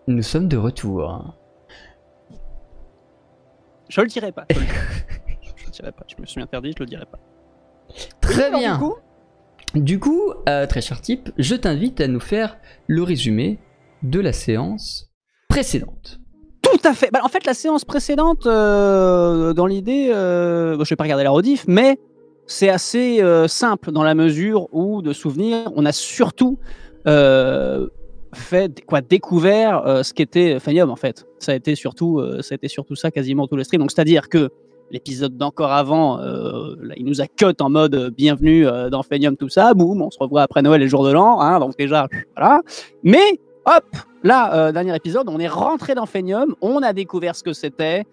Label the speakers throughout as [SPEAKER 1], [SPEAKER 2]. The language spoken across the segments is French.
[SPEAKER 1] Nous sommes de retour.
[SPEAKER 2] Je le dirai pas. Je le dirai pas. Je me suis interdit, je le dirai pas.
[SPEAKER 1] Très
[SPEAKER 2] alors,
[SPEAKER 1] bien. Du coup, très cher type, je t'invite à nous faire le résumé de la séance précédente.
[SPEAKER 2] Tout à fait. Bah, en fait, la séance précédente, dans l'idée, je vais pas regarder la rediff, mais c'est assez simple dans la mesure où, de souvenir, on a surtout découvert ce qu'était Fanium en fait. Ça a été surtout ça quasiment tout le stream. Donc c'est-à-dire que l'épisode d'encore avant, là, il nous a cut en mode bienvenue dans Fanium, tout ça, boum, on se revoit après Noël et le jour de l'an, hein, donc déjà voilà. Mais hop, là, dernier épisode, on est rentré dans Fanium, on a découvert ce que c'était.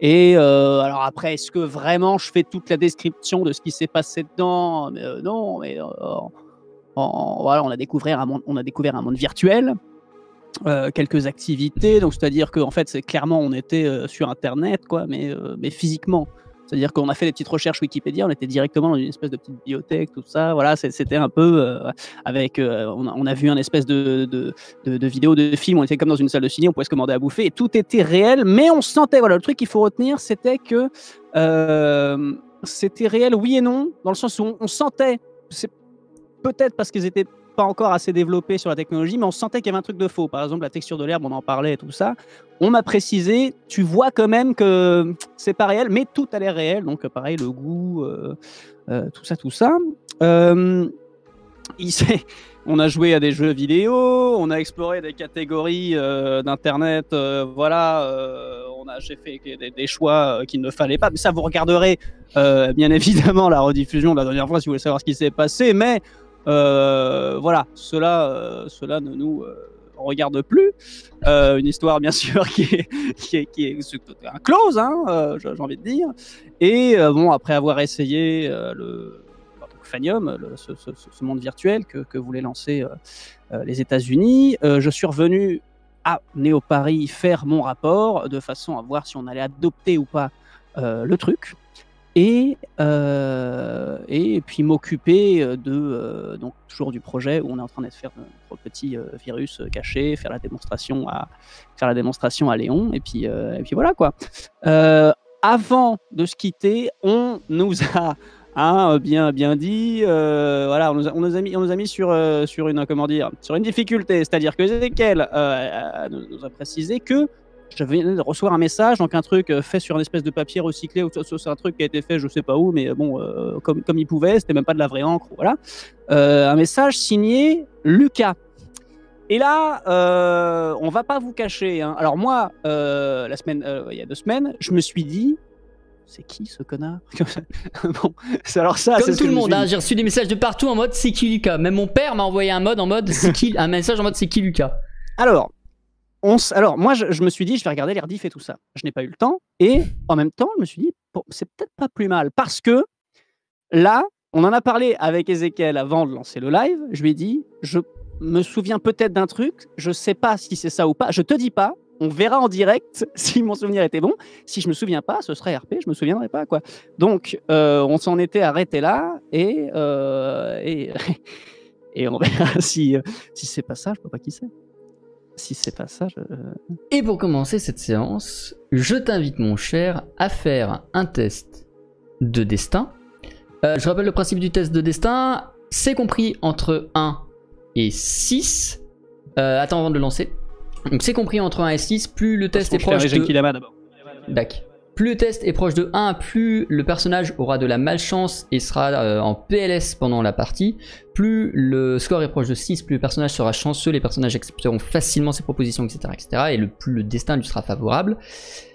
[SPEAKER 2] Et alors après, est-ce que vraiment je fais toute la description de ce qui s'est passé dedans? Non, mais voilà, on a découvert un monde virtuel, quelques activités, donc c'est-à-dire qu'en fait, c'est clairement, on était sur Internet, quoi, mais physiquement. C'est-à-dire qu'on a fait des petites recherches Wikipédia, on était directement dans une espèce de petite bibliothèque, tout ça. Voilà, c'était un peu avec. On a vu un espèce de vidéo, de film, on était comme dans une salle de ciné, on pouvait se commander à bouffer et tout était réel, mais on sentait. Voilà, le truc qu'il faut retenir, c'était que c'était réel, oui et non, dans le sens où on sentait. C'est peut-être parce qu'ils étaient pas encore assez développés sur la technologie, mais on sentait qu'il y avait un truc de faux. Par exemple, la texture de l'herbe, on en parlait et tout ça. On m'a précisé, tu vois quand même que c'est pas réel, mais tout a l'air réel. Donc pareil, le goût, tout ça. On a joué à des jeux vidéo, on a exploré des catégories d'internet. J'ai fait des choix qu'il ne fallait pas. Mais ça, vous regarderez bien évidemment la rediffusion de la dernière fois si vous voulez savoir ce qui s'est passé. Mais voilà, cela ne nous regarde plus. Une histoire bien sûr qui est close, hein, j'ai envie de dire. Et bon, après avoir essayé Fanium, ce monde virtuel que voulaient lancer les États-Unis, je suis revenu à Néo-Paris faire mon rapport de façon à voir si on allait adopter ou pas le truc. Et puis m'occuper donc toujours du projet où on est en train de faire notre petit virus caché, faire la démonstration à Léon, et puis voilà quoi. Avant de se quitter, on nous a bien dit, voilà, on nous a mis sur une difficulté, c'est-à-dire que Ezekiel nous a précisé que je viens de recevoir un message, donc un truc fait sur une espèce de papier recyclé, c'est un truc qui a été fait je sais pas où, mais bon, comme il pouvait, c'était même pas de la vraie encre, voilà. Un message signé Lucas. Et là, on va pas vous cacher, hein. Alors moi, il y a 2 semaines, je me suis dit, c'est qui ce connard? Bon, alors ça,
[SPEAKER 1] comme tout le monde, hein, j'ai reçu des messages de partout en mode c'est qui Lucas. Même mon père m'a envoyé un message en mode c'est qui Lucas.
[SPEAKER 2] Alors, moi, je me suis dit, je vais regarder les rediffs et tout ça. Je n'ai pas eu le temps. Et en même temps, je me suis dit, bon, c'est peut-être pas plus mal. Parce que là, on en a parlé avec Ezekiel avant de lancer le live. Je lui ai dit, je me souviens peut-être d'un truc. Je sais pas si c'est ça ou pas. Je te dis pas. On verra en direct si mon souvenir était bon. Si je me souviens pas, ce serait RP. Je me souviendrai pas, quoi. Donc, on s'en était arrêté là. Et on verra si c'est pas ça. Je sais pas qui c'est. Si c'est pas ça,
[SPEAKER 1] Et pour commencer cette séance, je t'invite mon cher à faire un test de destin. Je rappelle le principe du test de destin, c'est compris entre 1 et 6. Attends avant de le lancer. Donc c'est compris entre 1 et 6, plus le test est proche de... Plus le test est proche de 1, plus le personnage aura de la malchance et sera en PLS pendant la partie. Plus le score est proche de 6, plus le personnage sera chanceux, les personnages accepteront facilement ses propositions, etc. etc. et plus le destin lui sera favorable.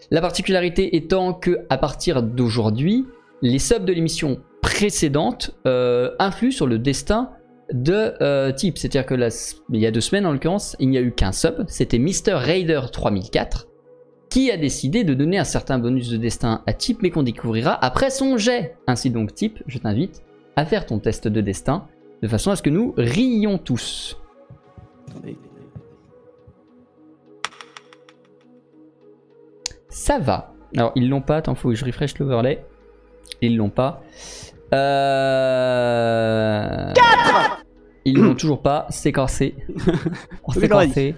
[SPEAKER 1] La particularité étant que à partir d'aujourd'hui, les subs de l'émission précédente influent sur le destin de type. C'est-à-dire que il y a 2 semaines en l'occurrence, il n'y a eu qu'un sub, c'était Mr Raider 3004. Qui a décidé de donner un certain bonus de destin à Type, mais qu'on découvrira après son jet. Ainsi donc, Type, je t'invite à faire ton test de destin, de façon à ce que nous rions tous.
[SPEAKER 2] Attendez.
[SPEAKER 1] Ça va. Alors, ils l'ont pas, attends, faut que je refresh l'overlay. Ils l'ont pas.
[SPEAKER 2] 4.
[SPEAKER 1] Ils n'ont toujours pas. C'est corsé. C'est corsé.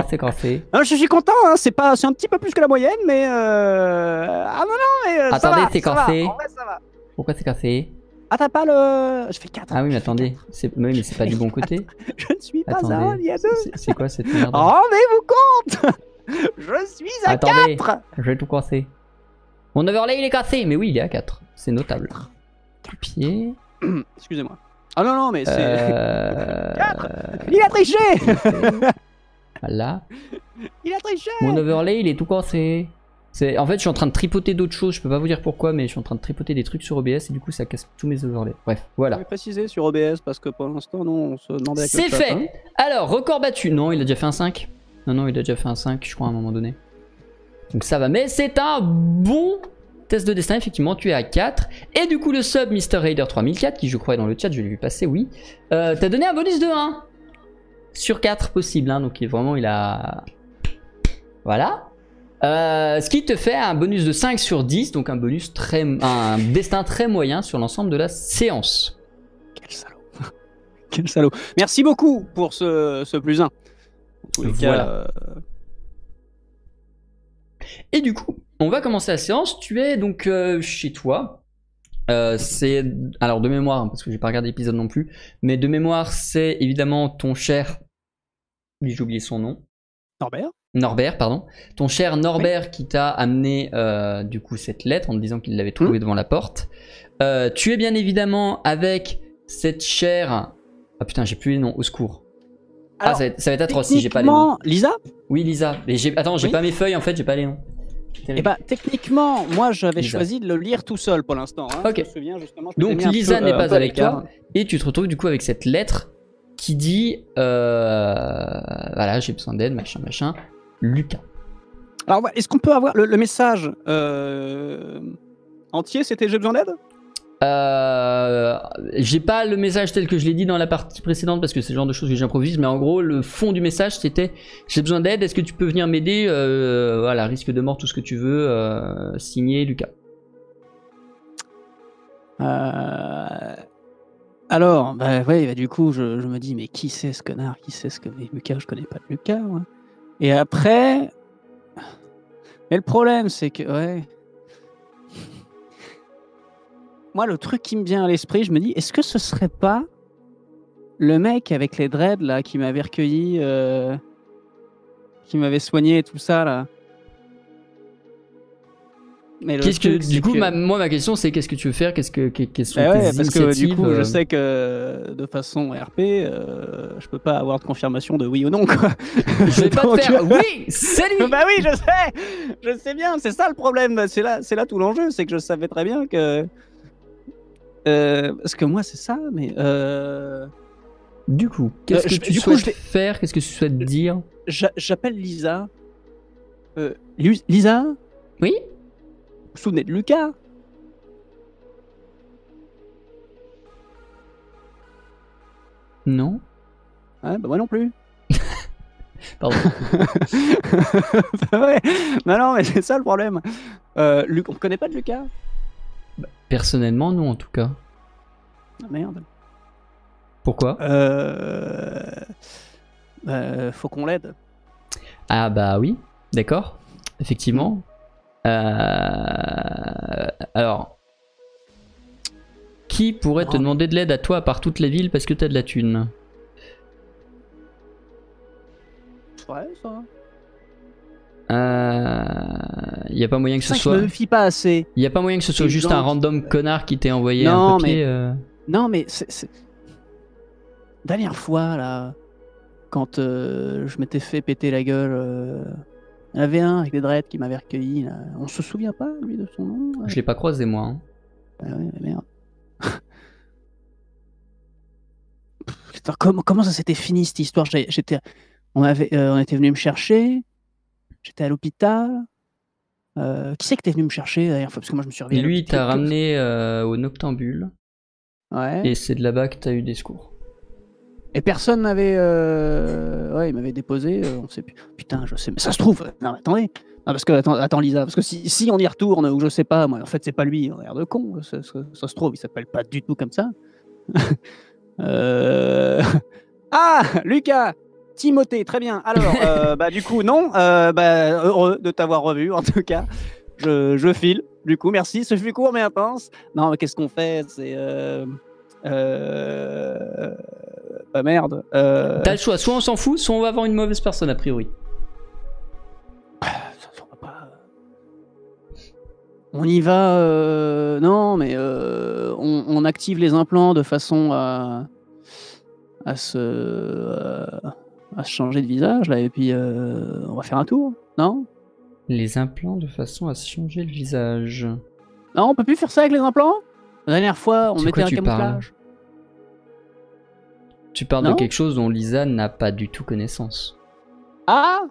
[SPEAKER 1] C'est corsé.
[SPEAKER 2] Je suis content, hein. C'est un petit peu plus que la moyenne, mais. Ah non, mais.
[SPEAKER 1] Attendez, c'est corsé.
[SPEAKER 2] En vrai, ça va.
[SPEAKER 1] Pourquoi c'est cassé?
[SPEAKER 2] Ah, t'as pas le. Je fais 4.
[SPEAKER 1] Ah oui, mais attendez. Oui, mais c'est pas du bon côté.
[SPEAKER 2] Je ne suis pas
[SPEAKER 1] Attendez.
[SPEAKER 2] à 1, il y a 2.
[SPEAKER 1] C'est quoi cette merde?
[SPEAKER 2] Rendez-vous compte. Je suis à
[SPEAKER 1] Attendez,
[SPEAKER 2] 4.
[SPEAKER 1] je vais tout casser. Mon overlay il est cassé, mais oui, il est à 4. C'est notable. Pied.
[SPEAKER 2] Excusez-moi. Ah non, mais c'est.
[SPEAKER 1] 4.
[SPEAKER 2] Il a triché.
[SPEAKER 1] Voilà.
[SPEAKER 2] Il a triché.
[SPEAKER 1] Mon overlay il est tout cassé. En fait, je suis en train de tripoter d'autres choses. Je peux pas vous dire pourquoi, mais je suis en train de tripoter des trucs sur OBS et du coup, ça casse tous mes overlays. Bref, voilà.
[SPEAKER 2] Je vais préciser sur OBS parce que pour l'instant, non, on se demandait avec
[SPEAKER 1] C'est
[SPEAKER 2] le chat,
[SPEAKER 1] fait.
[SPEAKER 2] hein.
[SPEAKER 1] Alors, record battu. Non, il a déjà fait un 5. Non, il a déjà fait un 5, je crois, à un moment donné. Donc ça va. Mais c'est un bon test de destin, effectivement. Tu es à 4. Et du coup, le sub Mr. Raider 3004, qui je crois est dans le chat, je vais lui passer, oui. T'as donné un bonus de 1 sur 4 possible. Hein, donc vraiment, il a... Voilà. Ce qui te fait un bonus de 5 sur 10. Donc un destin très moyen sur l'ensemble de la séance.
[SPEAKER 2] Quel salaud. Quel salaud. Merci beaucoup pour ce plus 1.
[SPEAKER 1] Voilà. Et du coup, on va commencer la séance. Tu es donc chez toi. C'est alors de mémoire, hein, parce que j'ai pas regardé l'épisode non plus, mais de mémoire, c'est évidemment ton cher. J'ai oublié son nom. Norbert, pardon. Ton cher Norbert qui t'a amené du coup cette lettre en te disant qu'il l'avait trouvée devant la porte. Tu es bien évidemment avec cette chère. Ah putain, j'ai plus les noms. Au secours. Alors, ça va être atroce si j'ai pas les noms.
[SPEAKER 2] Lisa?
[SPEAKER 1] Oui, Lisa. Mais attends, j'ai pas mes feuilles en fait, j'ai pas les noms.
[SPEAKER 2] Eh bah, techniquement, moi j'avais choisi de le lire tout seul pour l'instant. Hein.
[SPEAKER 1] Ok.
[SPEAKER 2] Je me souviens, justement,
[SPEAKER 1] donc Lisa n'est pas avec toi et tu te retrouves du coup avec cette lettre qui dit voilà, j'ai besoin d'aide, machin. Lucas.
[SPEAKER 2] Alors, est-ce qu'on peut avoir le message entier? C'était j'ai besoin d'aide?
[SPEAKER 1] J'ai pas le message tel que je l'ai dit dans la partie précédente parce que c'est le genre de choses que j'improvise, mais en gros le fond du message c'était j'ai besoin d'aide, est-ce que tu peux venir m'aider, voilà, risque de mort, tout ce que tu veux, signé Lucas.
[SPEAKER 2] Alors du coup je me dis mais qui c'est ce connard, mais Lucas, je connais pas de Lucas moi. Et après mais le problème c'est que moi, le truc qui me vient à l'esprit, je me dis, est-ce que ce serait pas le mec avec les dreads là qui m'avait recueilli, qui m'avait soigné et tout ça là? Mais
[SPEAKER 1] ma question c'est qu'est-ce que tu veux faire, quelles sont tes
[SPEAKER 2] parce
[SPEAKER 1] initiatives,
[SPEAKER 2] que du coup, je sais que de façon RP, je peux pas avoir de confirmation de oui ou non quoi.
[SPEAKER 1] Je vais pas te faire oui, salut.
[SPEAKER 2] Bah oui, je sais bien, c'est ça le problème, c'est là tout l'enjeu, c'est que je savais très bien que. Parce que moi c'est ça, mais
[SPEAKER 1] du coup, qu'est-ce que tu souhaites faire? Qu'est-ce que tu souhaites dire?
[SPEAKER 2] J'appelle Lisa. Lisa?
[SPEAKER 1] Oui?
[SPEAKER 2] Vous vous souvenez de Lucas?
[SPEAKER 1] Non.
[SPEAKER 2] Ouais, bah moi non plus.
[SPEAKER 1] Pardon.
[SPEAKER 2] Ouais. Non, mais c'est ça le problème. On connaît pas de Lucas?
[SPEAKER 1] Personnellement, non, en tout cas.
[SPEAKER 2] Ah, merde.
[SPEAKER 1] Pourquoi?
[SPEAKER 2] Faut qu'on l'aide.
[SPEAKER 1] Ah bah oui, d'accord. Effectivement. Alors, qui pourrait te demander de l'aide à toi à part toute la ville parce que t'as de la thune?
[SPEAKER 2] Ouais, ça.
[SPEAKER 1] Y a pas moyen que ce soit.
[SPEAKER 2] Je me fie pas assez.
[SPEAKER 1] Y a pas moyen que ce soit juste un random connard qui t'ait envoyé un papier.
[SPEAKER 2] Non, mais c'est. Dernière fois là, quand je m'étais fait péter la gueule, il y en avait un avec des dreads qui m'avait recueilli. Là. On se souvient pas lui de son nom?
[SPEAKER 1] Je l'ai pas croisé moi. Hein.
[SPEAKER 2] Ah ouais, merde. Putain, comment ça s'était fini cette histoire? On était venu me chercher. J'étais à l'hôpital. Qui c'est que t'es venu me chercher d'ailleurs? Parce que moi je me suis réveillé.
[SPEAKER 1] Lui, il t'a ramené au Noctambule.
[SPEAKER 2] Ouais.
[SPEAKER 1] Et c'est de là-bas que t'as eu des secours.
[SPEAKER 2] Et personne n'avait. Ouais, il m'avait déposé. On sait plus. Putain, je sais. Mais ça se trouve. Non, mais attendez. Non, parce que attends, Lisa. Parce que si on y retourne ou je sais pas, moi, en fait, c'est pas lui. On a l'air de con. Ça se trouve, il s'appelle pas du tout comme ça. Ah, Lucas, Timothée, très bien. Alors, du coup, non. Heureux de t'avoir revu, en tout cas. Je file. Du coup, merci. Ce fut court mais intense. Non, mais qu'est-ce qu'on fait? C'est bah merde.
[SPEAKER 1] T'as le choix, soit on s'en fout, soit on va avoir une mauvaise personne a priori.
[SPEAKER 2] On y va. Non, mais on active les implants de façon à se changer de visage là, et puis on va faire un tour, non?
[SPEAKER 1] Les implants de façon à se changer le visage.
[SPEAKER 2] Non, on peut plus faire ça avec les implants? La dernière fois, on
[SPEAKER 1] De
[SPEAKER 2] mettait
[SPEAKER 1] quoi
[SPEAKER 2] un
[SPEAKER 1] tu parles?
[SPEAKER 2] camouflage.
[SPEAKER 1] Tu parles de
[SPEAKER 2] Non.
[SPEAKER 1] quelque chose dont Lisa n'a pas du tout connaissance.
[SPEAKER 2] Ah,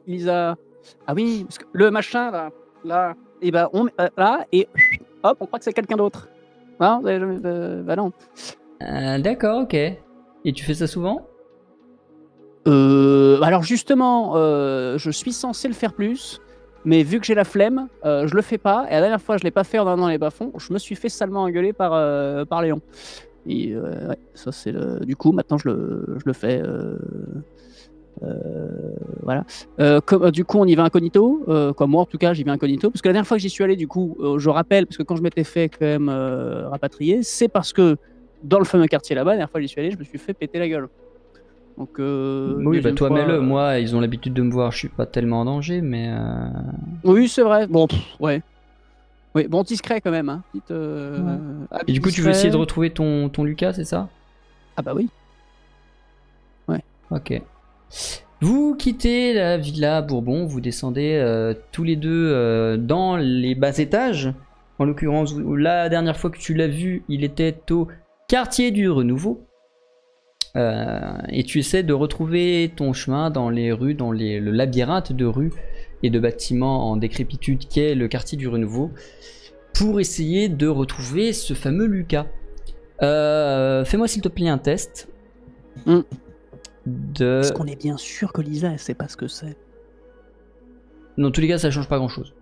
[SPEAKER 2] Lisa. Ah oui, parce que le machin là, et ben on là et hop, on croit que c'est quelqu'un d'autre. Non, bah non.
[SPEAKER 1] D'accord, ok. Et tu fais ça souvent?
[SPEAKER 2] Alors justement, je suis censé le faire plus, mais vu que j'ai la flemme, je le fais pas. Et la dernière fois, je l'ai pas fait en allant dans les bas-fonds. Je me suis fait salement engueuler par Léon. Et ouais, ça c'est le. Du coup, maintenant je le fais. Voilà. Du coup, on y va incognito. Quoi, moi, en tout cas, j'y vais incognito. Parce que la dernière fois que j'y suis allé, du coup, je rappelle, parce que quand je m'étais fait quand même rapatrier, c'est parce que dans le fameux quartier là-bas, la dernière fois que j'y suis allé, je me suis fait péter la gueule. Donc,
[SPEAKER 1] Oui, bah
[SPEAKER 2] deuxième
[SPEAKER 1] toi
[SPEAKER 2] fois,
[SPEAKER 1] mets-le. Moi, ils ont l'habitude de me voir, je suis pas tellement en danger, mais...
[SPEAKER 2] Oui, c'est vrai. Bon, ouais. Oui, bon, discret quand même. Hein. Petite,
[SPEAKER 1] Ouais.
[SPEAKER 2] habit
[SPEAKER 1] Et du coup, tu veux essayer de
[SPEAKER 2] discret.
[SPEAKER 1] retrouver ton Lucas, c'est ça?
[SPEAKER 2] Ah bah oui.
[SPEAKER 1] Ok. Vous quittez la villa Bourbon, vous descendez tous les deux dans les bas étages. En l'occurrence, la dernière fois que tu l'as vu, il était au quartier du Renouveau. Et tu essaies de retrouver ton chemin dans les rues, dans le labyrinthe de rues et de bâtiments en décrépitude qu'est le quartier du Renouveau, pour essayer de retrouver ce fameux Lucas. Fais-moi s'il te plaît un test.
[SPEAKER 2] Est-ce qu'on est bien sûr que Lisa, elle sait pas ce que c'est?
[SPEAKER 1] Dans tous les cas, ça change pas grand-chose.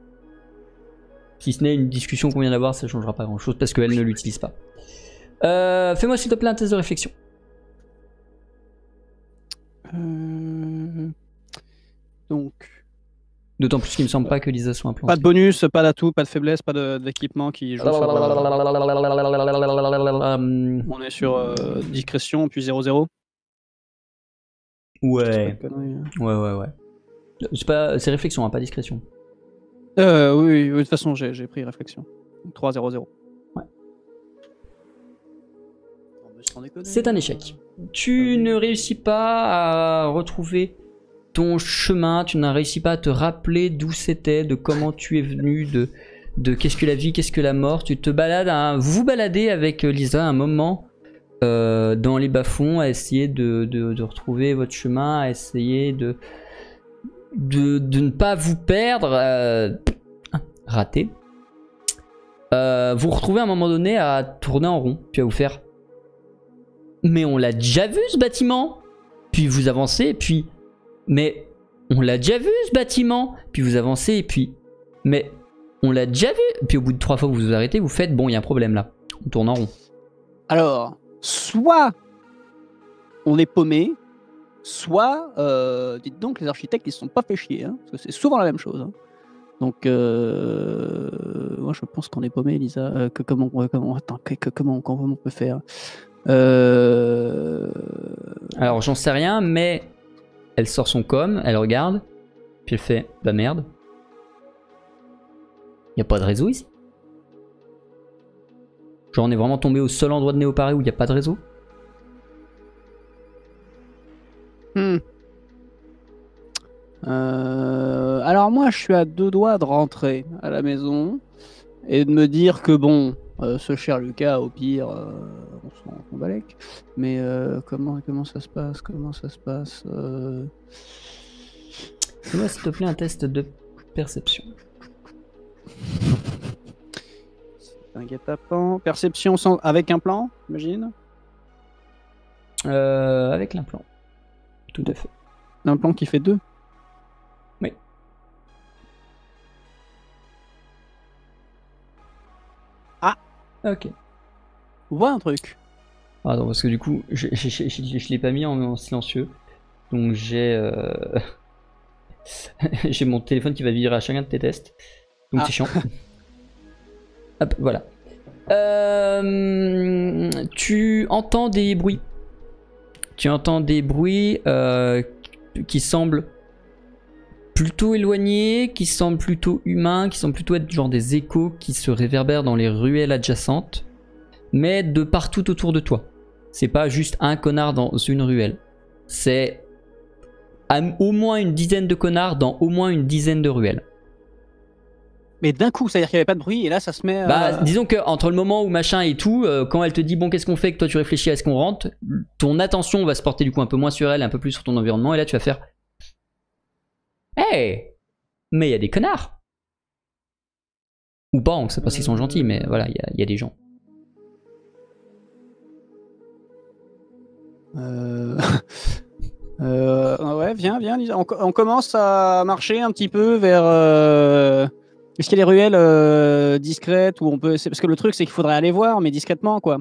[SPEAKER 1] Si ce n'est une discussion qu'on vient d'avoir, ça changera pas grand-chose parce qu'elle ne l'utilise pas. Fais-moi s'il te plaît un test de réflexion.
[SPEAKER 2] Donc,
[SPEAKER 1] D'autant plus qu'il me semble pas que Lisa soit implantée.
[SPEAKER 2] pas de bonus, pas d'atout, pas de faiblesse, pas d'équipement qui joue sur. On est sur discrétion, puis 0-0.
[SPEAKER 1] Ouais. Ouais. C'est réflexion, hein, pas discrétion.
[SPEAKER 2] Oui, de toute façon, j'ai pris réflexion. 3-0-0.
[SPEAKER 1] Ouais.
[SPEAKER 2] Sans déconner.
[SPEAKER 1] C'est un échec. Tu ne réussis pas à retrouver ton chemin, tu n'as réussi pas à te rappeler d'où c'était, de comment tu es venu, de qu'est-ce que la vie, qu'est-ce que la mort. Tu te balades, vous vous baladez avec Lisa un moment dans les bas-fonds à essayer de retrouver votre chemin, à essayer de ne pas vous perdre. Raté. Vous retrouvez à un moment donné à tourner en rond, puis à vous faire... Mais on l'a déjà vu ce bâtiment. Puis vous avancez, et puis... Mais on l'a déjà vu ce bâtiment. Puis vous avancez, et puis... Mais on l'a déjà vu. Puis au bout de 3 fois que vous vous arrêtez, vous faites... Bon, il y a un problème là. On tourne en rond.
[SPEAKER 2] Alors, soit on est paumé, soit, dites donc, les architectes, ils se sont pas fait chier. Hein, parce que c'est souvent la même chose. Hein. Donc, moi, je pense qu'on est paumé, Lisa. Comment on peut faire
[SPEAKER 1] Alors, j'en sais rien, mais... Elle sort son com, elle regarde, puis elle fait... Bah merde. Y a pas de réseau ici. Genre on est vraiment tombé au seul endroit de Néo-Paris où il n'y a pas de réseau.
[SPEAKER 2] Alors moi je suis à 2 doigts de rentrer à la maison et de me dire que bon, ce cher Lucas au pire, on s'en balèque. Mais comment ça se passe?
[SPEAKER 1] Fais-moi s'il te plaît un test de perception.
[SPEAKER 2] Un guet-apens. Perception avec un plan, j'imagine.
[SPEAKER 1] Avec l'implant. Tout à fait.
[SPEAKER 2] L'implant qui fait 2.
[SPEAKER 1] Oui.
[SPEAKER 2] Ah.
[SPEAKER 1] Ok.
[SPEAKER 2] vois un truc.
[SPEAKER 1] Attends, parce que du coup, je l'ai pas mis en silencieux. Donc j'ai j'ai mon téléphone qui va vibrer à chacun de tes tests. Donc c'est chiant. Hop, voilà. Tu entends des bruits. Tu entends des bruits qui semblent plutôt éloignés, qui semblent plutôt humains, qui semblent plutôt être genre des échos qui se réverbèrent dans les ruelles adjacentes, mais de partout autour de toi. C'est pas juste un connard dans une ruelle. C'est au moins une dizaine de connards dans au moins une dizaine de ruelles.
[SPEAKER 2] Mais d'un coup, c'est-à-dire qu'il n'y avait pas de bruit et là ça se met.
[SPEAKER 1] Bah, disons que entre le moment où machin et tout, quand elle te dit bon qu'est-ce qu'on fait, que toi tu réfléchis à ce qu'on rentre, ton attention va se porter du coup un peu moins sur elle, un peu plus sur ton environnement, et là tu vas faire hey, mais il y a des connards. Ou pas, on sait pas s'ils sont gentils, mais voilà, il y a des gens.
[SPEAKER 2] Ouais, viens, Lisa. On commence à marcher un petit peu vers. Est-ce qu'il y a des ruelles discrètes où on peut. Parce que le truc, c'est qu'il faudrait aller voir, mais discrètement, quoi.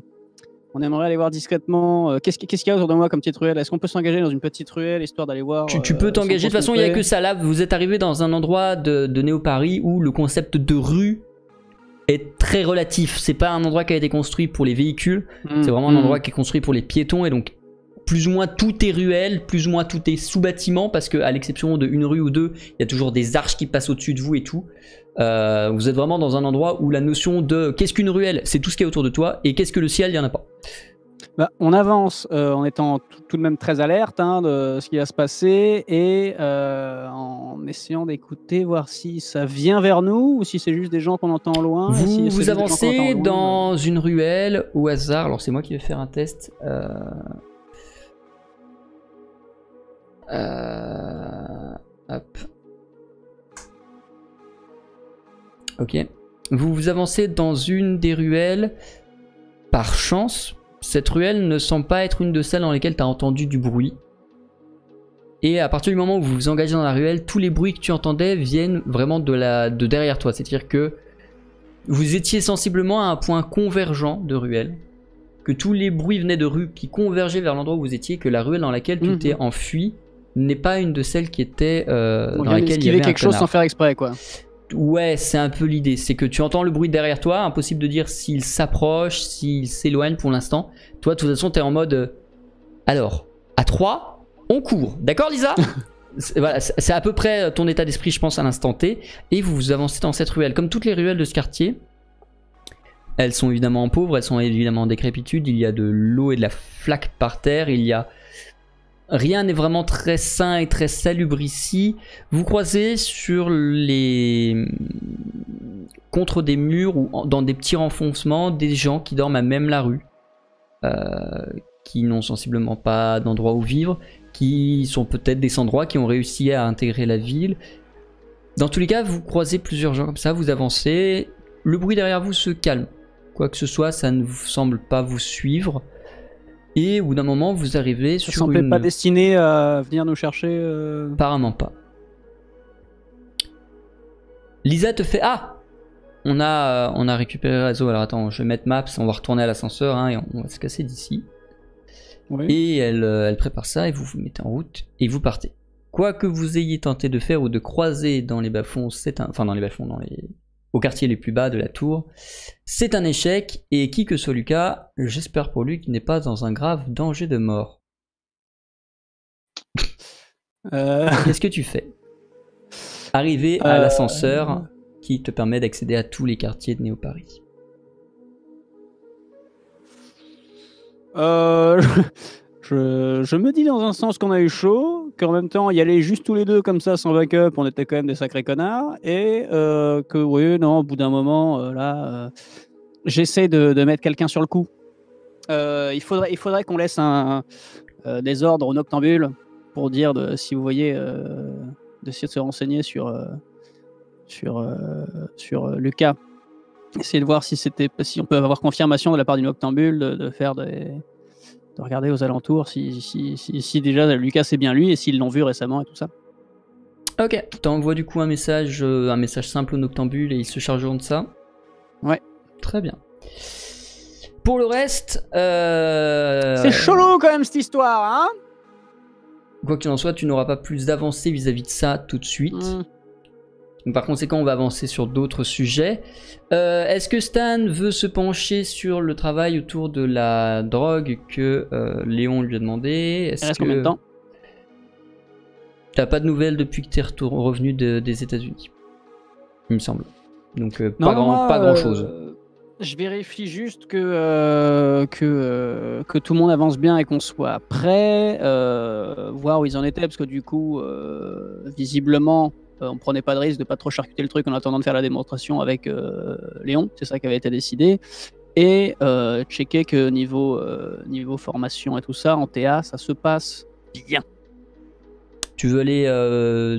[SPEAKER 2] On aimerait aller voir discrètement. Qu'est-ce qu'il y a autour de moi comme petite ruelle? Est-ce qu'on peut s'engager dans une petite ruelle histoire d'aller voir?
[SPEAKER 1] Tu peux t'engager, de toute façon, il n'y a que ça. Là, vous êtes arrivé dans un endroit de Néo-Paris où le concept de rue est très relatif. C'est pas un endroit qui a été construit pour les véhicules, c'est vraiment un endroit qui est construit pour les piétons, et donc plus ou moins tout est ruelle, plus ou moins tout est sous-bâtiment, parce qu'à l'exception d'une rue ou deux, il y a toujours des arches qui passent au-dessus de vous et tout. Vous êtes vraiment dans un endroit où la notion de qu'est-ce qu'une ruelle, c'est tout ce qui est autour de toi, et qu'est-ce que le ciel, il n'y en a pas.
[SPEAKER 2] Bah, on avance en étant tout de même très alerte de ce qui va se passer, et en essayant d'écouter, voir si ça vient vers nous ou si c'est juste des gens qu'on entend au loin.
[SPEAKER 1] Vous avancez dans une ruelle au hasard. Alors c'est moi qui vais faire un test. Hop. Ok. Vous avancez dans une des ruelles. Par chance, cette ruelle ne semble pas être une de celles dans lesquelles tu as entendu du bruit. Et à partir du moment où vous vous engagez dans la ruelle, tous les bruits que tu entendais viennent vraiment de derrière toi. C'est-à-dire que vous étiez sensiblement à un point convergent de ruelle. Que tous les bruits venaient de rues qui convergeaient vers l'endroit où vous étiez. Que la ruelle dans laquelle tu t'es enfui n'est pas une de celles qui était dans laquelle il y avait quelque chose
[SPEAKER 2] sans faire exprès, quoi.
[SPEAKER 1] Ouais, c'est un peu l'idée. C'est que tu entends le bruit derrière toi. Impossible de dire s'il s'approche, s'il s'éloigne pour l'instant. Toi, de toute façon, t'es en mode... alors, à 3, on court. D'accord, Lisa? Voilà, c'est à peu près ton état d'esprit, je pense, à l'instant T. Et vous avancez dans cette ruelle. Comme toutes les ruelles de ce quartier, elles sont évidemment pauvres, elles sont évidemment en décrépitude. Il y a de l'eau et de la flaque par terre. Il y a... rien n'est vraiment très sain et très salubre ici. Vous croisez sur les... contre des murs ou dans des petits renfoncements des gens qui dorment à même la rue. Qui n'ont sensiblement pas d'endroit où vivre. Qui sont peut-être des sans-droits qui ont réussi à intégrer la ville. Dans tous les cas, vous croisez plusieurs gens comme ça, vous avancez. Le bruit derrière vous se calme. Quoi que ce soit, ça ne vous semble pas vous suivre. Et au bout d'un moment, vous arrivez sur une...
[SPEAKER 2] Ça semblait pas destiné à venir nous chercher
[SPEAKER 1] Apparemment pas. Lisa te fait... Ah, on a récupéré le réseau. Alors attends, je vais mettre Maps, on va retourner à l'ascenseur et on va se casser d'ici. Oui. Et elle prépare ça et vous vous mettez en route et vous partez. Quoi que vous ayez tenté de faire ou de croiser dans les bas-fonds, au quartier les plus bas de la tour, c'est un échec, et qui que soit Lucas, j'espère pour lui qu'il n'est pas dans un grave danger de mort. Qu'est-ce que tu fais? Arrivé à l'ascenseur qui te permet d'accéder à tous les quartiers de Néo-Paris.
[SPEAKER 2] Je me dis dans un sens qu'on a eu chaud, qu'en même temps y aller juste tous les deux comme ça sans backup, on était quand même des sacrés connards, et que oui, non, au bout d'un moment, j'essaie de mettre quelqu'un sur le coup. Il faudrait qu'on laisse des ordres aux noctambules pour dire si vous voyez, d'essayer de se renseigner sur Lucas. Essayer de voir si on peut avoir confirmation de la part du noctambule de regarder aux alentours si déjà Lucas c'est bien lui et s'ils l'ont vu récemment et tout ça.
[SPEAKER 1] Ok, t'envoies du coup un message simple au noctambule et ils se chargeront de ça.
[SPEAKER 2] Ouais.
[SPEAKER 1] Très bien. Pour le reste,
[SPEAKER 2] c'est chelou quand même cette histoire, hein.
[SPEAKER 1] Quoi qu'il en soit, tu n'auras pas plus d'avancée vis-à-vis de ça tout de suite. Donc, par conséquent, on va avancer sur d'autres sujets. Est-ce que Stan veut se pencher sur le travail autour de la drogue que Léon lui a demandé?
[SPEAKER 2] Il reste combien de temps?
[SPEAKER 1] T'as pas de nouvelles depuis que t'es revenu des États-Unis, il me semble. Donc pas grand chose.
[SPEAKER 2] Je vérifie juste que tout le monde avance bien et qu'on soit prêt, voir où ils en étaient, parce que du coup, visiblement, on prenait pas de risque de pas trop charcuter le truc en attendant de faire la démonstration avec Léon, c'est ça qui avait été décidé, et checker que niveau formation et tout ça, en TA, ça se passe bien.
[SPEAKER 1] Tu veux aller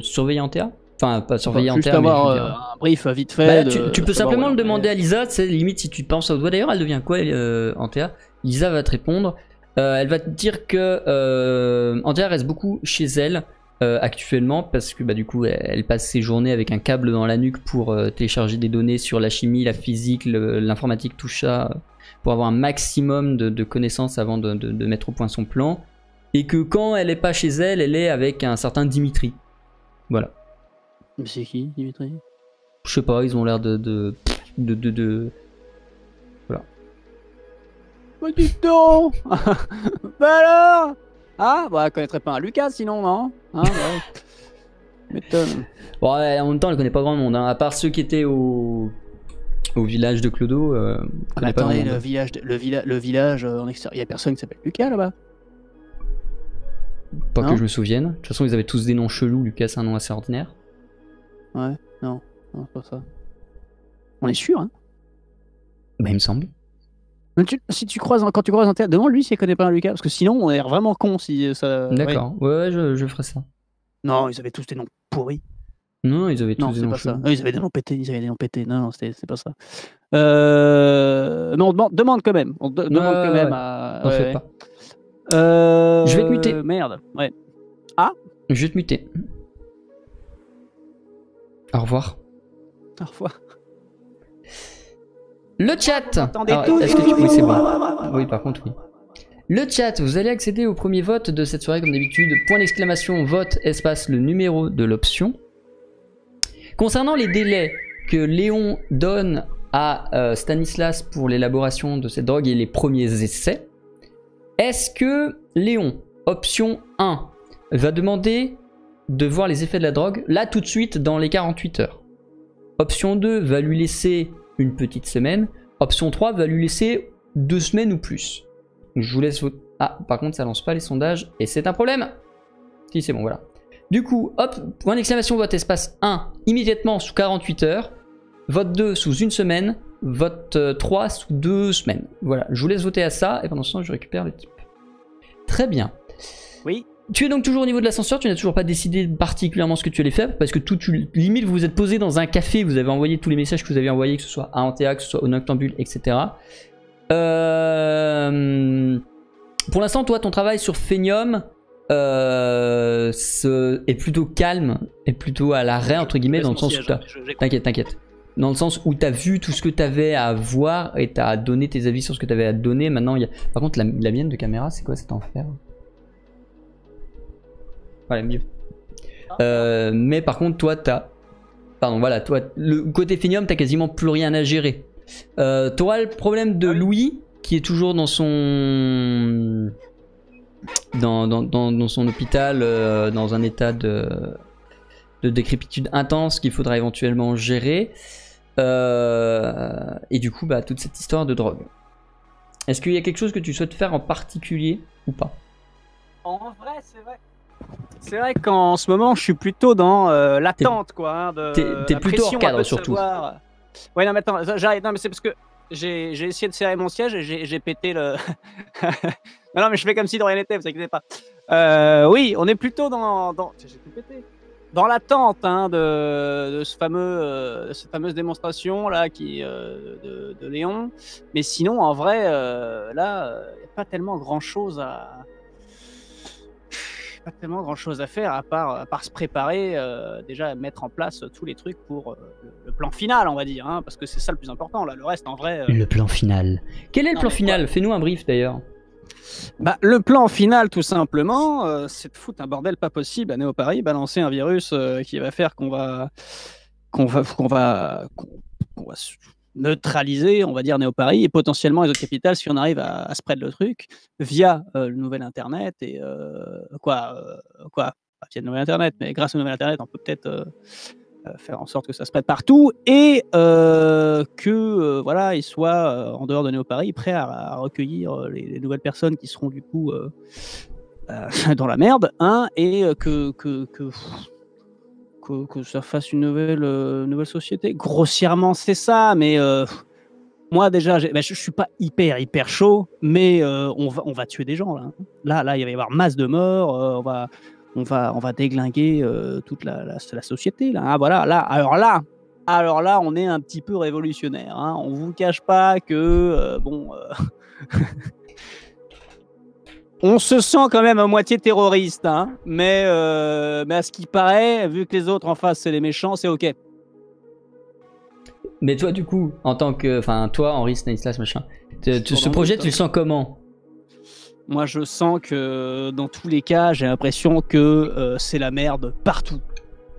[SPEAKER 1] surveiller en TA? Enfin, pas surveiller en
[SPEAKER 2] juste
[SPEAKER 1] TA,
[SPEAKER 2] avoir
[SPEAKER 1] mais
[SPEAKER 2] un brief vite fait.
[SPEAKER 1] tu peux simplement le demander à Lisa, c'est limite si tu te penses au doigt. D'ailleurs, elle devient quoi en TA? Lisa va te répondre. Elle va te dire que en TA reste beaucoup chez elle actuellement parce que du coup, elle passe ses journées avec un câble dans la nuque pour télécharger des données sur la chimie, la physique, l'informatique, tout ça, pour avoir un maximum de connaissances avant de mettre au point son plan. Et que quand elle est pas chez elle, elle est avec un certain Dimitri. Voilà.
[SPEAKER 2] Mais c'est qui, Dimitri?
[SPEAKER 1] Je sais pas, ils ont l'air de... Voilà.
[SPEAKER 2] Bah dites donc. Bah alors. Ah, bah elle connaîtrait pas un Lucas sinon, non? Hein, ouais. M'étonne.
[SPEAKER 1] Bon, ouais, en même temps, elle connaît pas grand monde, hein, à part ceux qui étaient au village de Clodo.
[SPEAKER 2] Attendez, le village en extérieur, il y a personne qui s'appelle Lucas là-bas?
[SPEAKER 1] Pas que je me souvienne. De toute façon, ils avaient tous des noms chelous. Lucas, c'est un nom assez ordinaire.
[SPEAKER 2] Ouais, non, c'est pas ça. On est sûr, hein?
[SPEAKER 1] Bah, il me semble.
[SPEAKER 2] Mais quand tu croises un théâtre, demande-lui s'il connaît pas un Lucas, parce que sinon, on est vraiment con si ça.
[SPEAKER 1] D'accord, ouais, je ferai ça.
[SPEAKER 2] Non, ils avaient tous des noms pourris.
[SPEAKER 1] Non, ils avaient tous des noms chelous.
[SPEAKER 2] Non, ils avaient des noms pétés, Non, c'est pas ça. Mais on demande quand même. On demande quand même à.
[SPEAKER 1] T'en fais pas.
[SPEAKER 2] Je
[SPEAKER 1] vais te muter.
[SPEAKER 2] Merde, ouais. Ah?
[SPEAKER 1] Je vais te muter. Au revoir.
[SPEAKER 2] Au revoir.
[SPEAKER 1] Le chat.
[SPEAKER 2] Attendez tous.
[SPEAKER 1] Est-ce que oui, c'est bon. Oui, par contre, oui. Le chat, vous allez accéder au premier vote de cette soirée comme d'habitude. Point d'exclamation, vote, espace, le numéro de l'option. Concernant les délais que Léon donne à Stanislas pour l'élaboration de cette drogue et les premiers essais, est-ce que Léon, option 1, va demander de voir les effets de la drogue là tout de suite dans les 48 heures? Option 2 va lui laisser une petite semaine. Option 3 va lui laisser 2 semaines ou plus. Je vous laisse voter. Ah, par contre, ça lance pas les sondages et c'est un problème. Si, c'est bon, voilà. Du coup, hop, point d'exclamation, vote espace 1 immédiatement sous 48 heures. Vote 2 sous une semaine. Vote 3 sous 2 semaines. Voilà, je vous laisse voter à ça et pendant ce temps, je récupère le type. Très bien.
[SPEAKER 2] Oui.
[SPEAKER 1] Tu es donc toujours au niveau de l'ascenseur, tu n'as toujours pas décidé particulièrement ce que tu allais faire parce que limite vous vous êtes posé dans un café, vous avez envoyé tous les messages que vous avez envoyés, que ce soit à Antea, que ce soit au Noctambule, etc. Pour l'instant, toi, ton travail sur Phenium est plutôt calme, est plutôt à l'arrêt, entre guillemets, dans le sens où t'inquiète. Dans le sens où tu as vu tout ce que tu avais à voir et tu as donné tes avis sur ce que tu avais à donner. Maintenant, par contre, la mienne de caméra, c'est quoi cet enfer? Voilà, mieux. Mais par contre, toi, le côté Phenium, t'as quasiment plus rien à gérer. T'auras le problème de Louis, qui est toujours dans son dans son hôpital, dans un état de décrépitude intense qu'il faudra éventuellement gérer. Et du coup, toute cette histoire de drogue. Est-ce qu'il y a quelque chose que tu souhaites faire en particulier ou pas?
[SPEAKER 2] En vrai, c'est vrai. C'est vrai qu'en ce moment, je suis plutôt dans l'attente, quoi.
[SPEAKER 1] T'es plutôt hors cadre, surtout.
[SPEAKER 2] Ouais, non, mais attends, j'arrête. Non, mais c'est parce que j'ai essayé de serrer mon siège et j'ai pété le. non, mais je fais comme si de rien n'était, vous inquiétez pas. Oui, on est plutôt dans... J'ai tout pété. Dans l'attente de cette fameuse démonstration là de Léon. Mais sinon, en vrai, là, il n'y a pas tellement grand-chose à... pas tellement grand chose à faire à part se préparer, déjà mettre en place tous les trucs pour le plan final, on va dire, hein, parce que c'est ça le plus important. Là, le reste, en vrai.
[SPEAKER 1] Le plan final. Quel est le
[SPEAKER 2] Non,
[SPEAKER 1] plan
[SPEAKER 2] mais
[SPEAKER 1] final? Fais-nous un brief d'ailleurs.
[SPEAKER 2] Bah, le plan final, tout simplement, c'est de foutre un bordel pas possible à Néo-Paris, balancer un virus qui va faire qu'on va neutraliser, on va dire, Néo-Paris et potentiellement les autres capitales si on arrive à spread le truc via le nouvel Internet et pas via le nouvel Internet, mais grâce au nouvel Internet, on peut peut-être faire en sorte que ça se spread partout et que voilà, ils soient en dehors de Néo-Paris prêts à recueillir les nouvelles personnes qui seront du coup dans la merde, hein, et que ça fasse une nouvelle société. Grossièrement, c'est ça, mais moi déjà, je suis pas hyper chaud, mais on va tuer des gens là. Là, il va y avoir masse de morts, on va déglinguer toute la société là. Hein, voilà, alors là, on est un petit peu révolutionnaire. Hein. On vous cache pas que on se sent quand même à moitié terroriste, hein, mais à ce qui paraît, vu que les autres en face c'est les méchants, c'est ok.
[SPEAKER 1] Mais toi, du coup, en tant que. Enfin, toi, Henri Stanislas, machin. Ce projet, tu le sens comment?
[SPEAKER 2] Moi, je sens que dans tous les cas, j'ai l'impression que c'est la merde partout.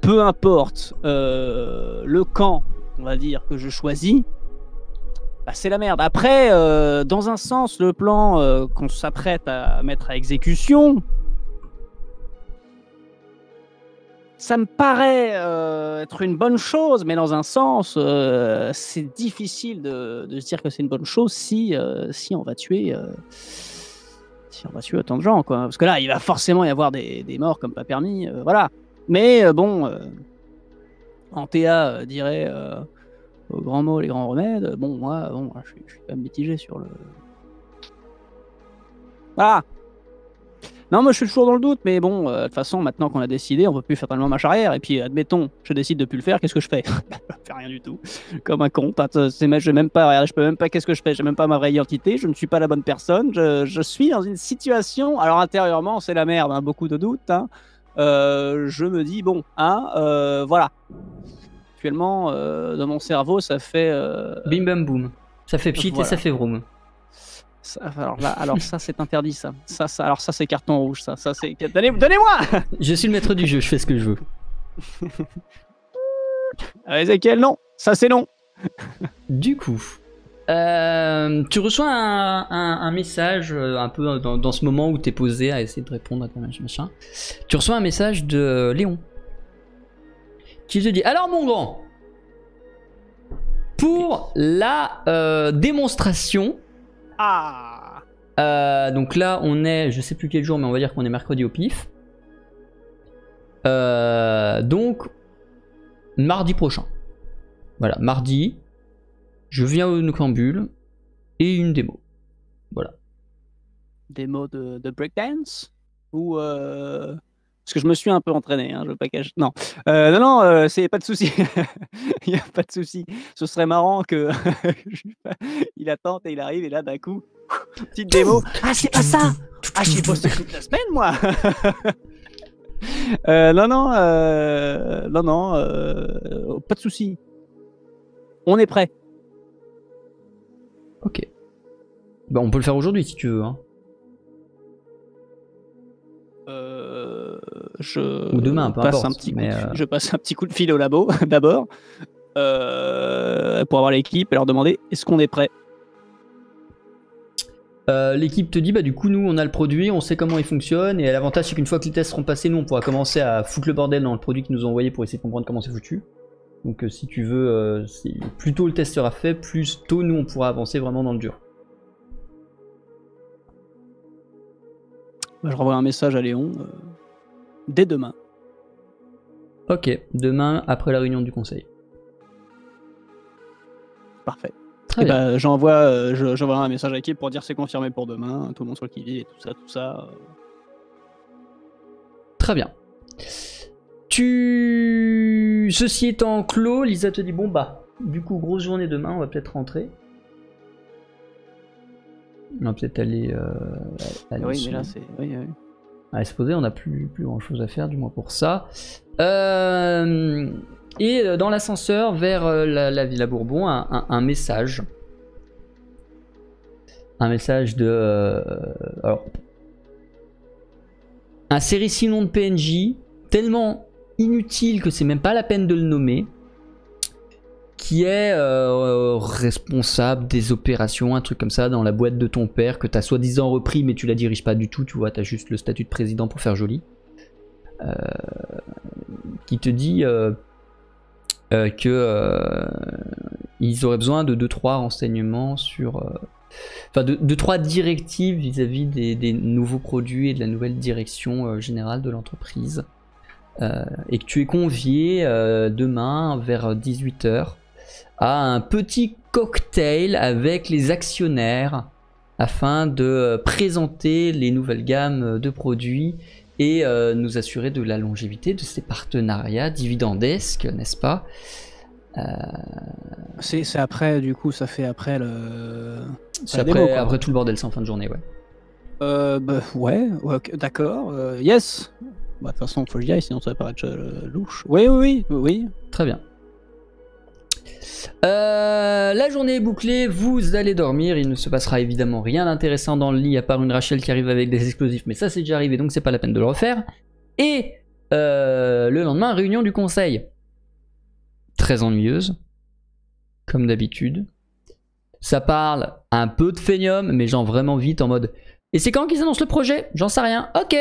[SPEAKER 2] Peu importe le camp, on va dire, que je choisis, bah, c'est la merde. Après, dans un sens, le plan qu'on s'apprête à mettre à exécution, ça me paraît être une bonne chose, mais dans un sens, c'est difficile de se dire que c'est une bonne chose si on va tuer autant de gens, quoi. Parce que là, il va forcément y avoir des morts comme pas permis, voilà. Mais Antea dirait aux grands mots, les grands remèdes. Moi, je suis quand même mitigé sur le. Voilà. Non, moi je suis toujours dans le doute, mais bon, de toute façon, maintenant qu'on a décidé, on peut plus faire tellement marche arrière. Et puis, admettons, je décide de plus le faire, qu'est-ce que je fais? Je fais rien du tout. Comme un con. Je même pas, regarde, je peux même pas, qu'est-ce que je fais? J'ai même pas ma vraie identité, je ne suis pas la bonne personne. Je suis dans une situation. Alors, intérieurement, c'est la merde, hein, beaucoup de doutes. Hein. Je me dis, voilà. Actuellement, dans mon cerveau, ça fait.
[SPEAKER 1] Bim bam boum. Ça fait pchit et ça fait vroom.
[SPEAKER 2] Alors ça c'est interdit ça. Alors ça c'est carton rouge ça c'est. Donnez-moi.
[SPEAKER 1] Je suis le maître du jeu, je fais ce que je veux.
[SPEAKER 2] Ezekiel, non, ça c'est non.
[SPEAKER 1] Du coup, tu reçois un message un peu dans ce moment où t'es posé à essayer de répondre à ton machin. Tu reçois un message de Léon qui te dit: alors mon grand, pour la démonstration. Donc là on est, je sais plus quel jour, mais on va dire qu'on est mercredi au pif. Donc mardi prochain. Voilà, mardi, je viens au Noctambule et une démo. Voilà.
[SPEAKER 2] Démo de breakdance ou parce que je me suis un peu entraîné, hein, je veux pas cacher. Non, c'est pas de souci. Il y a pas de souci. Ce serait marrant que il attende et il arrive et là d'un coup, petite démo. Ah c'est pas ça. Ah j'ai bossé toute la semaine moi. Non, pas de souci. On est prêt.
[SPEAKER 1] Ok. Bah on peut le faire aujourd'hui si tu veux. Hein. Ou demain, peu importe.
[SPEAKER 2] Je passe un petit coup de fil au labo d'abord pour avoir l'équipe et leur demander est-ce qu'on est prêt.
[SPEAKER 1] L'équipe te dit bah du coup nous on a le produit, on sait comment il fonctionne et l'avantage c'est qu'une fois que les tests seront passés, nous on pourra commencer à foutre le bordel dans le produit qu'ils nous ont envoyé pour essayer de comprendre comment c'est foutu. Donc si tu veux, plus tôt le test sera fait, plus tôt nous on pourra avancer vraiment dans le dur.
[SPEAKER 2] Je renvoie un message à Léon dès demain.
[SPEAKER 1] Ok, demain après la réunion du conseil.
[SPEAKER 2] Parfait. Et bah, j'envoie un message à l'équipe pour dire c'est confirmé pour demain, tout le monde sur le qui-vive et tout ça.
[SPEAKER 1] Très bien. Ceci étant clos, Lisa te dit bon bah, du coup grosse journée demain, on va peut-être rentrer. On va peut-être aller.
[SPEAKER 2] Oui, mais là c'est. Oui.
[SPEAKER 1] à se poser, on n'a plus grand chose à faire, du moins pour ça. Et dans l'ascenseur vers la Villa Bourbon, un message. Un message de... alors, un séricillon de PNJ, tellement inutile que c'est même pas la peine de le nommer, qui est responsable des opérations, un truc comme ça, dans la boîte de ton père, que t'as soi-disant repris, mais tu la diriges pas du tout, tu vois, t'as juste le statut de président pour faire joli. Qui te dit que ils auraient besoin de 2-3 renseignements sur... enfin, de 2-3 directives vis-à-vis des nouveaux produits et de la nouvelle direction générale de l'entreprise. Et que tu es convié demain vers 18h à un petit cocktail avec les actionnaires afin de présenter les nouvelles gammes de produits et nous assurer de la longévité de ces partenariats dividendesques, n'est-ce pas?
[SPEAKER 2] C'est après, du coup, ça fait après le...
[SPEAKER 1] C'est après tout le bordel, c'est en fin de journée, ouais.
[SPEAKER 2] Ouais, d'accord, yes. Bah, de toute façon, faut que j'y aille, sinon ça va paraître louche. Oui.
[SPEAKER 1] Très bien. La journée est bouclée, vous allez dormir, il ne se passera évidemment rien d'intéressant dans le lit à part une Rachel qui arrive avec des explosifs, mais ça c'est déjà arrivé donc c'est pas la peine de le refaire. Et le lendemain, réunion du conseil. Très ennuyeuse, comme d'habitude. Ça parle un peu de Phenium, mais genre vraiment vite en mode... Et c'est quand qu'ils annoncent le projet? J'en sais rien, ok.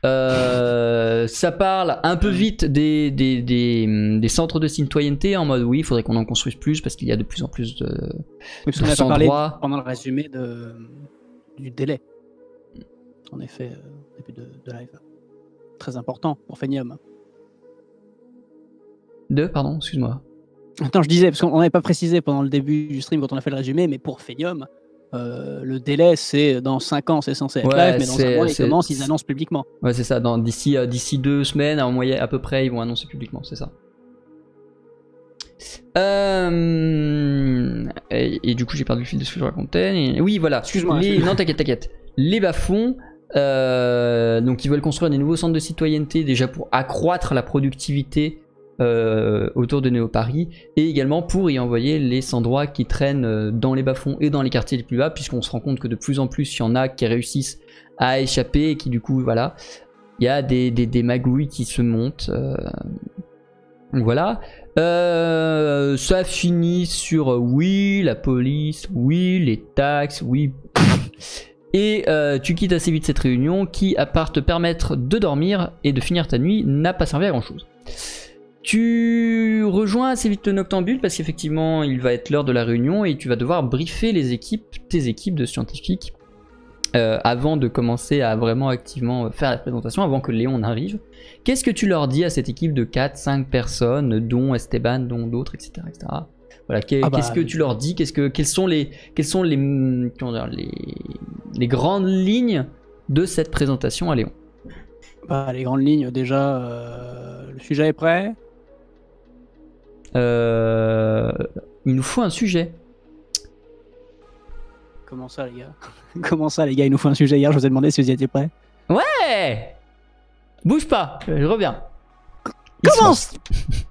[SPEAKER 1] Ça parle un peu vite des centres de citoyenneté en mode oui, il faudrait qu'on en construise plus parce qu'il y a de plus en plus de
[SPEAKER 2] on a pas parlé pendant le résumé du délai. En effet, début de live. Très important pour Phenium.
[SPEAKER 1] Pardon, excuse-moi.
[SPEAKER 2] Attends, je disais, parce qu'on n'avait pas précisé pendant le début du stream quand on a fait le résumé, mais pour Phenium, le délai c'est dans 5 ans, c'est censé être live, mais dans un mois ils annoncent publiquement. Ouais,
[SPEAKER 1] c'est ça, d'ici 2 semaines, en moyenne, à peu près, ils vont annoncer publiquement, c'est ça. Et du coup, j'ai perdu le fil de ce que je racontais. Oui, voilà.
[SPEAKER 2] Excuse-moi.
[SPEAKER 1] Non, t'inquiète. Les bas-fonds, donc ils veulent construire des nouveaux centres de citoyenneté déjà pour accroître la productivité autour de Néo-Paris et également pour y envoyer les sans-droits qui traînent dans les bas-fonds et dans les quartiers les plus bas, puisqu'on se rend compte que de plus en plus il y en a qui réussissent à échapper et qui du coup voilà, il y a des magouilles qui se montent. Voilà. Ça finit sur oui la police, oui les taxes, oui. Et tu quittes assez vite cette réunion qui, à part te permettre de dormir et de finir ta nuit, n'a pas servi à grand chose. Tu rejoins assez vite le Noctambule parce qu'effectivement il va être l'heure de la réunion et tu vas devoir briefer tes équipes de scientifiques avant de commencer à vraiment activement faire la présentation, avant que Léon n'arrive. Qu'est-ce que tu leur dis à cette équipe de 4-5 personnes, dont Esteban, dont d'autres, etc. Voilà, qu'est-ce que tu leur dis? Quelles sont les grandes lignes de cette présentation à Léon?
[SPEAKER 2] Les grandes lignes, déjà, le sujet est prêt.
[SPEAKER 1] Il nous faut un sujet.
[SPEAKER 2] Comment ça, les gars? Comment ça, les gars? Il nous faut un sujet. Hier, je vous ai demandé si vous y étiez prêts.
[SPEAKER 1] Ouais! Bouge pas, je reviens.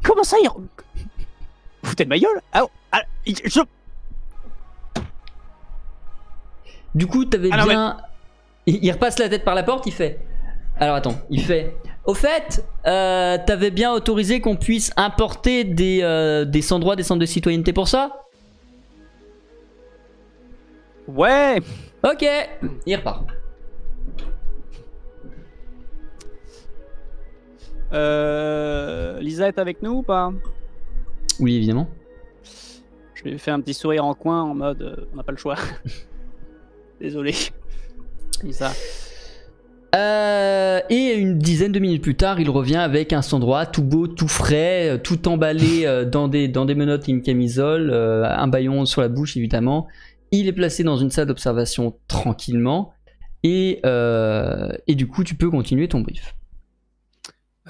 [SPEAKER 2] Comment ça, il... Vous foutez de ma gueule?
[SPEAKER 1] Du coup, t'avais bien... Mais... Il repasse la tête par la porte, il fait... Alors attends, il fait... Au fait, t'avais bien autorisé qu'on puisse importer des sans-droits, des centres de citoyenneté pour ça?
[SPEAKER 2] Ouais.
[SPEAKER 1] Ok, il repart.
[SPEAKER 2] Lisa est avec nous ou pas?
[SPEAKER 1] Oui, évidemment.
[SPEAKER 2] Je lui ai fait un petit sourire en coin en mode on n'a pas le choix. Désolé. Lisa.
[SPEAKER 1] Et une dizaine de minutes plus tard, il revient avec un sans-droit tout beau, tout frais, tout emballé dans des menottes et une camisole, un bâillon sur la bouche évidemment. Il est placé dans une salle d'observation tranquillement et du coup tu peux continuer ton brief.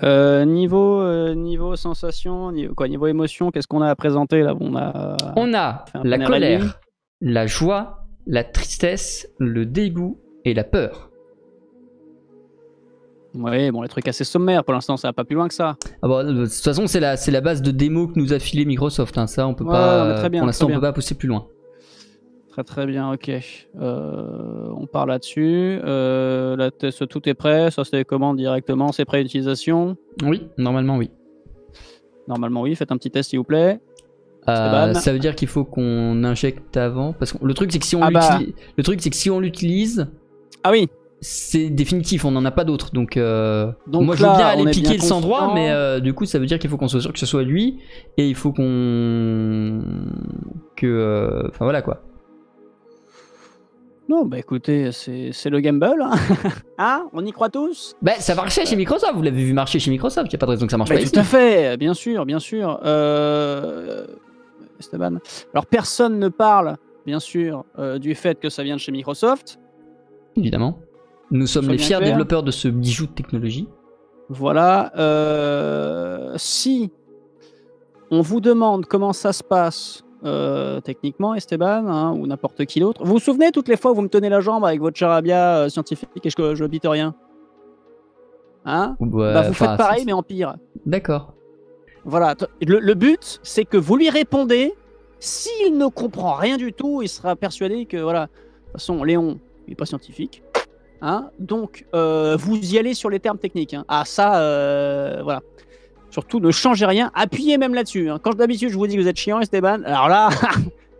[SPEAKER 2] Niveau sensation, niveau émotion, qu'est-ce qu'on a à présenter là? On a
[SPEAKER 1] la colère, la joie, la tristesse, le dégoût et la peur.
[SPEAKER 2] Ouais, bon, les trucs assez sommaires pour l'instant, ça va pas plus loin que ça.
[SPEAKER 1] Ah bon, de toute façon, c'est la base de démo que nous a filé Microsoft. Hein. Ça, on peut
[SPEAKER 2] Ouais,
[SPEAKER 1] pas.
[SPEAKER 2] non, mais très bien,
[SPEAKER 1] Pour l'instant,
[SPEAKER 2] très
[SPEAKER 1] on peut
[SPEAKER 2] bien.
[SPEAKER 1] pas pousser plus loin.
[SPEAKER 2] Très bien, ok. On part là-dessus. La test, tout est prêt. Ça, c'est commande directement. C'est pré-utilisation.
[SPEAKER 1] Oui, normalement, oui.
[SPEAKER 2] Normalement, oui. Faites un petit test, s'il vous plaît. Esteban.
[SPEAKER 1] Ça veut dire qu'il faut qu'on injecte avant. Parce que le truc, c'est que si on
[SPEAKER 2] Ah bah.
[SPEAKER 1] l'utilise. Le truc, c'est que si on l'utilise,
[SPEAKER 2] Ah oui.
[SPEAKER 1] c'est définitif. On n'en a pas d'autres. Donc,
[SPEAKER 2] Donc
[SPEAKER 1] moi, je veux
[SPEAKER 2] là,
[SPEAKER 1] bien
[SPEAKER 2] on
[SPEAKER 1] aller
[SPEAKER 2] est
[SPEAKER 1] piquer
[SPEAKER 2] bien
[SPEAKER 1] le sang droit,
[SPEAKER 2] conscient.
[SPEAKER 1] mais du coup, ça veut dire qu'il faut qu'on soit sûr que ce soit lui. Et il faut qu'on. Enfin, voilà quoi.
[SPEAKER 2] Non, bah écoutez, c'est le gamble. Hein. Hein, on y croit tous.
[SPEAKER 1] Bah, ça marchait chez Microsoft. Vous l'avez vu marcher chez Microsoft. Il n'y a pas de raison que ça marche
[SPEAKER 2] Bah,
[SPEAKER 1] pas
[SPEAKER 2] tout
[SPEAKER 1] ici.
[SPEAKER 2] à fait, bien sûr, bien sûr. Esteban. Alors, personne ne parle, bien sûr, du fait que ça vient de chez Microsoft.
[SPEAKER 1] Évidemment. Nous sommes
[SPEAKER 2] Soit
[SPEAKER 1] les
[SPEAKER 2] bien
[SPEAKER 1] fiers
[SPEAKER 2] clair.
[SPEAKER 1] développeurs de ce bijou de technologie.
[SPEAKER 2] Voilà. Si on vous demande comment ça se passe techniquement, Esteban, hein, ou n'importe qui d'autre, vous vous souvenez toutes les fois où vous me tenez la jambe avec votre charabia scientifique et je bite rien, hein?
[SPEAKER 1] Ouais,
[SPEAKER 2] Bah, vous
[SPEAKER 1] enfin,
[SPEAKER 2] faites pareil, mais en pire.
[SPEAKER 1] D'accord.
[SPEAKER 2] Voilà. Le but, c'est que vous lui répondez. S'il ne comprend rien du tout, il sera persuadé que, voilà, de toute façon, Léon, il n'est pas scientifique. Hein, donc, vous y allez sur les termes techniques. Hein. Ah, ça, voilà. Surtout, ne changez rien. Appuyez même là-dessus. Hein. Quand d'habitude, je vous dis que vous êtes chiant, Esteban, alors là,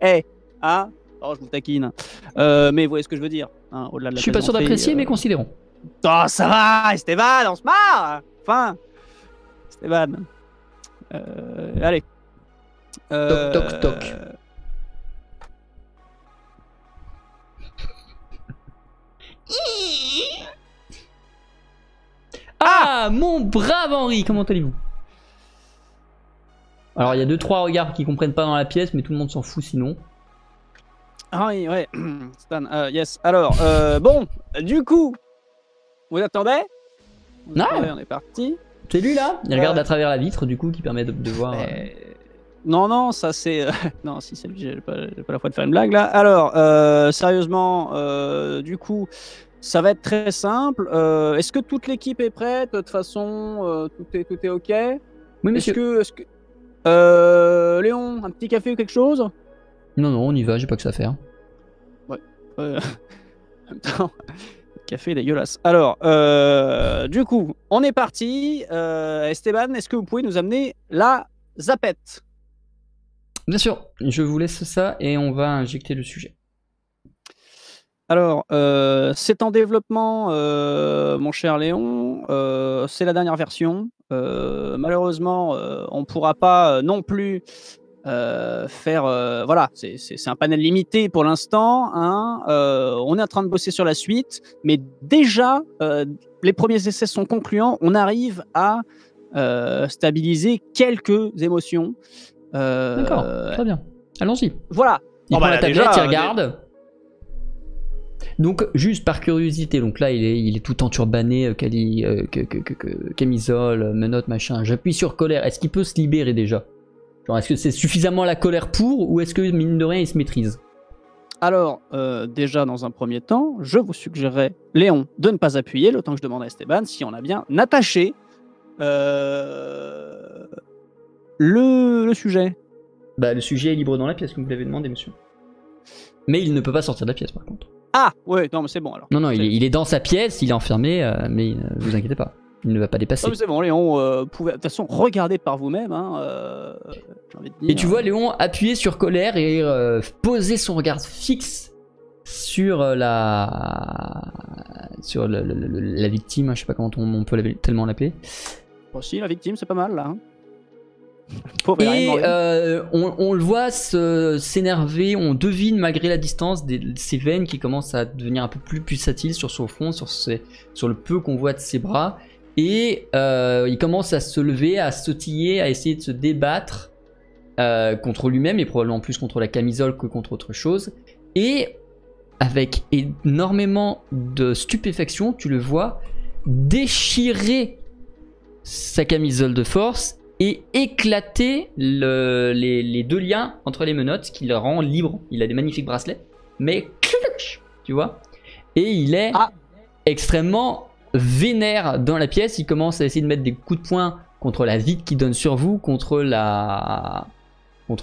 [SPEAKER 2] hey, hein, oh, je vous taquine. Mais vous voyez ce que je veux dire. Hein, au-delà de la
[SPEAKER 1] Je suis pas sûr
[SPEAKER 2] plaisanterie,
[SPEAKER 1] d'apprécier, mais considérons.
[SPEAKER 2] Oh, ça va, Esteban, on se marre. Enfin, Esteban. Allez.
[SPEAKER 1] Toc, toc, toc. Ah, mon brave Henri, comment allez-vous? Alors, il y a 2-3 regards qui comprennent pas dans la pièce, mais tout le monde s'en fout sinon.
[SPEAKER 2] Ah oui, ouais. Stan, yes. Alors, bon, du coup, vous attendez?
[SPEAKER 1] Non.
[SPEAKER 2] On est parti.
[SPEAKER 1] C'est lui là? Il regarde à travers la vitre, du coup, qui permet de voir.
[SPEAKER 2] Non, ça c'est. Non, si c'est lui, j'ai pas la foi de faire une blague là. Alors, sérieusement, du coup, ça va être très simple. Est-ce que toute l'équipe est prête? De toute façon, tout est OK?
[SPEAKER 1] Oui, monsieur.
[SPEAKER 2] Est-ce que... Léon, un petit café ou quelque chose?
[SPEAKER 1] Non, on y va, j'ai pas que ça à faire.
[SPEAKER 2] Ouais. En même temps, le café est dégueulasse. Alors, du coup, on est parti. Esteban, est-ce que vous pouvez nous amener la zapette?
[SPEAKER 1] Bien sûr, je vous laisse ça et on va injecter le sujet.
[SPEAKER 2] Alors, c'est en développement, mon cher Léon. C'est la dernière version. Malheureusement, on ne pourra pas non plus faire. Voilà, c'est un panel limité pour l'instant. Hein. On est en train de bosser sur la suite, mais déjà, les premiers essais sont concluants. On arrive à stabiliser quelques émotions.
[SPEAKER 1] D'accord, très bien. Allons-y.
[SPEAKER 2] Voilà.
[SPEAKER 1] Il prend la tablette,
[SPEAKER 2] déjà,
[SPEAKER 1] il regarde. Donc, juste par curiosité, donc là, il est tout enturbané, camisole, menottes, machin. J'appuie sur colère. Est-ce qu'il peut se libérer déjà? Genre, est-ce que c'est suffisamment la colère pour, ou est-ce que, mine de rien, il se maîtrise?
[SPEAKER 2] Alors, déjà, dans un premier temps, je vous suggérerais, Léon, de ne pas appuyer, le temps que je demande à Esteban si on a bien attaché le sujet.
[SPEAKER 1] Bah, le sujet est libre dans la pièce, comme vous l'avez demandé, monsieur. Mais il ne peut pas sortir de la pièce, par contre.
[SPEAKER 2] Ah, ouais, non, mais c'est bon alors.
[SPEAKER 1] Non, il est dans sa pièce, il est enfermé, mais ne vous inquiétez pas. Il ne va pas dépasser.
[SPEAKER 2] Non, mais c'est bon, Léon, pouvez, de toute façon, regardez par vous-même. Hein, j'ai envie de dire.
[SPEAKER 1] Et tu vois Léon appuyer sur colère et poser son regard fixe sur la victime, je sais pas comment on peut tellement l'appeler.
[SPEAKER 2] Aussi, la victime, c'est pas mal là. Hein.
[SPEAKER 1] Et on le voit s'énerver, on devine malgré la distance ses veines qui commencent à devenir un peu plus pulsatiles sur son front, sur le peu qu'on voit de ses bras. Et il commence à se lever, à sautiller, à essayer de se débattre contre lui-même et probablement plus contre la camisole que contre autre chose. Et avec énormément de stupéfaction, tu le vois déchirer sa camisole de force et éclater les deux liens entre les menottes, ce qui le rend libre. Il a des magnifiques bracelets, mais tu vois. Et il est extrêmement vénère dans la pièce. Il commence à essayer de mettre des coups de poing contre la vitre qui donne sur vous, contre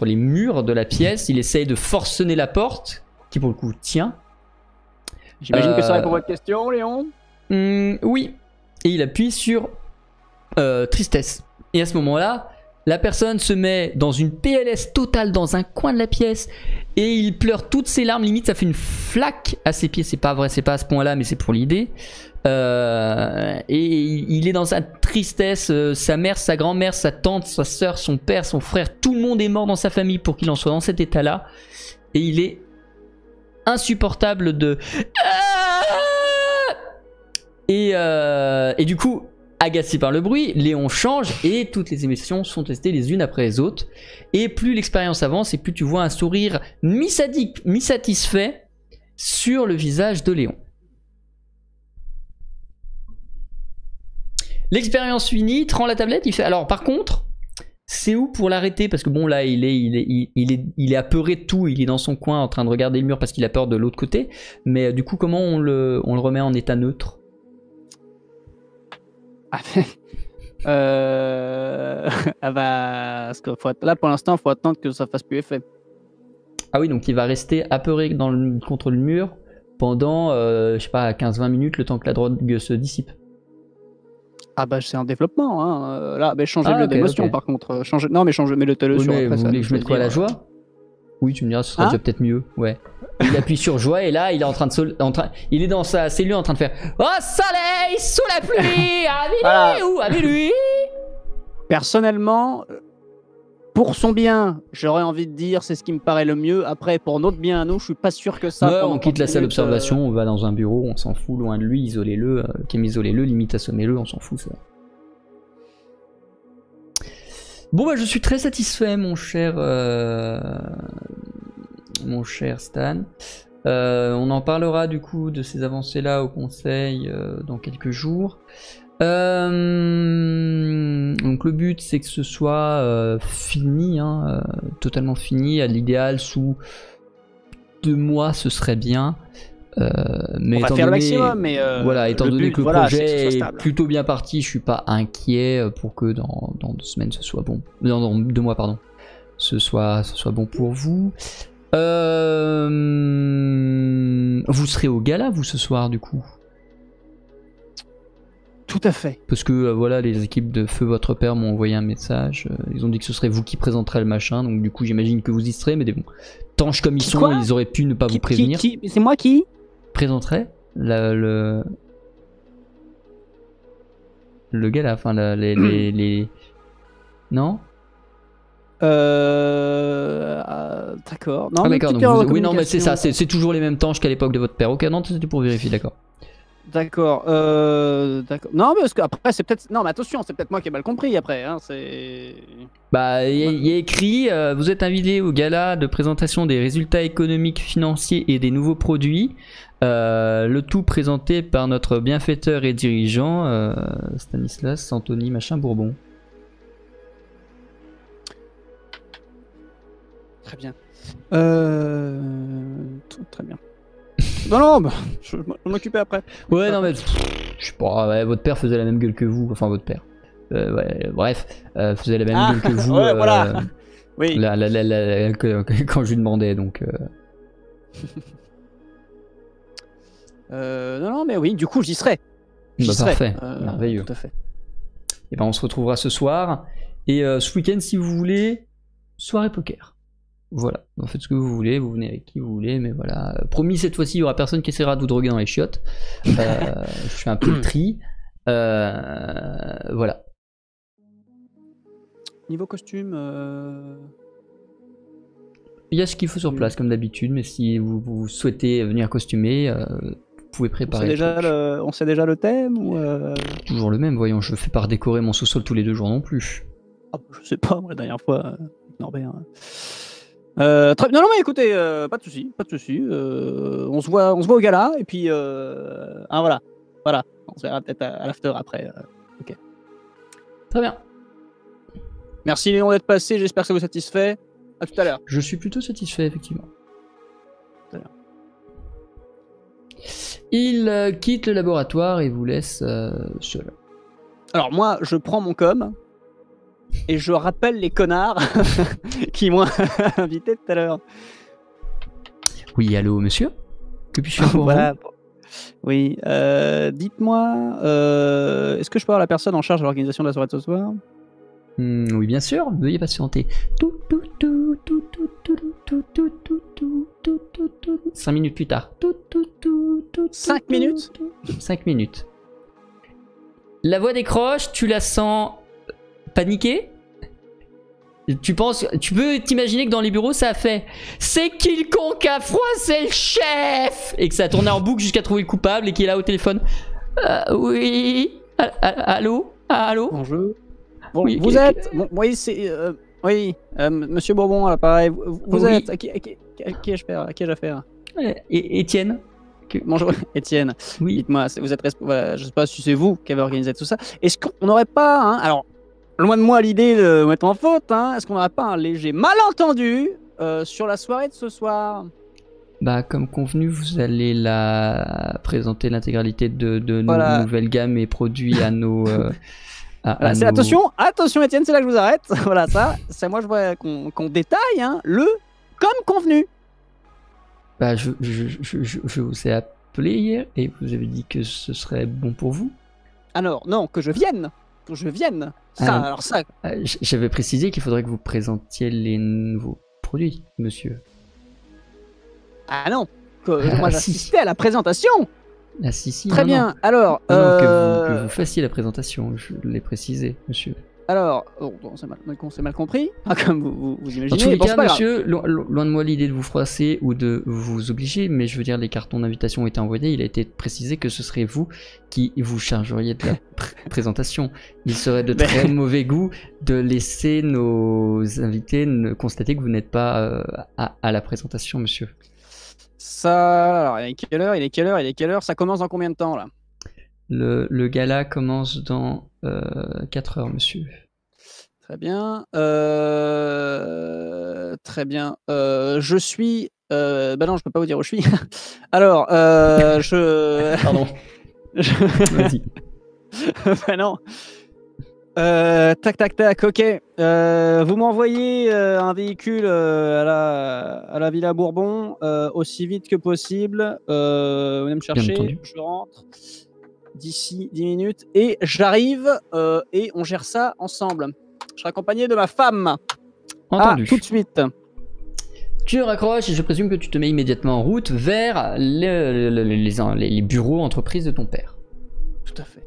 [SPEAKER 1] les murs de la pièce. Il essaye de forcener la porte, qui pour le coup tient.
[SPEAKER 2] J'imagine que ça répond à votre question, Léon.
[SPEAKER 1] Oui. Et il appuie sur tristesse. Et à ce moment-là, la personne se met dans une PLS totale dans un coin de la pièce et il pleure toutes ses larmes. Limite, ça fait une flaque à ses pieds. C'est pas vrai, c'est pas à ce point-là, mais c'est pour l'idée. Et il est dans sa tristesse. Sa mère, sa grand-mère, sa tante, sa soeur, son père, son frère, tout le monde est mort dans sa famille pour qu'il en soit dans cet état-là. Et il est insupportable de... Et du coup, agacé par le bruit, Léon change et toutes les émotions sont testées les unes après les autres. Et plus l'expérience avance et plus tu vois un sourire mi-satisfait sur le visage de Léon. L'expérience finie, te rend la tablette, il fait... Alors par contre, c'est où pour l'arrêter? Parce que bon là, il est apeuré de tout, il est dans son coin en train de regarder le mur parce qu'il a peur de l'autre côté. Mais du coup, comment on le remet en état neutre?
[SPEAKER 2] Parce que là pour l'instant, il faut attendre que ça fasse plus effet.
[SPEAKER 1] Ah oui, donc il va rester apeuré contre le mur pendant, je sais pas, 15-20 minutes, le temps que la drogue se dissipe.
[SPEAKER 2] Ah bah c'est un développement, hein. Là, bah, changez-le d'émotion par contre. Non mais mets-le
[SPEAKER 1] sur.
[SPEAKER 2] Après,
[SPEAKER 1] vous voulez que je mette quoi, la joie? Oui, tu me diras, ce sera déjà peut-être mieux. Ouais. Il appuie sur joie et là, il est en train de il est dans sa cellule en train de faire oh soleil sous la pluie, avec lui.
[SPEAKER 2] Personnellement, pour son bien, j'aurais envie de dire c'est ce qui me paraît le mieux. Après, pour notre bien à nous, je suis pas sûr que ça.
[SPEAKER 1] Ouais, on quitte la salle d'observation, on va dans un bureau, on s'en fout, loin de lui, isolez-le, isolez-le, limite assommez-le, on s'en fout ça. Bon bah je suis très satisfait mon cher Stan. On en parlera du coup de ces avancées là au conseil dans quelques jours. Donc le but c'est que ce soit fini, totalement fini, à l'idéal sous 2 mois ce serait bien. Mais
[SPEAKER 2] on va faire le maximum, mais
[SPEAKER 1] voilà, étant donné que le projet est plutôt bien parti, je suis pas inquiet pour que dans 2 semaines ce soit bon. Dans 2 mois, pardon. Ce soit bon pour vous. Vous serez au gala, vous, ce soir, du coup?
[SPEAKER 2] Tout à fait.
[SPEAKER 1] Parce que voilà, les équipes de Feu Votre Père m'ont envoyé un message. Ils ont dit que ce serait vous qui présenterez le machin. Donc du coup, j'imagine que vous y serez. Mais bon, tanches comme ils sont, ils auraient pu ne pas vous prévenir.
[SPEAKER 2] C'est moi qui
[SPEAKER 1] présenterait le gala, enfin les... Non?
[SPEAKER 2] D'accord. Non,
[SPEAKER 1] d'accord. Oui, non, mais c'est ça. C'est toujours les mêmes tanches qu'à l'époque de votre père. Ok, non, c'était pour vérifier, d'accord.
[SPEAKER 2] D'accord. Non, parce que après, c'est peut-être. Non, mais attention, c'est peut-être moi qui ai mal compris après. Hein, c'est.
[SPEAKER 1] Bah, il y a écrit vous êtes invité au gala de présentation des résultats économiques, financiers et des nouveaux produits. Le tout présenté par notre bienfaiteur et dirigeant Stanislas Anthony Machin Bourbon.
[SPEAKER 2] Très bien. Très bien. Non, bah, je m'en occupais après.
[SPEAKER 1] Ouais, non, mais je sais pas, ouais, votre père faisait la même gueule que vous. Enfin, votre père. Ouais, bref, faisait la même gueule que vous.
[SPEAKER 2] Ouais, voilà. Oui.
[SPEAKER 1] Quand je lui demandais, donc.
[SPEAKER 2] Non, mais oui, du coup, j'y serai.
[SPEAKER 1] Bah, parfait, merveilleux.
[SPEAKER 2] Tout à fait.
[SPEAKER 1] Et ben, on se retrouvera ce soir. Et ce week-end, si vous voulez, soirée poker. Voilà, vous faites ce que vous voulez, vous venez avec qui vous voulez, mais voilà. Promis, cette fois-ci, il n'y aura personne qui essaiera de vous droguer dans les chiottes. Je fais un peu le tri. Voilà.
[SPEAKER 2] Niveau costume,
[SPEAKER 1] il y a ce qu'il faut sur place, comme d'habitude, mais si vous souhaitez venir costumer, vous pouvez préparer.
[SPEAKER 2] On sait déjà le thème ou
[SPEAKER 1] Toujours le même, voyons, je fais pas redécorer mon sous-sol tous les 2 jours non plus.
[SPEAKER 2] Ah, je sais pas, moi, la dernière fois, Norbert. Non, mais écoutez, pas de soucis. On se voit au gala, et puis voilà, on se verra peut-être à l'after après. Ok.
[SPEAKER 1] Très bien.
[SPEAKER 2] Merci Léon d'être passé, j'espère que ça vous satisfait. À tout à l'heure.
[SPEAKER 1] Je suis plutôt satisfait, effectivement.
[SPEAKER 2] Tout à l'heure.
[SPEAKER 1] Il quitte le laboratoire et vous laisse seul.
[SPEAKER 2] Alors moi, je prends mon com et je rappelle les connards qui m'ont invité tout à l'heure.
[SPEAKER 1] Oui, allô, monsieur? Que puis-je faire pour
[SPEAKER 2] Voilà. Oui, dites-moi, est-ce que je peux avoir la personne en charge de l'organisation de la soirée de ce soir?
[SPEAKER 1] Oui, bien sûr, veuillez patienter. 5 minutes plus tard.
[SPEAKER 2] 5 minutes?
[SPEAKER 1] 5 minutes. La voix décroche, tu la sens paniquée. Tu peux t'imaginer que dans les bureaux ça a fait c'est quiconque a froissé le chef et que ça a tourné en boucle jusqu'à trouver le coupable et qui est là au téléphone. Oui. Allô? Allô?
[SPEAKER 2] Bonjour. Bon,
[SPEAKER 1] Oui,
[SPEAKER 2] vous êtes. Bon, oui, c'est. Oui, monsieur Bourbon à l'appareil. Vous
[SPEAKER 1] Oui.
[SPEAKER 2] êtes. À qui ai-je affaire?
[SPEAKER 1] Et Étienne?
[SPEAKER 2] Bonjour, Étienne.
[SPEAKER 1] Oui.
[SPEAKER 2] Dites-moi, vous êtes voilà, je sais pas si c'est vous qui avez organisé tout ça. Est-ce qu'on n'aurait pas, hein, alors, loin de moi l'idée de mettre en faute, hein, est-ce qu'on n'aurait pas un léger malentendu sur la soirée de ce soir?
[SPEAKER 1] Bah, comme convenu, vous allez présenter l'intégralité de nos
[SPEAKER 2] Voilà.
[SPEAKER 1] nouvelles gammes et produits à nos.
[SPEAKER 2] Voilà, attention, Étienne, c'est là que je vous arrête. Voilà, ça, moi je vois qu'on détaille, hein, le comme convenu.
[SPEAKER 1] Bah, je vous ai appelé hier et vous avez dit que ce serait bon pour vous.
[SPEAKER 2] Alors, non, que je vienne. Ça, alors ça.
[SPEAKER 1] J'avais précisé qu'il faudrait que vous présentiez les nouveaux produits, monsieur.
[SPEAKER 2] Ah non, moi j'assistais à la présentation.
[SPEAKER 1] Ah si,
[SPEAKER 2] Très
[SPEAKER 1] non,
[SPEAKER 2] bien,
[SPEAKER 1] non.
[SPEAKER 2] alors...
[SPEAKER 1] Non, que vous fassiez la présentation, je l'ai précisé, monsieur.
[SPEAKER 2] Alors, on s'est mal compris, comme vous imaginez.
[SPEAKER 1] Dans tous les
[SPEAKER 2] Bon,
[SPEAKER 1] cas,
[SPEAKER 2] c'est pas grave.
[SPEAKER 1] monsieur, loin de moi l'idée de vous froisser ou de vous obliger, mais je veux dire, les cartons d'invitation ont été envoyés, il a été précisé que ce serait vous qui vous chargeriez de la présentation. Il serait de très mauvais goût de laisser nos invités constater que vous n'êtes pas à la présentation, monsieur.
[SPEAKER 2] Ça, alors, il est quelle heure? Ça commence dans combien de temps, là?
[SPEAKER 1] Le gala commence dans 4 heures, monsieur.
[SPEAKER 2] Très bien. Très bien. Je suis... bah non, je peux pas vous dire où je suis. Alors,
[SPEAKER 1] Pardon. Vas-y.
[SPEAKER 2] Bah non. Tac, ok. Vous m'envoyez un véhicule à la Villa Bourbon aussi vite que possible. Vous venez me chercher, je rentre d'ici 10 minutes et j'arrive et on gère ça ensemble. Je serai accompagné de ma femme.
[SPEAKER 1] Entendu.
[SPEAKER 2] Tout de suite.
[SPEAKER 1] Tu raccroches et je présume que tu te mets immédiatement en route vers les bureaux entreprises de ton père.
[SPEAKER 2] Tout à fait.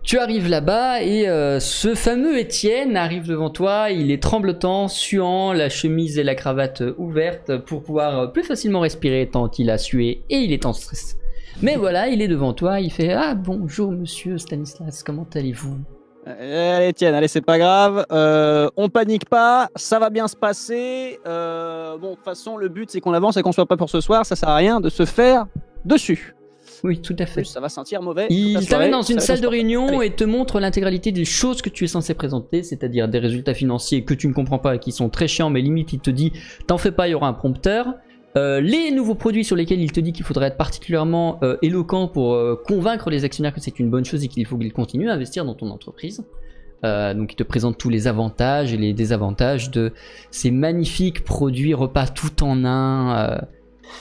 [SPEAKER 1] Tu arrives là-bas et ce fameux Étienne arrive devant toi, il est tremblotant, suant, la chemise et la cravate ouvertes pour pouvoir plus facilement respirer tant il a sué et il est en stress. Mais voilà, il est devant toi, il fait « Ah bonjour monsieur Stanislas, comment allez-vous ?»
[SPEAKER 2] Allez Étienne, allez c'est pas grave, on panique pas, ça va bien se passer. Bon de toute façon le but c'est qu'on avance et qu'on soit pas pour ce soir, ça sert à rien de se faire dessus.
[SPEAKER 1] Oui, tout à fait.
[SPEAKER 2] Ça va sentir mauvais.
[SPEAKER 1] Il t'amène dans une salle de réunion et te montre l'intégralité des choses que tu es censé présenter, c'est-à-dire des résultats financiers que tu ne comprends pas et qui sont très chiants, mais limite il te dit t'en fais pas, il y aura un prompteur. Les nouveaux produits sur lesquels il te dit qu'il faudrait être particulièrement éloquent pour convaincre les actionnaires que c'est une bonne chose et qu'il faut qu'ils continuent à investir dans ton entreprise. Donc il te présente tous les avantages et les désavantages de ces magnifiques produits repas tout en un.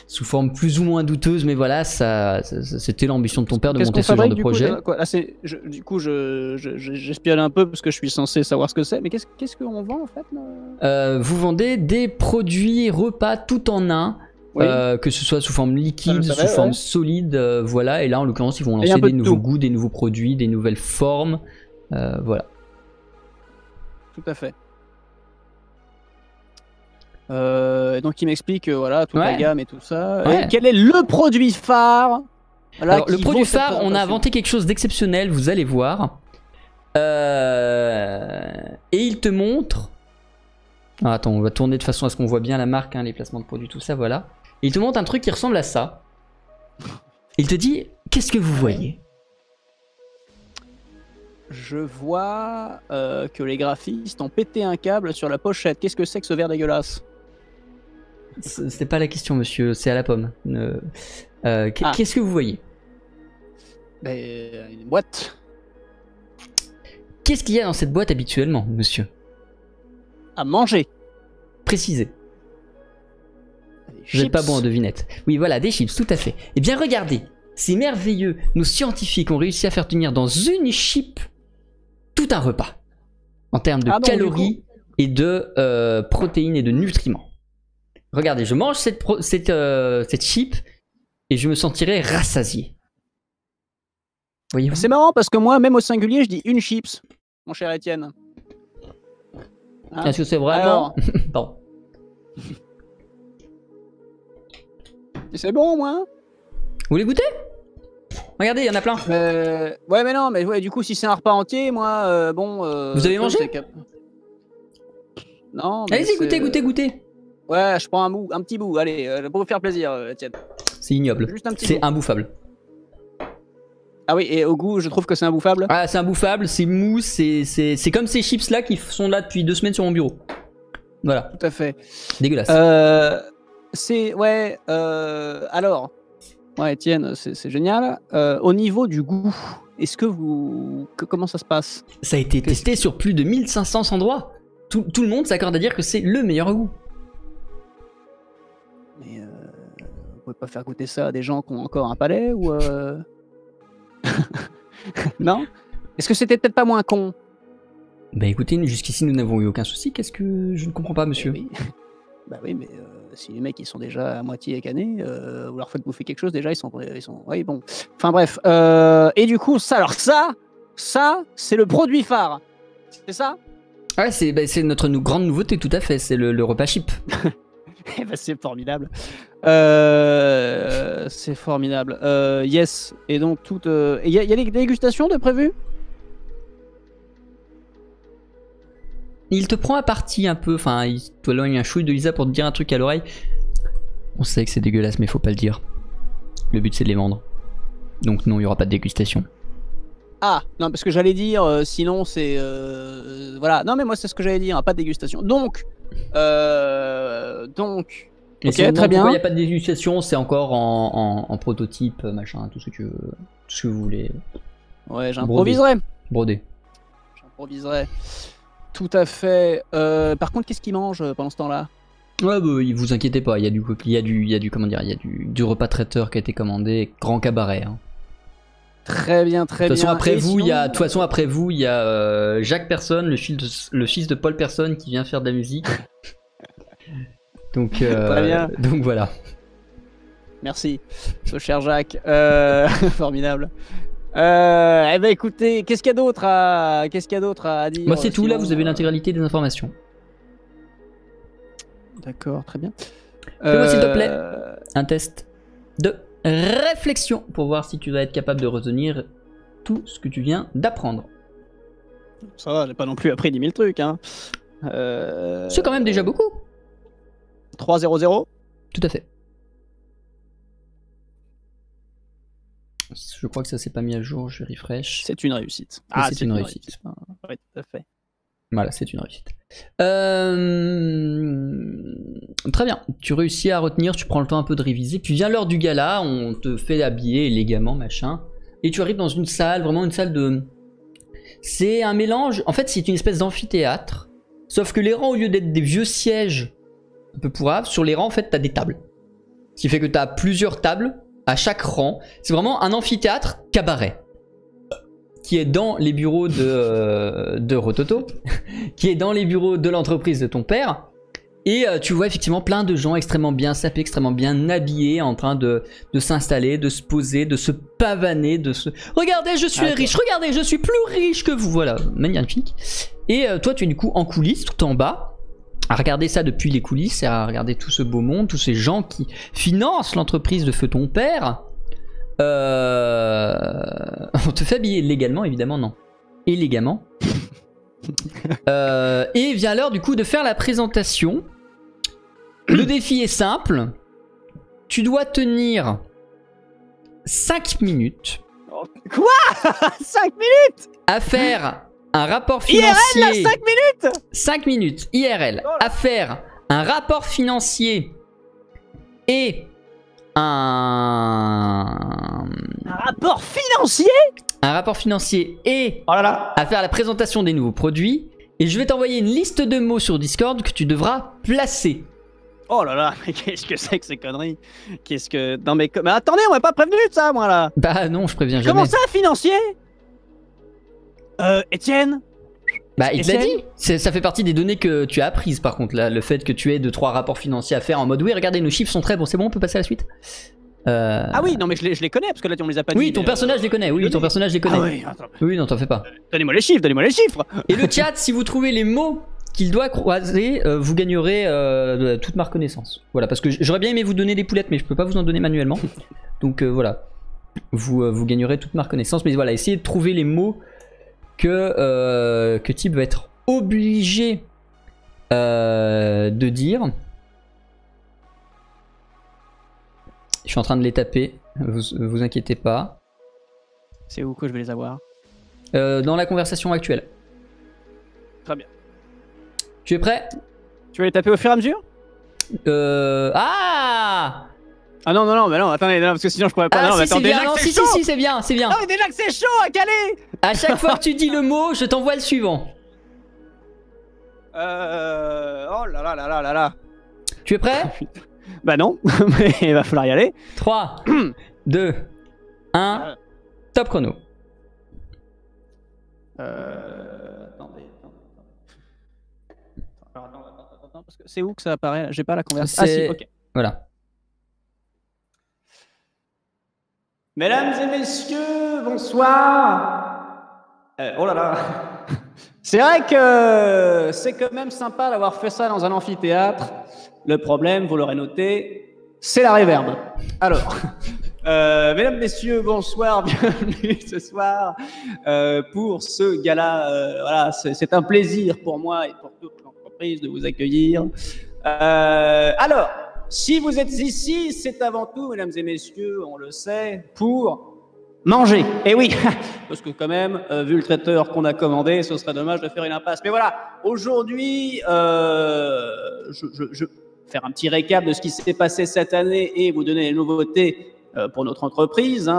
[SPEAKER 1] Sous forme plus ou moins douteuse, mais voilà, c'était l'ambition de ton père de monter ce genre de projet.
[SPEAKER 2] Du coup, j'espionne un peu parce que je suis censé savoir ce que c'est, mais qu'est-ce qu'on vend en fait là
[SPEAKER 1] vous vendez des produits repas tout en un, oui. Que ce soit sous forme liquide, sous forme solide, voilà, et là en l'occurrence ils vont lancer des nouveaux goûts, des nouveaux produits, des nouvelles formes, voilà.
[SPEAKER 2] Tout à fait. Donc il m'explique voilà toute la gamme et tout ça.
[SPEAKER 1] Ouais.
[SPEAKER 2] Et quel est le produit phare? Voilà,
[SPEAKER 1] alors le produit phare, on a inventé quelque chose d'exceptionnel, vous allez voir. Et il te montre. Ah, attends, on va tourner de façon à ce qu'on voit bien la marque, hein, les placements de produits, tout ça, voilà. Et il te montre un truc qui ressemble à ça. Il te dit, qu'est-ce que vous voyez?
[SPEAKER 2] Je vois que les graphistes ont pété un câble sur la pochette. Qu'est-ce que c'est que ce verre dégueulasse?
[SPEAKER 1] C'est pas la question, monsieur, c'est à la pomme. Qu'est-ce que vous voyez?
[SPEAKER 2] Une boîte.
[SPEAKER 1] Qu'est-ce qu'il y a dans cette boîte habituellement, monsieur?
[SPEAKER 2] À manger.
[SPEAKER 1] Précisez.
[SPEAKER 2] Des
[SPEAKER 1] Vous n'êtes pas
[SPEAKER 2] chips.
[SPEAKER 1] bon en devinette. Oui, voilà, des chips, tout à fait. Eh bien, regardez, c'est merveilleux. Nos scientifiques ont réussi à faire tenir dans une chip tout un repas. En termes de
[SPEAKER 2] Ah bon,
[SPEAKER 1] calories et de protéines et de nutriments. Regardez, je mange cette chip et je me sentirai rassasié. Voyez-vous?
[SPEAKER 2] C'est marrant parce que moi, même au singulier, je dis une chips, mon cher Étienne. Hein?
[SPEAKER 1] Est-ce que c'est vraiment...
[SPEAKER 2] Alors,
[SPEAKER 1] Pardon.
[SPEAKER 2] c'est bon, moi.
[SPEAKER 1] Vous voulez goûter? Regardez, il y en a plein.
[SPEAKER 2] Ouais, mais non, mais ouais, du coup, si c'est un repas entier, moi, bon.
[SPEAKER 1] Vous avez mangé?
[SPEAKER 2] Non. Mais
[SPEAKER 1] Allez-y, goûtez.
[SPEAKER 2] Ouais, je prends un petit bout. Allez, pour vous faire plaisir, Étienne.
[SPEAKER 1] C'est ignoble.
[SPEAKER 2] Juste un petit
[SPEAKER 1] C'est
[SPEAKER 2] bout.
[SPEAKER 1] imbouffable.
[SPEAKER 2] Ah oui, et au goût, je trouve que c'est imbouffable.
[SPEAKER 1] Ah, c'est imbouffable, c'est mou, c'est comme ces chips là qui sont là depuis 2 semaines sur mon bureau. Voilà,
[SPEAKER 2] Tout à fait.
[SPEAKER 1] dégueulasse.
[SPEAKER 2] Alors, ouais, Étienne, c'est génial. Au niveau du goût, est-ce que comment ça se passe?
[SPEAKER 1] Ça a été testé sur plus de 1500 endroits. Tout le monde s'accorde à dire que c'est le meilleur goût.
[SPEAKER 2] Mais vous pouvez pas faire goûter ça à des gens qui ont encore un palais ou Non? Est-ce que c'était peut-être pas moins con?
[SPEAKER 1] Bah écoutez, jusqu'ici nous n'avons eu aucun souci. Qu'est-ce que je ne comprends pas, monsieur?
[SPEAKER 2] Oui. Bah oui, mais si les mecs ils sont déjà à moitié canés, vous leur faites bouffer quelque chose, déjà ils sont. Oui, bon. Enfin bref. Et du coup, ça, c'est le produit phare. C'est ça?
[SPEAKER 1] Ouais, c'est notre grande nouveauté, tout à fait. C'est le repas chip.
[SPEAKER 2] Eh ben, c'est formidable. C'est formidable. Yes. Et donc, tout. Il y a des dégustations de prévues?
[SPEAKER 1] Il te prend à partie un peu. Enfin, il t'éloigne un chouille de Lisa pour te dire un truc à l'oreille. On sait que c'est dégueulasse, mais faut pas le dire. Le but, c'est de les vendre. Donc, non, il y aura pas de dégustation.
[SPEAKER 2] Ah, non, parce que j'allais dire, sinon c'est. Voilà. Non, mais moi, c'est ce que j'allais dire, hein, pas de dégustation. Donc.
[SPEAKER 1] Et
[SPEAKER 2] Ok,
[SPEAKER 1] si on demande
[SPEAKER 2] très bien.
[SPEAKER 1] pourquoi il n'y a pas de dégustation, c'est encore en prototype, machin, tout ce que vous voulez.
[SPEAKER 2] Ouais, j'improviserai.
[SPEAKER 1] Broder.
[SPEAKER 2] J'improviserai. Tout à fait. Par contre, qu'est-ce qu'il mange pendant ce temps-là?
[SPEAKER 1] Ouais, bah, vous inquiétez pas, il y a du repas traiteur qui a été commandé, grand cabaret. Hein.
[SPEAKER 2] Très bien, très bien.
[SPEAKER 1] De toute façon, après
[SPEAKER 2] Et
[SPEAKER 1] vous,
[SPEAKER 2] sinon-
[SPEAKER 1] il y a Jacques Persson, le fils de Paul Persson qui vient faire de la musique. Donc voilà.
[SPEAKER 2] Merci, ce cher Jacques. Formidable. Eh ben écoutez, qu'est-ce qu'il y a d'autre à dire?
[SPEAKER 1] Moi, c'est tout, là,
[SPEAKER 2] sinon,
[SPEAKER 1] vous avez l'intégralité des informations.
[SPEAKER 2] D'accord, très bien.
[SPEAKER 1] Fais-moi, s'il te plaît, un test de réflexion pour voir si tu vas être capable de retenir tout ce que tu viens d'apprendre.
[SPEAKER 2] Ça va, j'ai pas non plus appris 10 000 trucs. Hein.
[SPEAKER 1] C'est quand même déjà beaucoup.
[SPEAKER 2] 3-0-0.
[SPEAKER 1] Tout à fait. Je crois que ça s'est pas mis à jour, je refresh.
[SPEAKER 2] C'est une réussite.
[SPEAKER 1] C'est une réussite.
[SPEAKER 2] Oui, tout à fait.
[SPEAKER 1] Voilà, c'est une réussite. Très bien, tu réussis à retenir, tu prends le temps un peu de réviser, puis vient l'heure du gala, on te fait habiller élégamment, machin, et tu arrives dans une salle, vraiment une salle de... C'est un mélange, en fait c'est une espèce d'amphithéâtre, sauf que les rangs, au lieu d'être des vieux sièges un peu pourraves, sur les rangs en fait t'as des tables. Ce qui fait que t'as plusieurs tables à chaque rang, c'est vraiment un amphithéâtre cabaret. Qui est dans les bureaux de Rototo, qui est dans les bureaux de l'entreprise de ton père. Et tu vois effectivement plein de gens extrêmement bien sapés, extrêmement bien habillés, en train de s'installer, de se poser, de se pavaner, de se... Regardez, je suis riche, regardez, je suis plus riche que vous. Voilà, magnifique. Et toi, tu es du coup en coulisses, tout en bas, à regarder ça depuis les coulisses, et à regarder tout ce beau monde, tous ces gens qui financent l'entreprise de feu ton père. On te fait habiller légalement, évidemment, non. Illégalement. Et vient l'heure du coup de faire la présentation. Le défi est simple. Tu dois tenir 5 minutes.
[SPEAKER 2] Quoi 5 minutes
[SPEAKER 1] à faire un rapport financier.
[SPEAKER 2] IRL, là, 5 minutes
[SPEAKER 1] 5 minutes, IRL. À faire un rapport financier et un
[SPEAKER 2] rapport financier.
[SPEAKER 1] Un rapport financier et
[SPEAKER 2] Oh là là.
[SPEAKER 1] à faire la présentation des nouveaux produits. Et je vais t'envoyer une liste de mots sur Discord que tu devras placer.
[SPEAKER 2] Oh là là, mais qu'est-ce que c'est que ces conneries? Qu'est-ce que... Dans mes... Mais attendez, on m'a pas prévenu de ça, moi, là.
[SPEAKER 1] Bah non, je préviens jamais.
[SPEAKER 2] Comment ça, financier? Étienne?
[SPEAKER 1] Bah il te l'a
[SPEAKER 2] Etienne
[SPEAKER 1] dit. Ça fait partie des données que tu as apprises par contre, là. Le fait que tu aies 2-3 rapports financiers à faire en mode oui, regardez, nos chiffres sont très bons, c'est bon, on peut passer à la suite.
[SPEAKER 2] Ah oui, non, mais je les connais, parce que là, on les a pas dit.
[SPEAKER 1] Oui, ton personnage les connaît, oui, ton personnage les connaît.
[SPEAKER 2] Ah oui, attends.
[SPEAKER 1] Oui, non, t'en fais pas.
[SPEAKER 2] Donnez-moi les chiffres, donnez-moi les chiffres.
[SPEAKER 1] Et le chat, si vous trouvez les mots qu'il doit croiser, vous gagnerez toute ma reconnaissance. Voilà, parce que j'aurais bien aimé vous donner des poulettes, mais je peux pas vous en donner manuellement. Donc voilà, vous gagnerez toute ma reconnaissance. Mais voilà, essayez de trouver les mots que Type va être obligé de dire. Je suis en train de les taper, vous inquiétez pas.
[SPEAKER 2] C'est où que je vais les avoir?
[SPEAKER 1] Dans la conversation actuelle.
[SPEAKER 2] Très bien.
[SPEAKER 1] Tu es prêt?
[SPEAKER 2] Tu vas les taper au fur et à mesure?
[SPEAKER 1] Ah
[SPEAKER 2] non, mais non, attendez, non, parce que sinon je pourrais pas.
[SPEAKER 1] Ah
[SPEAKER 2] non, mais
[SPEAKER 1] si,
[SPEAKER 2] attends,
[SPEAKER 1] c'est bien,
[SPEAKER 2] déjà
[SPEAKER 1] non,
[SPEAKER 2] que
[SPEAKER 1] si,
[SPEAKER 2] c'est chaud.
[SPEAKER 1] si, c'est bien, c'est bien.
[SPEAKER 2] Ah, mais déjà que c'est chaud à caler.
[SPEAKER 1] À chaque fois que tu dis le mot, je t'envoie le suivant.
[SPEAKER 2] Oh là là là là là là.
[SPEAKER 1] Tu es prêt?
[SPEAKER 2] Bah non, mais il va falloir y aller.
[SPEAKER 1] 3, 2, 1, top chrono.
[SPEAKER 2] Attendez. Attends, parce que c'est où que ça apparaît là? J'ai pas la conversation. Ah si, ok.
[SPEAKER 1] Voilà.
[SPEAKER 2] Mesdames et messieurs, bonsoir. Oh là là. C'est vrai que c'est quand même sympa d'avoir fait ça dans un amphithéâtre. Le problème, vous l'aurez noté, c'est la réverb. Alors, mesdames, messieurs, bonsoir, bienvenue ce soir pour ce gala. Voilà, c'est un plaisir pour moi et pour toute l'entreprise de vous accueillir. Alors, si vous êtes ici, c'est avant tout, mesdames et messieurs, on le sait, pour manger. Et oui, parce que quand même, vu le traiteur qu'on a commandé, ce serait dommage de faire une impasse. Mais voilà, aujourd'hui, je vais faire un petit récap de ce qui s'est passé cette année et vous donner les nouveautés pour notre entreprise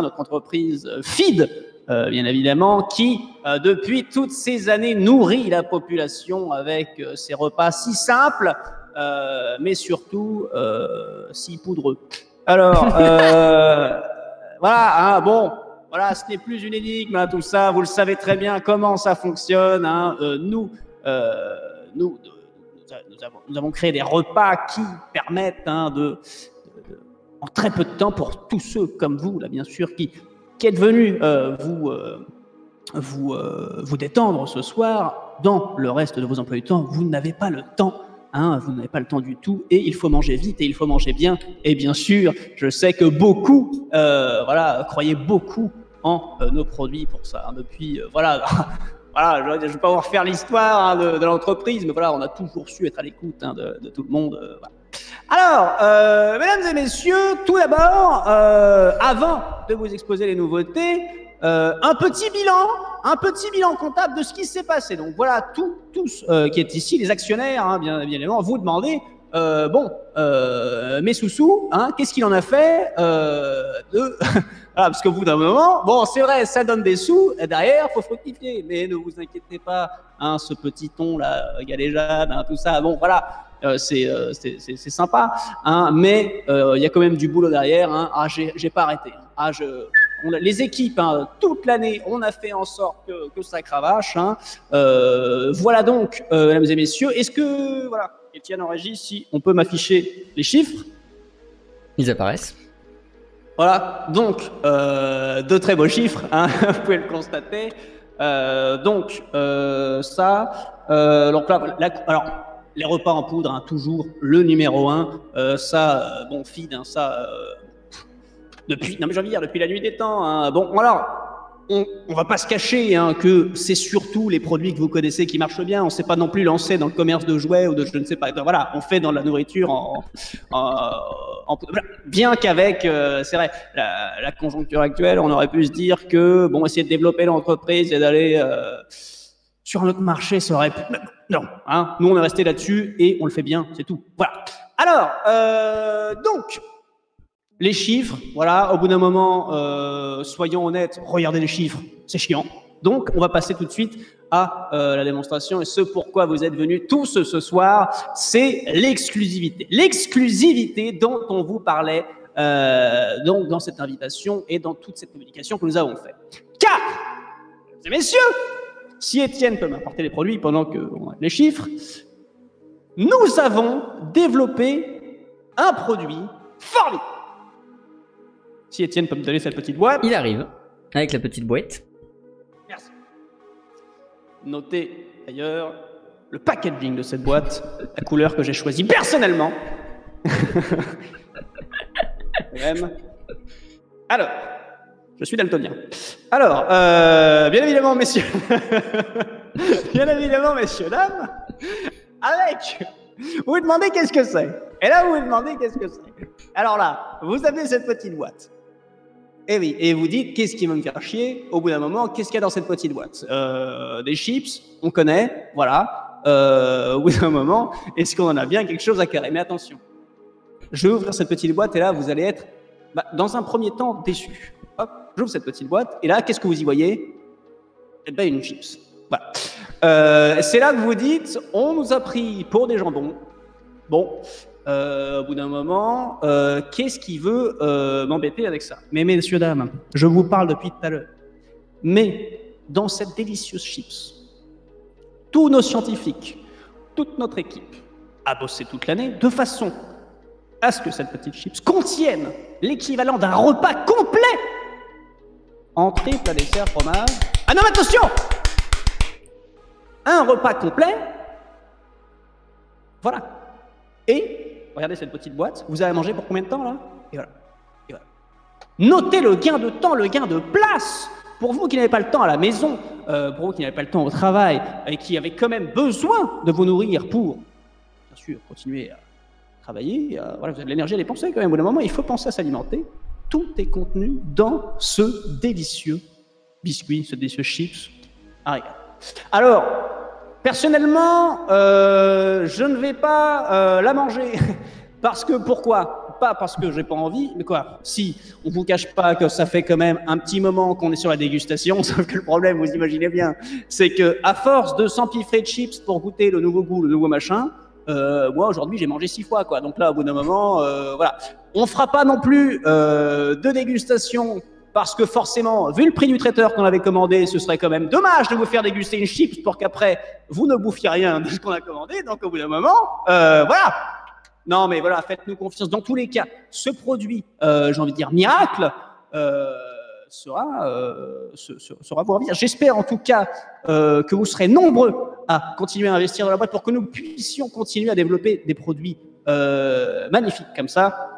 [SPEAKER 2] Feed, bien évidemment, qui, depuis toutes ces années, nourrit la population avec ses repas si simples, mais surtout si poudreux. Alors, voilà, hein, bon, voilà, ce n'est plus une énigme, hein, tout ça, vous le savez très bien comment ça fonctionne. Hein, nous avons créé des repas qui permettent en très peu de temps, pour tous ceux comme vous, là, bien sûr, qui êtes venus vous détendre ce soir. Dans le reste de vos emplois du temps, vous n'avez pas le temps. Hein, vous n'avez pas le temps du tout et il faut manger vite et il faut manger bien. Et bien sûr, je sais que beaucoup croyaient beaucoup en nos produits pour ça. Hein, depuis, voilà, je ne vais pas vous refaire l'histoire de l'entreprise, mais voilà, on a toujours su être à l'écoute de tout le monde. Voilà. Alors, mesdames et messieurs, tout d'abord, avant de vous exposer les nouveautés, un petit bilan comptable de ce qui s'est passé. Donc voilà, tous qui êtes ici, les actionnaires, hein, bien évidemment, vous demandez, mes sous-sous, hein, qu'est-ce qu'il en a fait voilà, parce qu'au bout d'un moment, bon, c'est vrai, ça donne des sous, et derrière, il faut fructifier. Mais ne vous inquiétez pas, hein, ce petit ton là, galéjade, hein, tout ça, bon, voilà, c'est sympa, hein, mais il y a quand même du boulot derrière. Hein. Ah, j'ai pas arrêté. Hein. Les équipes, hein, toute l'année, on a fait en sorte que ça cravache. Hein. Voilà donc, mesdames et messieurs, est-ce que, voilà, Étienne en régie, si on peut m'afficher les chiffres?
[SPEAKER 1] Ils apparaissent.
[SPEAKER 2] Voilà, donc, de très beaux chiffres, hein, vous pouvez le constater. Donc alors, les repas en poudre, hein, toujours le numéro 1. Bon, Feed, hein, depuis la nuit des temps. Hein. Bon, alors, on va pas se cacher hein, que c'est surtout les produits que vous connaissez qui marchent bien. On s'est pas non plus lancé dans le commerce de jouets ou de je ne sais pas. Voilà, on fait dans la nourriture bien qu'avec, c'est vrai, la conjoncture actuelle, on aurait pu se dire que, bon, essayer de développer l'entreprise et d'aller sur un autre marché, ça aurait pu... Non, hein, nous on est resté là-dessus et on le fait bien, c'est tout. Voilà. Alors, donc, Les chiffres, voilà, au bout d'un moment, soyons honnêtes, regardez les chiffres, c'est chiant. Donc, on va passer tout de suite à la démonstration. Et ce pourquoi vous êtes venus tous ce soir, c'est l'exclusivité. L'exclusivité dont on vous parlait donc dans cette invitation et dans toute cette communication que nous avons faite. Car, mesdames et messieurs, si Étienne peut m'apporter les produits pendant qu'on a les chiffres, nous avons développé un produit formidable. Si Étienne peut me donner cette petite boîte.
[SPEAKER 1] Il arrive, avec la petite boîte.
[SPEAKER 2] Merci. Notez d'ailleurs le packaging de cette boîte, la couleur que j'ai choisie personnellement. Même. Alors, je suis daltonien. Alors, bien évidemment, messieurs, dames, avec, vous vous demandez qu'est-ce que c'est. Et là, vous vous demandez qu'est-ce que c'est. Alors là, vous avez cette petite boîte. Et oui, et vous dites, qu'est-ce qui va me faire chier? Au bout d'un moment, qu'est-ce qu'il y a dans cette petite boîte? Des chips, on connaît, voilà. Au bout d'un moment, est-ce qu'on en a bien quelque chose à carrer? Mais attention, je vais ouvrir cette petite boîte et là, vous allez être, dans un premier temps, déçu. Hop, j'ouvre cette petite boîte et là, qu'est-ce que vous y voyez? Eh bien, une chips. Voilà. C'est là que vous dites, on nous a pris pour des jambons. Bon. Au bout d'un moment, qu'est-ce qui veut m'embêter avec ça? Mais messieurs, dames, je vous parle depuis tout à l'heure. Mais dans cette délicieuse chips, tous nos scientifiques, toute notre équipe a bossé toute l'année de façon à ce que cette petite chips contienne l'équivalent d'un repas complet. Entrée, plat, dessert, fromage. Ah non, attention! Un repas complet. Voilà. Et regardez cette petite boîte. Vous avez mangé pour combien de temps là? Et voilà. Et voilà. Notez le gain de temps, le gain de place. Pour vous qui n'avez pas le temps à la maison, pour vous qui n'avez pas le temps au travail et qui avez quand même besoin de vous nourrir pour, bien sûr, continuer à travailler. Voilà, vous avez de l'énergie à dépenser quand même. Au bout d'un moment, il faut penser à s'alimenter. Tout est contenu dans ce délicieux biscuit, ce délicieux chips. Ah, regarde. Alors, personnellement, je ne vais pas la manger. Parce que, pourquoi? Pas parce que j'ai pas envie, mais quoi? Si, on vous cache pas que ça fait quand même un petit moment qu'on est sur la dégustation, sauf que le problème, vous imaginez bien, c'est que à force de s'empiffrer de chips pour goûter le nouveau goût, le nouveau machin, moi aujourd'hui j'ai mangé 6 fois, quoi. Donc là, au bout d'un moment, voilà. On fera pas non plus de dégustation. Parce que forcément, vu le prix du traiteur qu'on avait commandé, ce serait quand même dommage de vous faire déguster une chips pour qu'après, vous ne bouffiez rien de ce qu'on a commandé. Donc, au bout d'un moment, voilà. Non, mais voilà, faites-nous confiance. Dans tous les cas, ce produit, j'ai envie de dire miracle, sera vous ravir. J'espère en tout cas que vous serez nombreux à continuer à investir dans la boîte pour que nous puissions continuer à développer des produits magnifiques comme ça.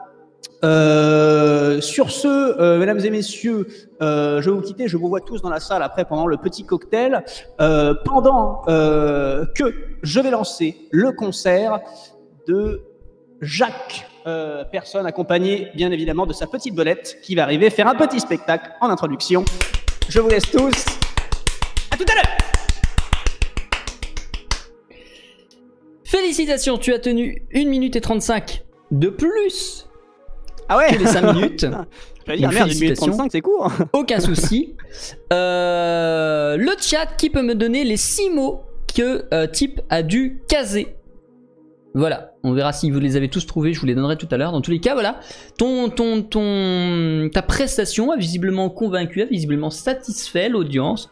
[SPEAKER 2] Sur ce, mesdames et messieurs, je vais vous quitter. Je vous vois tous dans la salle après pendant le petit cocktail. Pendant que je vais lancer le concert de Jacques, personne accompagnée bien évidemment de sa petite belette qui va arriver faire un petit spectacle en introduction. Je vous laisse tous. À tout à l'heure.
[SPEAKER 1] Félicitations, tu as tenu 1 minute et 35 de plus.
[SPEAKER 2] Ah ouais,
[SPEAKER 1] que les 5 minutes.
[SPEAKER 2] Je vais dire, merde, 1 minute 35, c'est court.
[SPEAKER 1] Aucun souci. Le chat qui peut me donner les 6 mots que Type a dû caser. Voilà, on verra si vous les avez tous trouvés, je vous les donnerai tout à l'heure. Dans tous les cas, voilà, ta prestation a visiblement convaincu, a visiblement satisfait l'audience.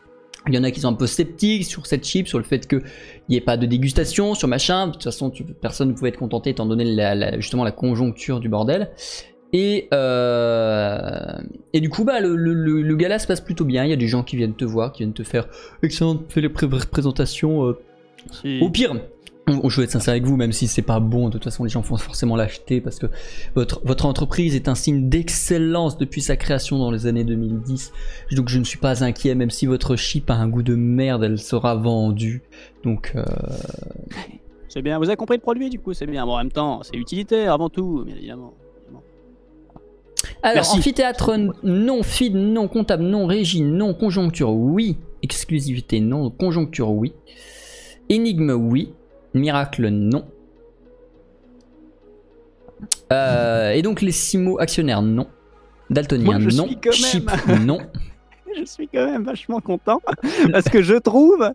[SPEAKER 1] Il y en a qui sont un peu sceptiques sur cette chip, sur le fait qu'il n'y ait pas de dégustation, sur machin. De toute façon, personne ne pouvait être contenté étant donné justement la conjoncture du bordel. Et du coup, le gala se passe plutôt bien. Il y a des gens qui viennent te voir, qui viennent te faire excellente présentation. Au pire, je vais être sincère avec vous, même si c'est pas bon, de toute façon les gens vont forcément l'acheter parce que votre entreprise est un signe d'excellence depuis sa création dans les années 2010. Donc je ne suis pas inquiet, même si votre chip a un goût de merde, elle sera vendue. Donc
[SPEAKER 2] c'est bien, vous avez compris le produit du coup, c'est bien. Bon, en même temps, c'est utilitaire avant tout, bien évidemment.
[SPEAKER 1] Alors,
[SPEAKER 2] merci.
[SPEAKER 1] Amphithéâtre, non. Feed, non. Comptable, non. Régie, non. Conjoncture, oui. Exclusivité, non. Conjoncture, oui. Énigme, oui. Miracle, non. Et donc les Simo actionnaires, non. Daltonien,
[SPEAKER 2] Moi, je
[SPEAKER 1] non.
[SPEAKER 2] suis quand même-
[SPEAKER 1] Chip, non.
[SPEAKER 2] Je suis quand même vachement content parce que je trouve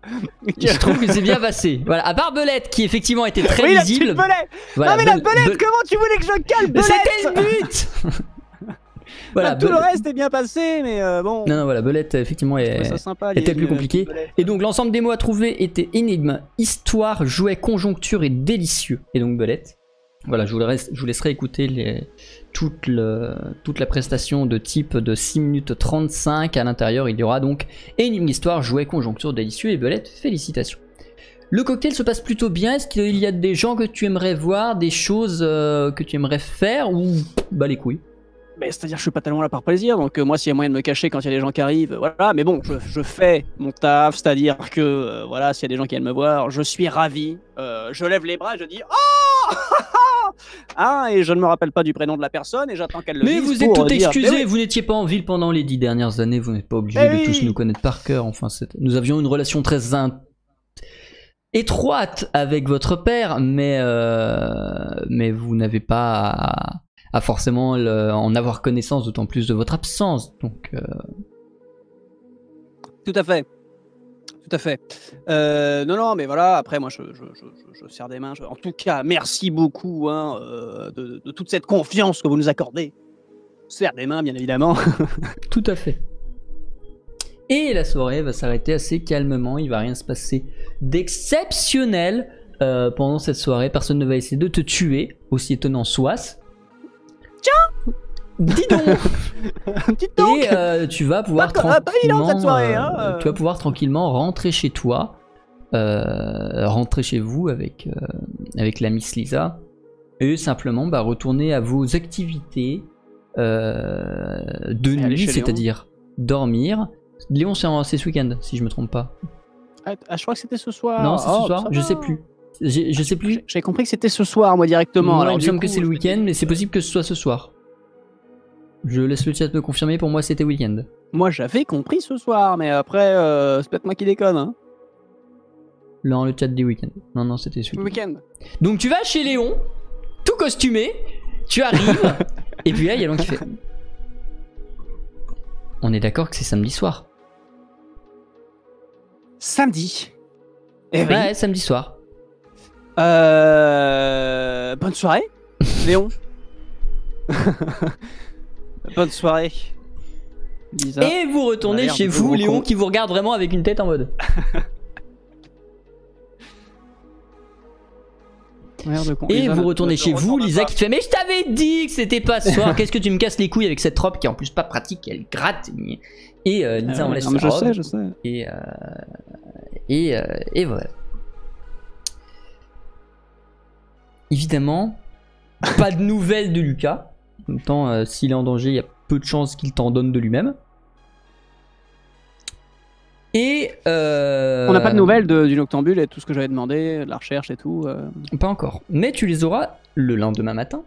[SPEAKER 2] que...
[SPEAKER 1] Je trouve que c'est bien passé. Voilà, à part Belette qui effectivement était très
[SPEAKER 2] Oui, la
[SPEAKER 1] visible.
[SPEAKER 2] petite belette.
[SPEAKER 1] Voilà,
[SPEAKER 2] Non mais la belette, comment tu voulais que je cale
[SPEAKER 1] Mais
[SPEAKER 2] belette?
[SPEAKER 1] c'était le but. Voilà,
[SPEAKER 2] Tout le
[SPEAKER 1] Belette-
[SPEAKER 2] reste est bien passé, mais bon.
[SPEAKER 1] Non, non, voilà, Belette effectivement
[SPEAKER 2] Je trouvais
[SPEAKER 1] est.
[SPEAKER 2] ça sympa,
[SPEAKER 1] était
[SPEAKER 2] une
[SPEAKER 1] plus compliqué.
[SPEAKER 2] petite belette.
[SPEAKER 1] Et donc l'ensemble des mots à trouver étaient énigme, histoire, jouet, conjoncture et délicieux. Et donc Belette. Voilà, je vous laisserai écouter toute la prestation de type de 6 minutes 35. À l'intérieur, il y aura donc énigme, histoire, jouet, conjoncture, délicieux et Belette. Félicitations. Le cocktail se passe plutôt bien. Est-ce qu'il y a des gens que tu aimerais voir, des choses que tu aimerais faire ou bah les couilles?
[SPEAKER 2] Mais c'est-à-dire, je suis pas tellement là par plaisir, donc moi, s'il y a moyen de me cacher quand il y a des gens qui arrivent, voilà. Mais bon, je fais mon taf, c'est-à-dire que voilà, s'il y a des gens qui viennent me voir, je suis ravi. Je lève les bras, et je dis oh ah, et je ne me rappelle pas du prénom de la personne et j'attends qu'elle le
[SPEAKER 1] Mais
[SPEAKER 2] dise
[SPEAKER 1] vous êtes
[SPEAKER 2] pour
[SPEAKER 1] tout
[SPEAKER 2] dire,
[SPEAKER 1] excusé,
[SPEAKER 2] mais oui.
[SPEAKER 1] vous n'étiez pas en ville pendant les 10 dernières années, vous n'êtes pas obligé
[SPEAKER 2] Eh
[SPEAKER 1] de
[SPEAKER 2] oui.
[SPEAKER 1] tous nous connaître par cœur. Enfin, nous avions une relation très étroite avec votre père, mais vous n'avez pas à forcément en avoir connaissance, d'autant plus de votre absence. Donc,
[SPEAKER 2] Tout à fait. Tout à fait. Non, mais voilà, après, moi, je serre des mains. En tout cas, merci beaucoup hein, de toute cette confiance que vous nous accordez. Je serre des mains, bien évidemment.
[SPEAKER 1] tout à fait. Et la soirée va s'arrêter assez calmement, il va rien se passer d'exceptionnel pendant cette soirée. Personne ne va essayer de te tuer, aussi étonnant soit-ce. Tiens, dis donc.
[SPEAKER 2] Dites donc.
[SPEAKER 1] Et tu vas pouvoir
[SPEAKER 2] pas évident, cette
[SPEAKER 1] tranquillement,
[SPEAKER 2] soirée, hein.
[SPEAKER 1] tu vas pouvoir tranquillement rentrer chez toi, rentrer chez vous avec la Miss Lisa, et simplement retourner à vos activités de
[SPEAKER 2] aller
[SPEAKER 1] nuit,
[SPEAKER 2] chez Léon.
[SPEAKER 1] c'est-à-dire dormir. Léon, c'est ce week-end, si je me trompe pas.
[SPEAKER 2] Ah, je crois que c'était ce soir.
[SPEAKER 1] Non, c'est ce
[SPEAKER 2] Oh,
[SPEAKER 1] soir,
[SPEAKER 2] ça
[SPEAKER 1] je
[SPEAKER 2] va.
[SPEAKER 1] sais plus. Je sais plus.
[SPEAKER 2] J'avais compris que c'était ce soir, moi, directement.
[SPEAKER 1] Moi,
[SPEAKER 2] Alors,
[SPEAKER 1] il me
[SPEAKER 2] du
[SPEAKER 1] semble
[SPEAKER 2] coup,
[SPEAKER 1] que c'est le
[SPEAKER 2] je me
[SPEAKER 1] week-end,
[SPEAKER 2] dis-
[SPEAKER 1] mais c'est possible que ce soit ce soir. Je laisse le chat me confirmer, pour moi c'était week-end.
[SPEAKER 2] Moi, j'avais compris ce soir, mais après, c'est peut-être moi qui déconne. Hein.
[SPEAKER 1] Dans le chat des week-ends. Non, c'était ce
[SPEAKER 2] Le
[SPEAKER 1] week-end.
[SPEAKER 2] week-end.
[SPEAKER 1] Donc tu vas chez Léon, tout costumé, tu arrives, et puis là il y a Léon qui fait. On est d'accord que c'est samedi soir.
[SPEAKER 2] Samedi. Eh oui.
[SPEAKER 1] Ouais, samedi soir.
[SPEAKER 2] Bonne soirée, Léon. Bonne soirée, Lisa.
[SPEAKER 1] Et vous
[SPEAKER 2] On a
[SPEAKER 1] retournez
[SPEAKER 2] l'air
[SPEAKER 1] chez
[SPEAKER 2] de
[SPEAKER 1] vous,
[SPEAKER 2] gros
[SPEAKER 1] Léon
[SPEAKER 2] cons.
[SPEAKER 1] qui vous regarde vraiment avec une tête en mode.
[SPEAKER 2] Merde de con.
[SPEAKER 1] Et
[SPEAKER 2] Lisa,
[SPEAKER 1] vous retournez chez vous,
[SPEAKER 2] retourne
[SPEAKER 1] Lisa
[SPEAKER 2] pas.
[SPEAKER 1] qui te fait. Mais je t'avais dit que c'était pas ce soir, qu'est-ce que tu me casses les couilles avec cette robe qui est en plus pas pratique, elle gratte. Et Lisa enlève
[SPEAKER 2] Non, mais
[SPEAKER 1] sa robe.
[SPEAKER 2] je sais.
[SPEAKER 1] Et voilà. Évidemment, pas de nouvelles de Lucas. En même temps, s'il est en danger, il y a peu de chances qu'il t'en donne de lui-même. Et
[SPEAKER 2] On n'a pas de nouvelles du Noctambule et tout ce que j'avais demandé, de la recherche et tout.
[SPEAKER 1] Pas encore. Mais tu les auras le lendemain matin.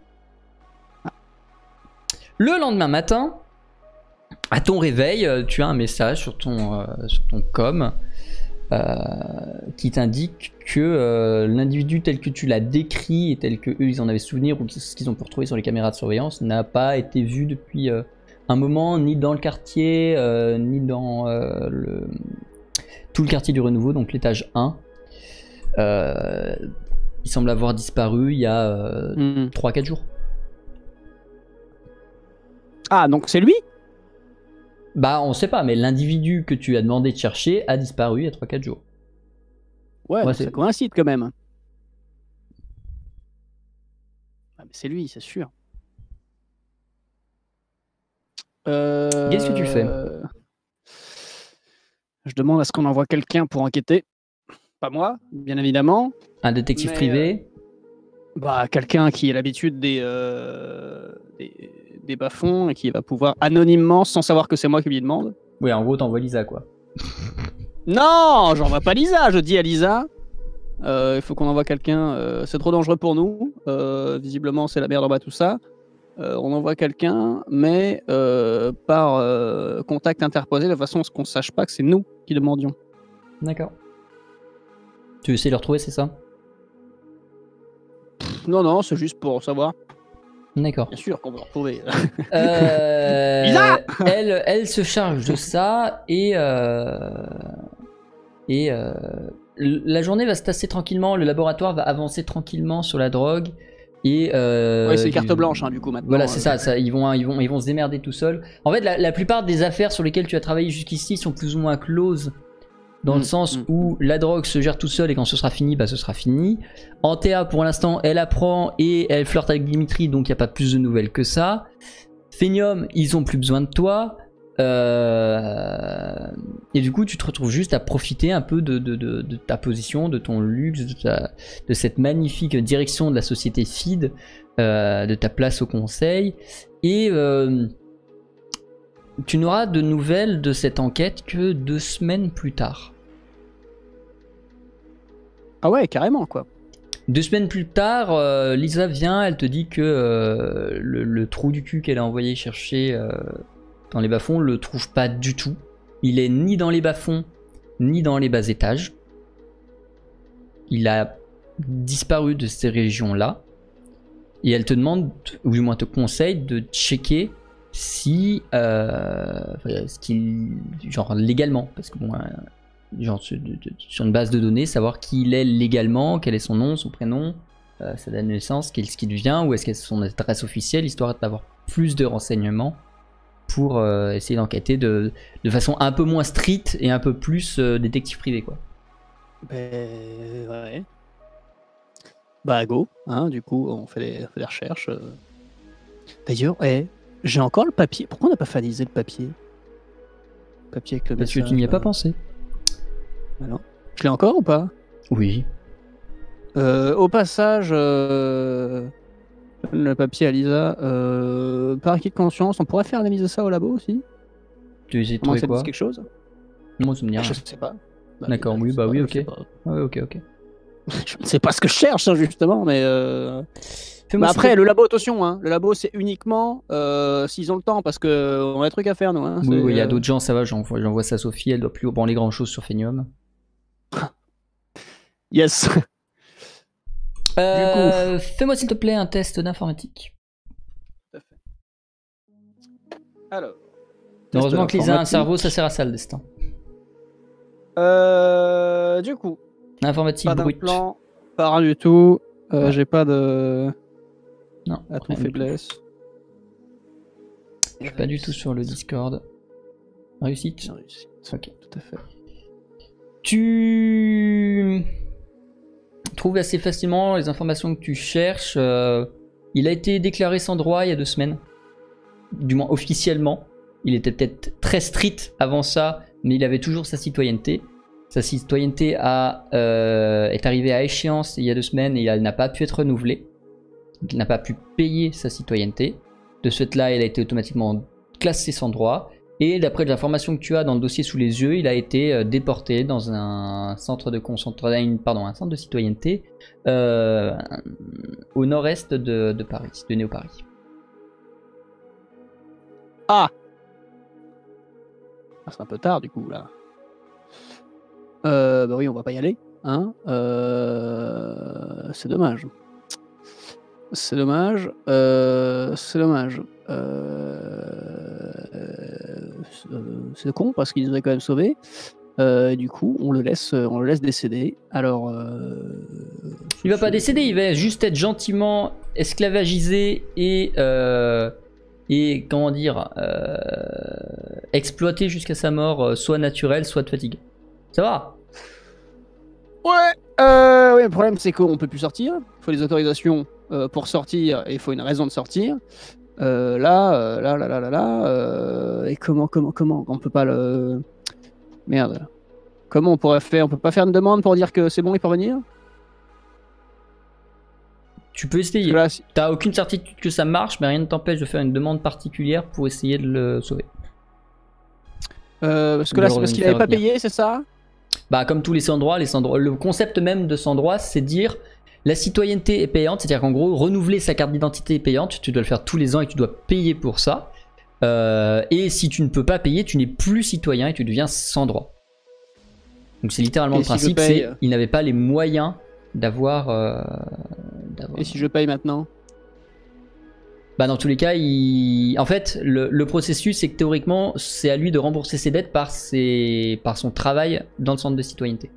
[SPEAKER 1] Le lendemain matin, à ton réveil, tu as un message sur ton com qui t'indique que l'individu tel que tu l'as décrit et tel que eux ils en avaient souvenir ou ce qu'ils ont pu retrouver sur les caméras de surveillance n'a pas été vu depuis un moment, ni dans le quartier, ni dans tout le quartier du Renouveau, donc l'étage 1. Il semble avoir disparu il y a 3-4 jours.
[SPEAKER 2] Ah, donc c'est lui?
[SPEAKER 1] Bah on sait pas, mais l'individu que tu as demandé de chercher a disparu il y a 3-4 jours.
[SPEAKER 2] Ouais,
[SPEAKER 1] Ouais,
[SPEAKER 2] ça
[SPEAKER 1] c'est-
[SPEAKER 2] coïncide quand même. Ah, mais c'est lui, c'est sûr.
[SPEAKER 1] Qu'est-ce que tu fais?
[SPEAKER 2] Je demande à ce qu'on envoie quelqu'un pour enquêter. Pas moi, bien évidemment.
[SPEAKER 1] Un détective
[SPEAKER 2] Mais,
[SPEAKER 1] privé.
[SPEAKER 2] Bah, quelqu'un qui a l'habitude des bas-fonds et qui va pouvoir anonymement, sans savoir que c'est moi qui lui demande.
[SPEAKER 1] Oui, en gros t'envoies Lisa quoi.
[SPEAKER 2] Non, j'envoie pas Lisa, je dis à Lisa. Il faut qu'on envoie quelqu'un. C'est trop dangereux pour nous. Visiblement, c'est la merde en bas, tout ça. On envoie quelqu'un, mais par contact interposé, de façon à ce qu'on sache pas que c'est nous qui demandions.
[SPEAKER 1] D'accord. Tu essaies de le retrouver, c'est ça?
[SPEAKER 2] Non, c'est juste pour savoir.
[SPEAKER 1] D'accord.
[SPEAKER 2] Bien sûr qu'on peut retrouver.
[SPEAKER 1] Elle se charge de ça et la journée va se passer tranquillement. Le laboratoire va avancer tranquillement sur la drogue et
[SPEAKER 2] Ouais, c'est carte blanche du coup maintenant.
[SPEAKER 1] Voilà, c'est ça. Ils vont se démerder tout seuls. En fait, la plupart des affaires sur lesquelles tu as travaillé jusqu'ici sont plus ou moins closes. Dans le sens où la drogue se gère tout seul et quand ce sera fini, ce sera fini. Antea, pour l'instant, elle apprend et elle flirte avec Dimitri, donc il n'y a pas plus de nouvelles que ça. Phenium, ils ont plus besoin de toi. Et du coup, tu te retrouves juste à profiter un peu de ta position, de ton luxe, de cette magnifique direction de la société FID, de ta place au conseil. Et tu n'auras de nouvelles de cette enquête que 2 semaines plus tard.
[SPEAKER 2] Ah ouais, carrément quoi.
[SPEAKER 1] 2 semaines plus tard, Lisa vient, elle te dit que le trou du cul qu'elle a envoyé chercher dans les bas-fonds le trouve pas du tout. Il est ni dans les bas-fonds, ni dans les bas étages. Il a disparu de ces régions-là. Et elle te demande, ou du moins te conseille, de checker si genre légalement, parce que bon, genre sur une base de données, savoir qui il est légalement, quel est son nom, son prénom, sa date de naissance, qu'est-ce qu'il devient, ou est-ce qu'elle son adresse officielle, histoire d'avoir plus de renseignements pour essayer d'enquêter de façon un peu moins stricte et un peu plus détective privé quoi.
[SPEAKER 2] Ouais. Bah go, du coup on fait les recherches. D'ailleurs, j'ai encore le papier. Pourquoi on n'a pas finalisé le papier? Papier avec le
[SPEAKER 1] Parce
[SPEAKER 2] message.
[SPEAKER 1] que tu n'y as pas pensé.
[SPEAKER 2] Alors, je l'ai encore ou pas?
[SPEAKER 1] Oui.
[SPEAKER 2] Au passage, le papier à Lisa, par acquis de conscience, on pourrait faire analyser ça au labo aussi?
[SPEAKER 1] Tu essaies de
[SPEAKER 2] Comment
[SPEAKER 1] trouver
[SPEAKER 2] ça
[SPEAKER 1] quoi?
[SPEAKER 2] dit quelque chose?
[SPEAKER 1] Moi ça me dit rien.
[SPEAKER 2] Je sais pas.
[SPEAKER 1] D'accord, oui, bah oui, ok. Ouais, ok.
[SPEAKER 2] Je ne sais pas ce que je cherche justement, mais
[SPEAKER 1] Fais-moi
[SPEAKER 2] après le labo, attention, le labo c'est uniquement s'ils ont le temps parce que on a des trucs à faire nous.
[SPEAKER 1] Oui, il y a d'autres gens, ça va, j'envoie ça à Sophie, elle doit plus branler grand chose sur Phenium.
[SPEAKER 2] Yes.
[SPEAKER 1] Fais-moi s'il te plaît un test d'informatique.
[SPEAKER 2] Tout à fait. Alors.
[SPEAKER 1] Heureusement que Lisa a un cerveau, ça sert à ça le destin.
[SPEAKER 2] Du coup.
[SPEAKER 1] Informatique
[SPEAKER 2] pas
[SPEAKER 1] brute.
[SPEAKER 2] Plan, pas rien du tout. J'ai pas de.
[SPEAKER 1] Non.
[SPEAKER 2] Atout faiblesse.
[SPEAKER 1] Je suis pas du tout sur le Discord. Réussite. Ok.
[SPEAKER 2] Tout à fait.
[SPEAKER 1] Tu trouves assez facilement les informations que tu cherches. Il a été déclaré sans droit il y a 2 semaines. Du moins officiellement. Il était peut-être très strict avant ça, mais il avait toujours sa citoyenneté. Sa citoyenneté est arrivée à échéance il y a 2 semaines et elle n'a pas pu être renouvelée. Donc, il n'a pas pu payer sa citoyenneté. De ce fait-là, elle a été automatiquement classée sans droit. Et d'après les informations que tu as dans le dossier sous les yeux, il a été déporté dans un centre de un centre de citoyenneté au nord-est de Paris, de Néo-Paris.
[SPEAKER 2] Ah, c'est un peu tard du coup là. Bah oui, on va pas y aller. C'est dommage. C'est dommage. C'est con parce qu'il nous a quand même sauvés. Du coup, on le laisse décéder. Alors,
[SPEAKER 1] il va pas décéder, il va juste être gentiment esclavagisé et comment dire, exploité jusqu'à sa mort, soit naturelle, soit de fatigue. Ça va?
[SPEAKER 2] Ouais. Oui, le problème c'est qu'on peut plus sortir. Il faut des autorisations pour sortir et il faut une raison de sortir. Et comment on peut pas le... Merde. Comment on pourrait faire? On peut pas faire une demande pour dire que c'est bon, il peut revenir?
[SPEAKER 1] Tu peux essayer.
[SPEAKER 2] Là,
[SPEAKER 1] t'as aucune certitude que ça marche, mais rien ne t'empêche de faire une demande particulière pour essayer de le sauver.
[SPEAKER 2] Parce que là, c'est parce qu'il avait pas payé, c'est ça?
[SPEAKER 1] Bah, comme tous les sans-droits, le concept même de sans-droit, c'est dire la citoyenneté est payante, c'est-à-dire qu'en gros, renouveler sa carte d'identité est payante, tu dois le faire tous les ans et tu dois payer pour ça. Et si tu ne peux pas payer, tu n'es plus citoyen et tu deviens sans droit. Donc c'est littéralement le principe, il n'avait pas les moyens d'avoir...
[SPEAKER 2] Et si je paye maintenant?
[SPEAKER 1] Bah dans tous les cas, en fait, le processus, c'est que théoriquement, c'est à lui de rembourser ses dettes par son travail dans le centre de citoyenneté.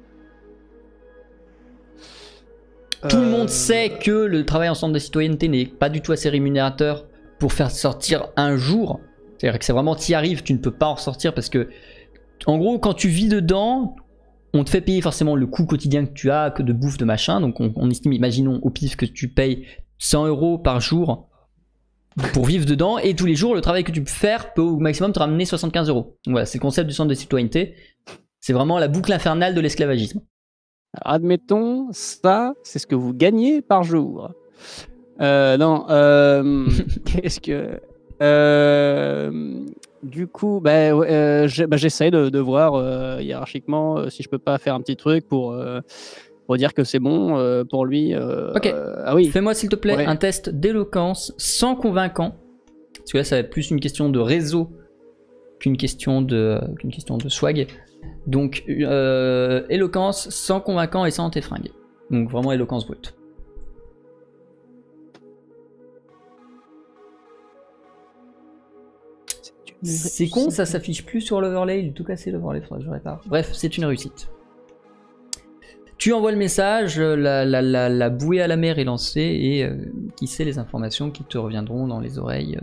[SPEAKER 1] Tout le monde sait que le travail en centre de citoyenneté n'est pas du tout assez rémunérateur pour faire sortir un jour. C'est-à-dire que c'est vraiment, t'y arrives, tu ne peux pas en sortir parce que, en gros, quand tu vis dedans, on te fait payer forcément le coût quotidien que tu as, que de bouffe, de machin. Donc on estime, imaginons au pif que tu payes 100 € par jour pour vivre dedans, et tous les jours, le travail que tu peux faire peut au maximum te ramener 75 €. Donc voilà, c'est le concept du centre de citoyenneté. C'est vraiment la boucle infernale de l'esclavagisme.
[SPEAKER 2] Alors, admettons, ça, c'est ce que vous gagnez par jour. Non, qu'est-ce que... du coup, j'essaie de voir hiérarchiquement si je peux pas faire un petit truc pour dire que c'est bon pour lui.
[SPEAKER 1] Ok,
[SPEAKER 2] ah oui.
[SPEAKER 1] Fais-moi s'il te plaît
[SPEAKER 2] Ouais.
[SPEAKER 1] un test d'éloquence sans convaincant. Parce que là, ça va être plus une question de réseau qu'une question de swag. Donc, éloquence sans convaincant et sans tes fringues. Donc vraiment éloquence brute. C'est con, ça s'affiche plus sur l'overlay. J'ai tout cassé l'overlay, faudrait que je répare. Bref, c'est une réussite. Tu envoies le message, la bouée à la mer est lancée et qui sait les informations qui te reviendront dans les oreilles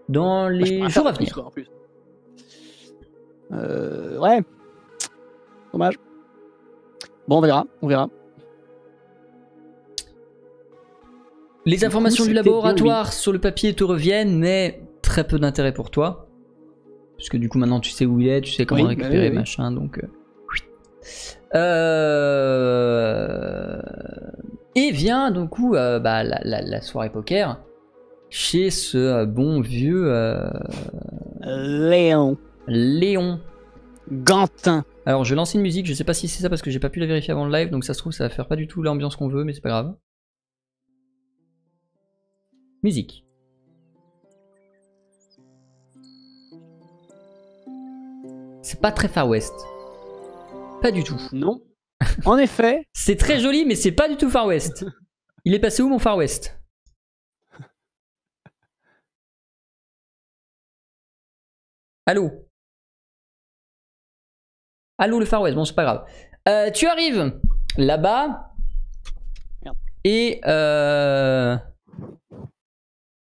[SPEAKER 1] dans les jours à venir.
[SPEAKER 2] En plus. Ouais. Dommage. Bon, on verra.
[SPEAKER 1] Les informations du
[SPEAKER 2] c'était
[SPEAKER 1] laboratoire sur le papier te reviennent, mais très peu d'intérêt pour toi. Parce que du coup, maintenant, tu sais où il est, tu sais comment récupérer, machin, donc... Et vient, du coup, la soirée poker chez ce bon vieux... Léon
[SPEAKER 2] Gantin.
[SPEAKER 1] Alors, je vais lancer une musique, je sais pas si c'est ça parce que j'ai pas pu la vérifier avant le live, donc ça se trouve, ça va faire pas du tout l'ambiance qu'on veut, mais c'est pas grave. Musique. C'est pas très Far West. Pas du tout.
[SPEAKER 2] Non. En effet.
[SPEAKER 1] C'est très joli, mais c'est pas du tout Far West. Il est passé où mon Far West? Allô? Allô le Far West, bon c'est pas grave. Tu arrives là-bas et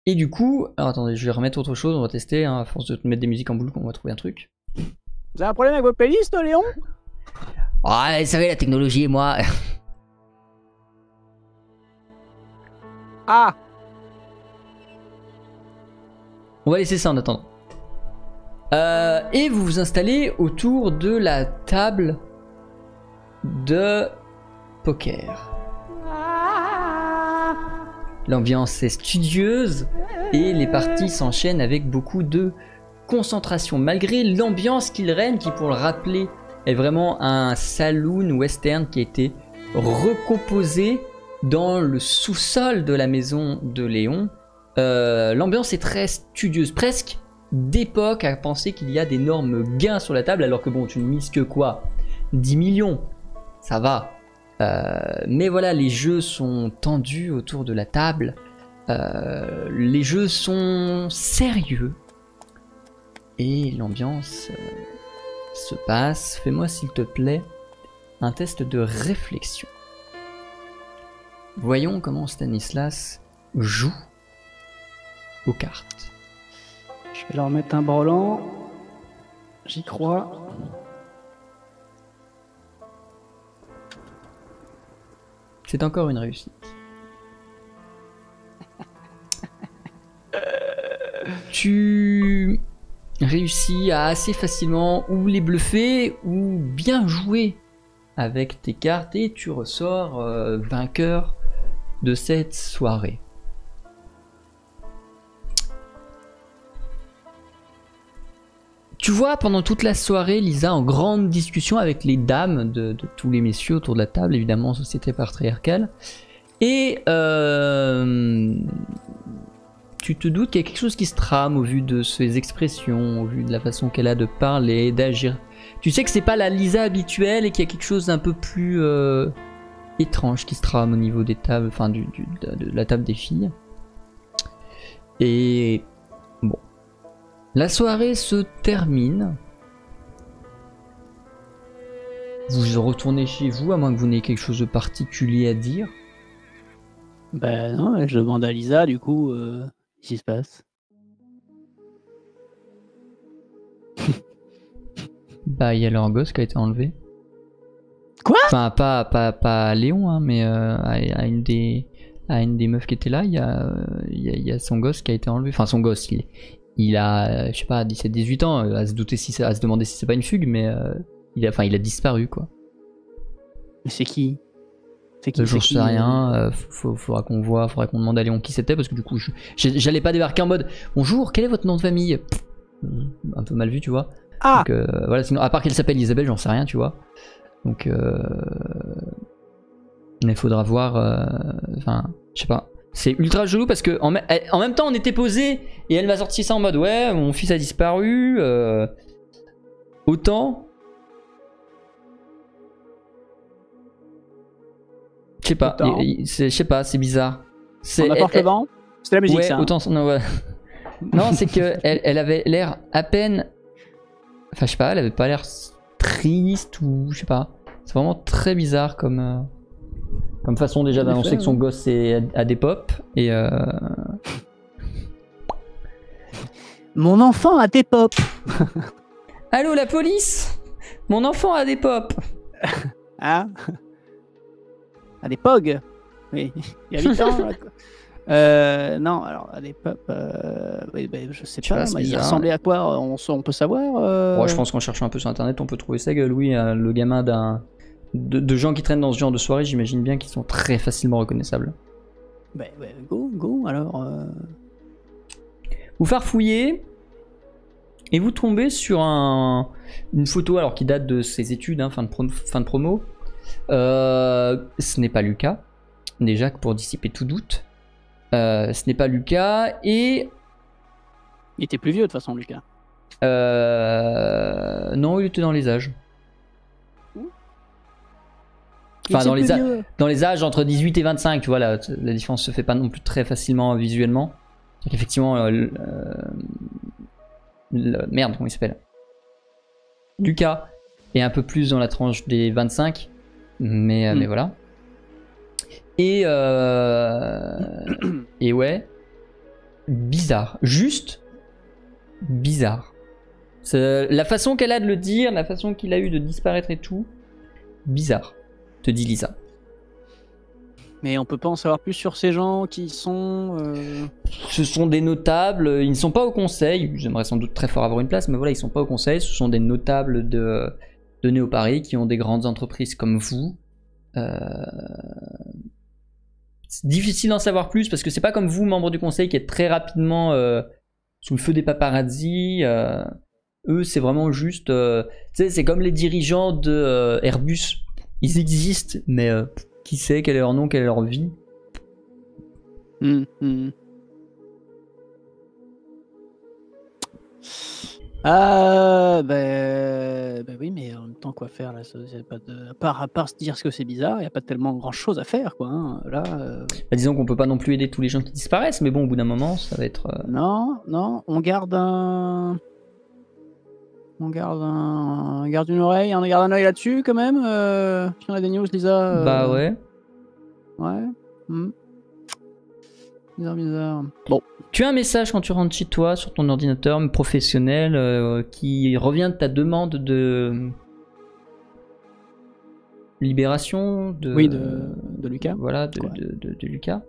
[SPEAKER 1] du coup, alors attendez, je vais remettre autre chose, on va tester, hein, à force de te mettre des musiques en boucle, on va trouver un truc.
[SPEAKER 2] Vous avez un problème avec vos playlists, Léon?
[SPEAKER 1] Ah, vous savez, la technologie et moi.
[SPEAKER 2] Ah.
[SPEAKER 1] On va laisser ça en attendant. Et vous vous installez autour de la table de poker. L'ambiance est studieuse et les parties s'enchaînent avec beaucoup de concentration. Malgré l'ambiance qu'il règne, qui pour le rappeler est vraiment un saloon western qui a été recomposé dans le sous-sol de la maison de Léon, l'ambiance est très studieuse, presque d'époque à penser qu'il y a d'énormes gains sur la table, alors que bon, tu ne mises que quoi, 10 millions, ça va. Mais voilà, les jeux sont tendus autour de la table, les jeux sont sérieux, et l'ambiance se passe. Fais-moi s'il te plaît un test de réflexion. Voyons comment Stanislas joue aux cartes.
[SPEAKER 2] Je vais leur mettre un brelan. J'y crois.
[SPEAKER 1] C'est encore une réussite. Tu réussis à assez facilement ou les bluffer ou bien jouer avec tes cartes et tu ressors vainqueur de cette soirée. Tu vois pendant toute la soirée Lisa en grande discussion avec les dames de tous les messieurs autour de la table, évidemment société patriarcale, et tu te doutes qu'il y a quelque chose qui se trame au vu de ses expressions, au vu de la façon qu'elle a de parler, d'agir. Tu sais que c'est pas la Lisa habituelle et qu'il y a quelque chose d'un peu plus étrange qui se trame au niveau des tables, enfin de la table des filles. Et bon, la soirée se termine. Vous retournez chez vous, à moins que vous n'ayez quelque chose de particulier à dire.
[SPEAKER 2] Ben non, je demande à Lisa, du coup, qu'est-ce qui se passe?
[SPEAKER 1] Bah, il y a leur gosse qui a été enlevé.
[SPEAKER 2] Quoi?
[SPEAKER 1] Enfin, pas à Léon, hein, mais à une des meufs qui étaient là, il y a son gosse qui a été enlevé. Enfin, son gosse, il a, je sais pas, 17-18 ans, à se demander si c'est pas une fugue, mais il a disparu, quoi.
[SPEAKER 2] Mais c'est qui?
[SPEAKER 1] J'en sais rien, faudra qu'on demande à Léon qui c'était, parce que du coup, j'allais pas débarquer en mode bonjour, quel est votre nom de famille? Un peu mal vu, tu vois.
[SPEAKER 2] Ah!
[SPEAKER 1] Donc, voilà, sinon, à part qu'elle s'appelle Isabelle, j'en sais rien, tu vois. Donc, mais faudra voir. Enfin, je sais pas. C'est ultra chelou parce que en même temps, on était posé et elle m'a sorti ça en mode ouais, mon fils a disparu. Autant. Je sais pas. Je sais pas, c'est bizarre.
[SPEAKER 2] On apporte le vent? C'était la musique,
[SPEAKER 1] ouais,
[SPEAKER 2] ça. Hein.
[SPEAKER 1] Autant. Non, ouais. Non, c'est que elle avait l'air à peine. Enfin, je sais pas, elle avait pas l'air triste ou je sais pas. C'est vraiment très bizarre comme façon déjà d'annoncer que son gosse a des pop et
[SPEAKER 2] Mon enfant a des pop.
[SPEAKER 1] Allô la police? Mon enfant a des pop.
[SPEAKER 2] Hein? A des pog. Oui, il y a 8 ans. Non, alors à des pop, oui, bah, je sais pas, il ressemblait à quoi? On peut savoir
[SPEAKER 1] Ouais, je pense qu'en cherchant un peu sur internet, on peut trouver sa gueule. Oui, le gamin de gens qui traînent dans ce genre de soirée, j'imagine bien qu'ils sont très facilement reconnaissables.
[SPEAKER 2] Bah, go, alors.
[SPEAKER 1] Vous farfouillez et vous tombez sur une photo alors qui date de ses études, hein, fin de promo. Ce n'est pas Lucas, déjà pour dissiper tout doute. Ce n'est pas Lucas et...
[SPEAKER 2] Il était plus vieux de toute façon, Lucas.
[SPEAKER 1] Non, il était dans les âges. Enfin, dans les âges entre 18 et 25, tu vois, la différence se fait pas non plus très facilement visuellement. Donc effectivement, merde, comment il s'appelle? Lucas est un peu plus dans la tranche des 25, mais voilà. Et ouais, bizarre, juste bizarre. La façon qu'elle a de le dire, la façon qu'il a eu de disparaître et tout, bizarre, te dit Lisa.
[SPEAKER 2] Mais on peut pas en savoir plus sur ces gens qui sont...
[SPEAKER 1] Ce sont des notables, ils ne sont pas au conseil, j'aimerais sans doute très fort avoir une place, mais voilà, ils sont pas au conseil, ce sont des notables de Néo-Paris qui ont des grandes entreprises comme vous. C'est difficile d'en savoir plus parce que c'est pas comme vous, membres du conseil, qui êtes très rapidement sous le feu des paparazzis. Eux, c'est vraiment juste... tu sais, c'est comme les dirigeants de Airbus. Ils existent, mais qui sait quel est leur nom, quelle est leur vie.
[SPEAKER 2] Ben oui, mais en même temps, quoi faire là? À part se dire que c'est bizarre, il n'y a pas tellement grand chose à faire, quoi. Hein. Là,
[SPEAKER 1] Bah, disons qu'on peut pas non plus aider tous les gens qui disparaissent, mais bon, au bout d'un moment, ça va être.
[SPEAKER 2] Non, on garde une oreille, on garde un œil là-dessus quand même. Si on a des news, Lisa.
[SPEAKER 1] Bah ouais.
[SPEAKER 2] Ouais. Bizarre. Bon.
[SPEAKER 1] Tu as un message quand tu rentres chez toi sur ton ordinateur professionnel qui revient de ta demande de libération de...
[SPEAKER 2] Oui, de Lucas.
[SPEAKER 1] Voilà, de Lucas.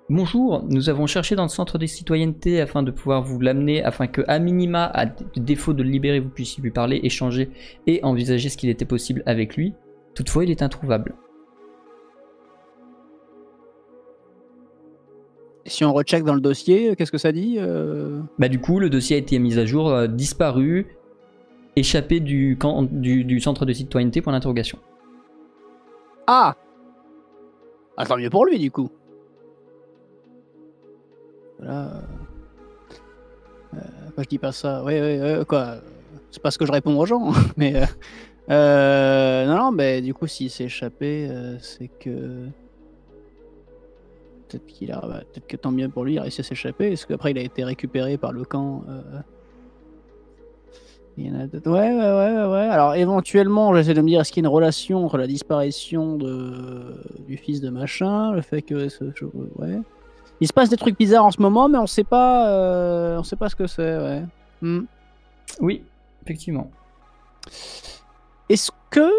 [SPEAKER 1] Bonjour, nous avons cherché dans le centre des citoyennetés afin de pouvoir vous l'amener, afin que, à minima, à défaut de le libérer, vous puissiez lui parler, échanger et envisager ce qu'il était possible avec lui. Toutefois, il est introuvable.
[SPEAKER 2] Si on recheck dans le dossier, qu'est-ce que ça dit
[SPEAKER 1] Bah du coup, le dossier a été mis à jour, disparu, échappé du centre de citoyenneté, point d'interrogation.
[SPEAKER 2] Ah, tant mieux pour lui du coup. Voilà. Moi je dis pas ça. Ouais, quoi. C'est pas ce que je réponds aux gens, mais non, mais du coup, s'il s'est échappé, c'est que. peut-être que tant mieux pour lui, il a réussi à s'échapper. Est-ce qu'après il a été récupéré par le camp Il y en a d'autres. Ouais. Alors éventuellement, j'essaie de me dire, est-ce qu'il y a une relation entre la disparition du fils de machin, le fait que ouais. Il se passe des trucs bizarres en ce moment, mais on sait pas ce que c'est. Ouais.
[SPEAKER 1] Oui, effectivement.
[SPEAKER 2] Est-ce que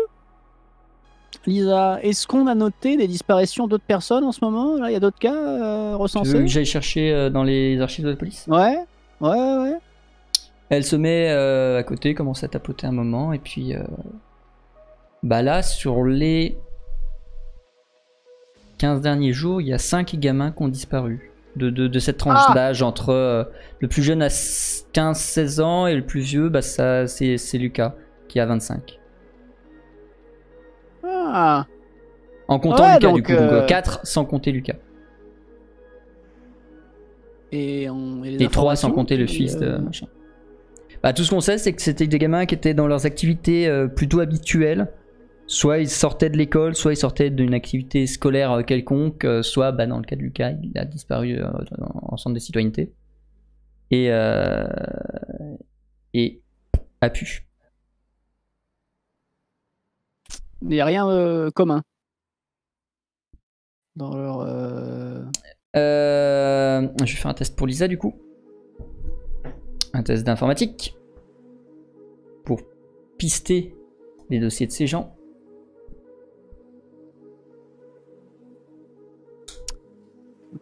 [SPEAKER 2] Lisa, est-ce qu'on a noté des disparitions d'autres personnes en ce moment? Là, il y a d'autres cas
[SPEAKER 1] Tu veux
[SPEAKER 2] recensés?
[SPEAKER 1] que j'aille chercher dans les archives de la police?
[SPEAKER 2] Ouais.
[SPEAKER 1] Elle se met à côté, commence à tapoter un moment, et puis bah là, sur les 15 derniers jours, il y a 5 gamins qui ont disparu de cette tranche d'âge entre le plus jeune à 15-16 ans et le plus vieux, bah ça c'est Lucas qui a 25.
[SPEAKER 2] Ah.
[SPEAKER 1] En comptant
[SPEAKER 2] Ouais,
[SPEAKER 1] Lucas
[SPEAKER 2] donc,
[SPEAKER 1] du coup, donc 4 sans compter Lucas.
[SPEAKER 2] Et
[SPEAKER 1] 3 sans compter le fils de machin. Bah, tout ce qu'on sait, c'est que c'était des gamins qui étaient dans leurs activités plutôt habituelles. Soit ils sortaient de l'école, soit ils sortaient d'une activité scolaire quelconque, soit bah, dans le cas de Lucas, il a disparu en centre de citoyenneté. Et a pu.
[SPEAKER 2] Il n'y a rien commun dans leur.
[SPEAKER 1] Je vais faire un test pour Lisa du coup. Un test d'informatique. Pour pister les dossiers de ces gens.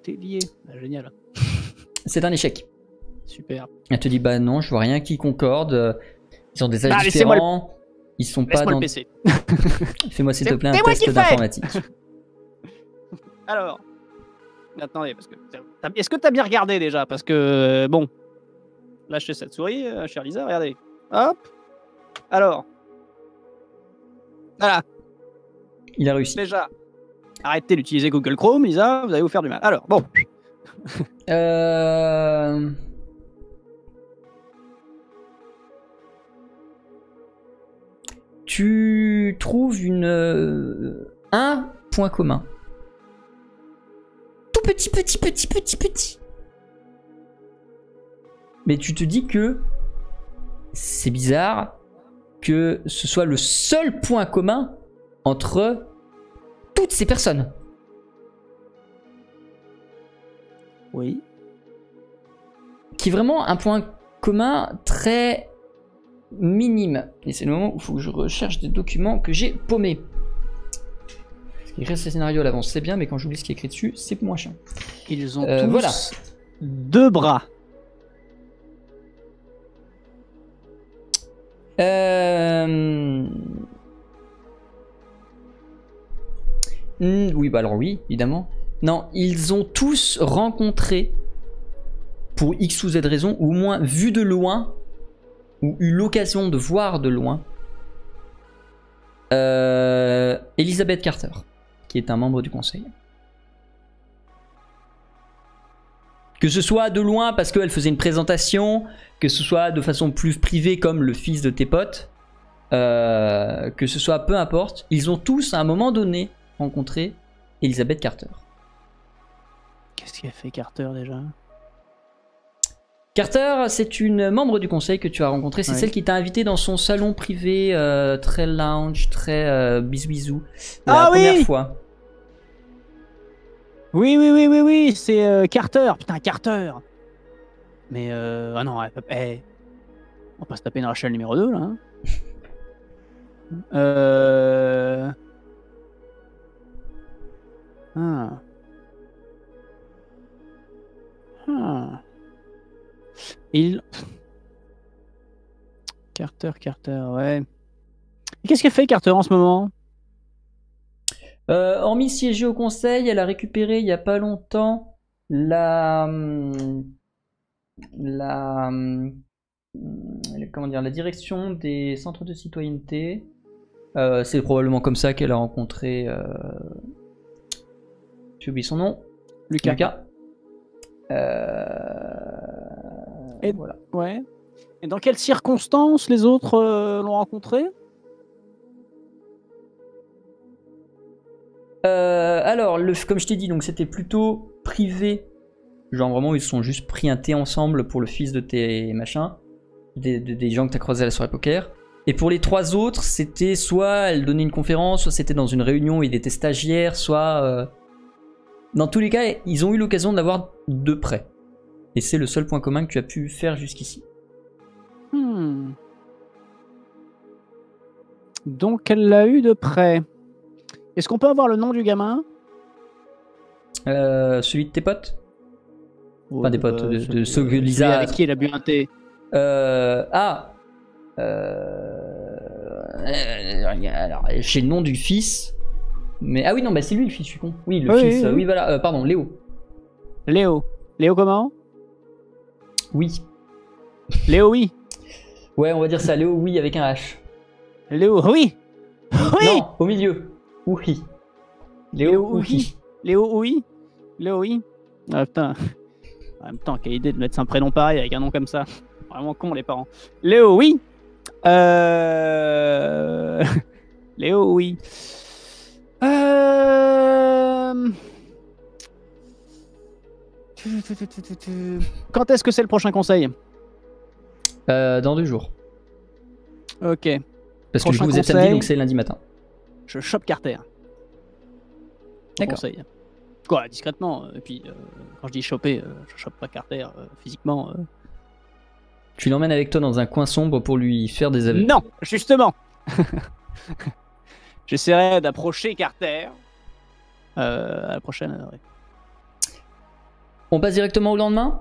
[SPEAKER 2] T'es lié. Ah, génial.
[SPEAKER 1] C'est un échec.
[SPEAKER 2] Super.
[SPEAKER 1] Elle te dit bah non, je vois rien qui concorde. Ils ont des âges
[SPEAKER 2] laissez-moi
[SPEAKER 1] différents. Ils sont pas
[SPEAKER 2] Laisse-moi
[SPEAKER 1] dans.
[SPEAKER 2] le PC.
[SPEAKER 1] Fais-moi s'il te plaît un
[SPEAKER 2] C'est moi
[SPEAKER 1] test
[SPEAKER 2] qui fais.
[SPEAKER 1] d'informatique.
[SPEAKER 2] Alors. Attendez, parce que. Est-ce que t'as bien regardé déjà? Parce que. Bon. Lâchez cette souris, chère Lisa, regardez. Hop. Alors. Voilà.
[SPEAKER 1] Il a réussi.
[SPEAKER 2] Déjà. Arrêtez d'utiliser Google Chrome, Lisa, vous allez vous faire du mal. Alors, bon.
[SPEAKER 1] Tu trouves un point commun. Tout petit. Mais tu te dis que c'est bizarre que ce soit le seul point commun entre toutes ces personnes.
[SPEAKER 2] Oui.
[SPEAKER 1] Qui est vraiment un point commun très minime. Et c'est le moment où il faut que je recherche des documents que j'ai paumés. Écrire ces scénarios à l'avance, c'est bien, mais quand j'oublie ce qui est écrit dessus, c'est moins chiant.
[SPEAKER 2] Ils ont tous
[SPEAKER 1] voilà.
[SPEAKER 2] 2 bras.
[SPEAKER 1] Oui, bah alors oui, évidemment. Non, ils ont tous rencontré, pour X ou Z raison, ou au moins vu de loin, ou eu l'occasion de voir de loin, Elizabeth Carter, qui est un membre du conseil. Que ce soit de loin parce qu'elle faisait une présentation, que ce soit de façon plus privée comme le fils de tes potes, que ce soit peu importe, ils ont tous à un moment donné rencontré Elizabeth Carter.
[SPEAKER 2] Qu'est-ce qu'il a fait Carter déjà?
[SPEAKER 1] Carter, c'est une membre du conseil que tu as rencontrée. C'est celle qui t'a invité dans son salon privé, très lounge, très bisou-bisou, la première fois.
[SPEAKER 2] Oui, c'est Carter. Putain, Carter. Mais ah non, on va pas se taper dans la chaîne numéro 2 là. Carter, ouais. Et qu'est-ce qu'elle fait Carter en ce moment?
[SPEAKER 1] Hormis siéger au conseil, elle a récupéré il y a pas longtemps la direction des centres de citoyenneté. C'est probablement comme ça qu'elle a rencontré. J'ai oublié son nom. Lucas.
[SPEAKER 2] Et
[SPEAKER 1] voilà.
[SPEAKER 2] Ouais. Et dans quelles circonstances les autres l'ont rencontré?
[SPEAKER 1] Alors, comme je t'ai dit, donc c'était plutôt privé. Genre vraiment, ils se sont juste pris un thé ensemble pour le fils de tes machins. Des gens que t'as croisés à la soirée poker. Et pour les 3 autres, c'était soit elle donnait une conférence, soit c'était dans une réunion où il était stagiaire, soit... Dans tous les cas, ils ont eu l'occasion de l'avoir de près. Et c'est le seul point commun que tu as pu faire jusqu'ici.
[SPEAKER 2] Donc elle l'a eu de près. Est-ce qu'on peut avoir le nom du gamin?
[SPEAKER 1] Celui de tes potes? Enfin des potes, de ceux que Lisa...
[SPEAKER 2] avec qui elle a bu un thé.
[SPEAKER 1] Alors, j'ai le nom du fils. Mais ah oui, non, bah c'est lui le fils, je suis con. Oui, le fils. Oui, voilà, pardon, Léo.
[SPEAKER 2] Léo comment?
[SPEAKER 1] Oui.
[SPEAKER 2] Léo, oui.
[SPEAKER 1] Ouais, on va dire ça, Léo, oui, avec un H.
[SPEAKER 2] Léo, oui. Oui.
[SPEAKER 1] Non, au milieu. Oui. Léo, oui.
[SPEAKER 2] Léo, oui. Léo, oui. Ah putain. En même temps, quelle idée de mettre un prénom pareil avec un nom comme ça. Vraiment con, les parents. Léo, oui. Léo, oui. Quand est-ce que c'est le prochain conseil?
[SPEAKER 1] Dans 2 jours.
[SPEAKER 2] Ok.
[SPEAKER 1] Parce que du coup, vous êtes samedi, donc c'est lundi matin.
[SPEAKER 2] Je chope Carter.
[SPEAKER 1] D'accord.
[SPEAKER 2] Conseil. Quoi, discrètement. Et puis, quand je dis choper, je chope pas Carter physiquement.
[SPEAKER 1] Tu l'emmènes avec toi dans un coin sombre pour lui faire des aveux.
[SPEAKER 2] Non, justement. J'essaierai d'approcher Carter à la prochaine heure.
[SPEAKER 1] On passe directement au lendemain?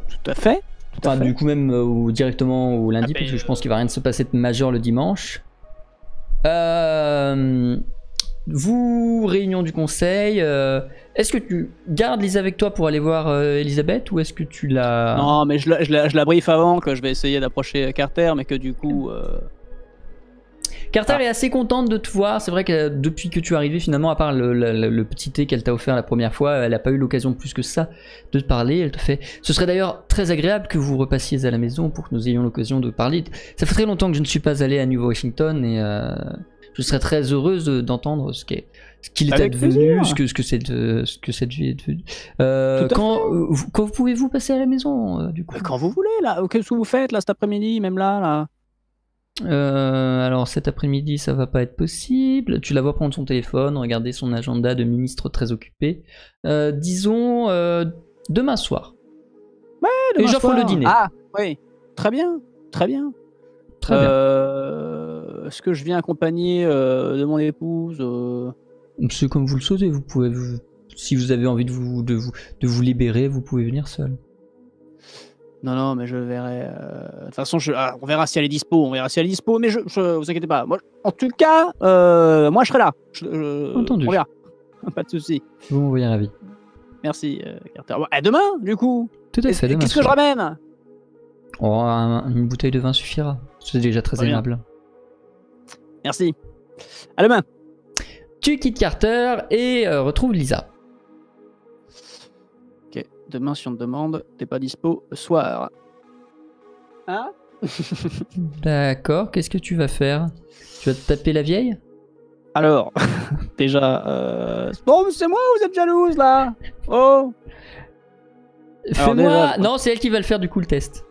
[SPEAKER 2] Tout à fait.
[SPEAKER 1] Enfin, du coup, même directement au lundi, parce que je pense qu'il va rien se passer de majeur le dimanche. Vous, réunion du conseil, est-ce que tu gardes Lisa avec toi pour aller voir Elisabeth ou est-ce que tu la...
[SPEAKER 2] Non, mais je la brief avant que je vais essayer d'approcher Carter, mais que du coup...
[SPEAKER 1] Carter est assez contente de te voir. C'est vrai que depuis que tu es arrivé, finalement, à part le petit thé qu'elle t'a offert la première fois, elle n'a pas eu l'occasion plus que ça de te parler. Elle te fait... Ce serait d'ailleurs très agréable que vous repassiez à la maison pour que nous ayons l'occasion de parler. Ça fait très longtemps que je ne suis pas allé à New Washington et je serais très heureuse d'entendre ce qu'il est advenu, ce que cette vie est devenue. Quand pouvez-vous passer à la maison du coup?
[SPEAKER 2] Quand vous voulez, là. Qu'est-ce que vous faites là cet après-midi, même là
[SPEAKER 1] alors cet après-midi ça va pas être possible. Tu la vois prendre son téléphone, regarder son agenda de ministre très occupé. Disons demain soir.
[SPEAKER 2] Ouais, demain
[SPEAKER 1] et j'offre le dîner.
[SPEAKER 2] Ah oui, très bien.
[SPEAKER 1] Très bien.
[SPEAKER 2] Est-ce que je viens accompagné de mon épouse
[SPEAKER 1] C'est comme vous le souhaitez. Vous pouvez, si vous avez envie de vous libérer, vous pouvez venir seul.
[SPEAKER 2] Non, mais je verrai. De toute façon, on verra si elle est dispo. Mais vous inquiétez pas. Moi, en tout cas, moi, je serai là.
[SPEAKER 1] Entendu.
[SPEAKER 2] On verra. Pas de souci.
[SPEAKER 1] Vous m'envoyez ravi.
[SPEAKER 2] Merci, Carter. Bon, demain, du coup.
[SPEAKER 1] Tout à fait.
[SPEAKER 2] Qu'est-ce que je ramène?
[SPEAKER 1] Une bouteille de vin suffira. C'est déjà très aimable.
[SPEAKER 2] Merci. À demain.
[SPEAKER 1] Tu quittes Carter et retrouves Lisa.
[SPEAKER 2] Demain, si on te demande, t'es pas dispo le soir. Hein?
[SPEAKER 1] D'accord, qu'est-ce que tu vas faire? Tu vas te taper la vieille?
[SPEAKER 2] Alors, déjà... Bon, c'est moi ou vous êtes jalouse, là? Oh!
[SPEAKER 1] Fais-moi... Non, c'est elle qui va le faire, du coup, le test.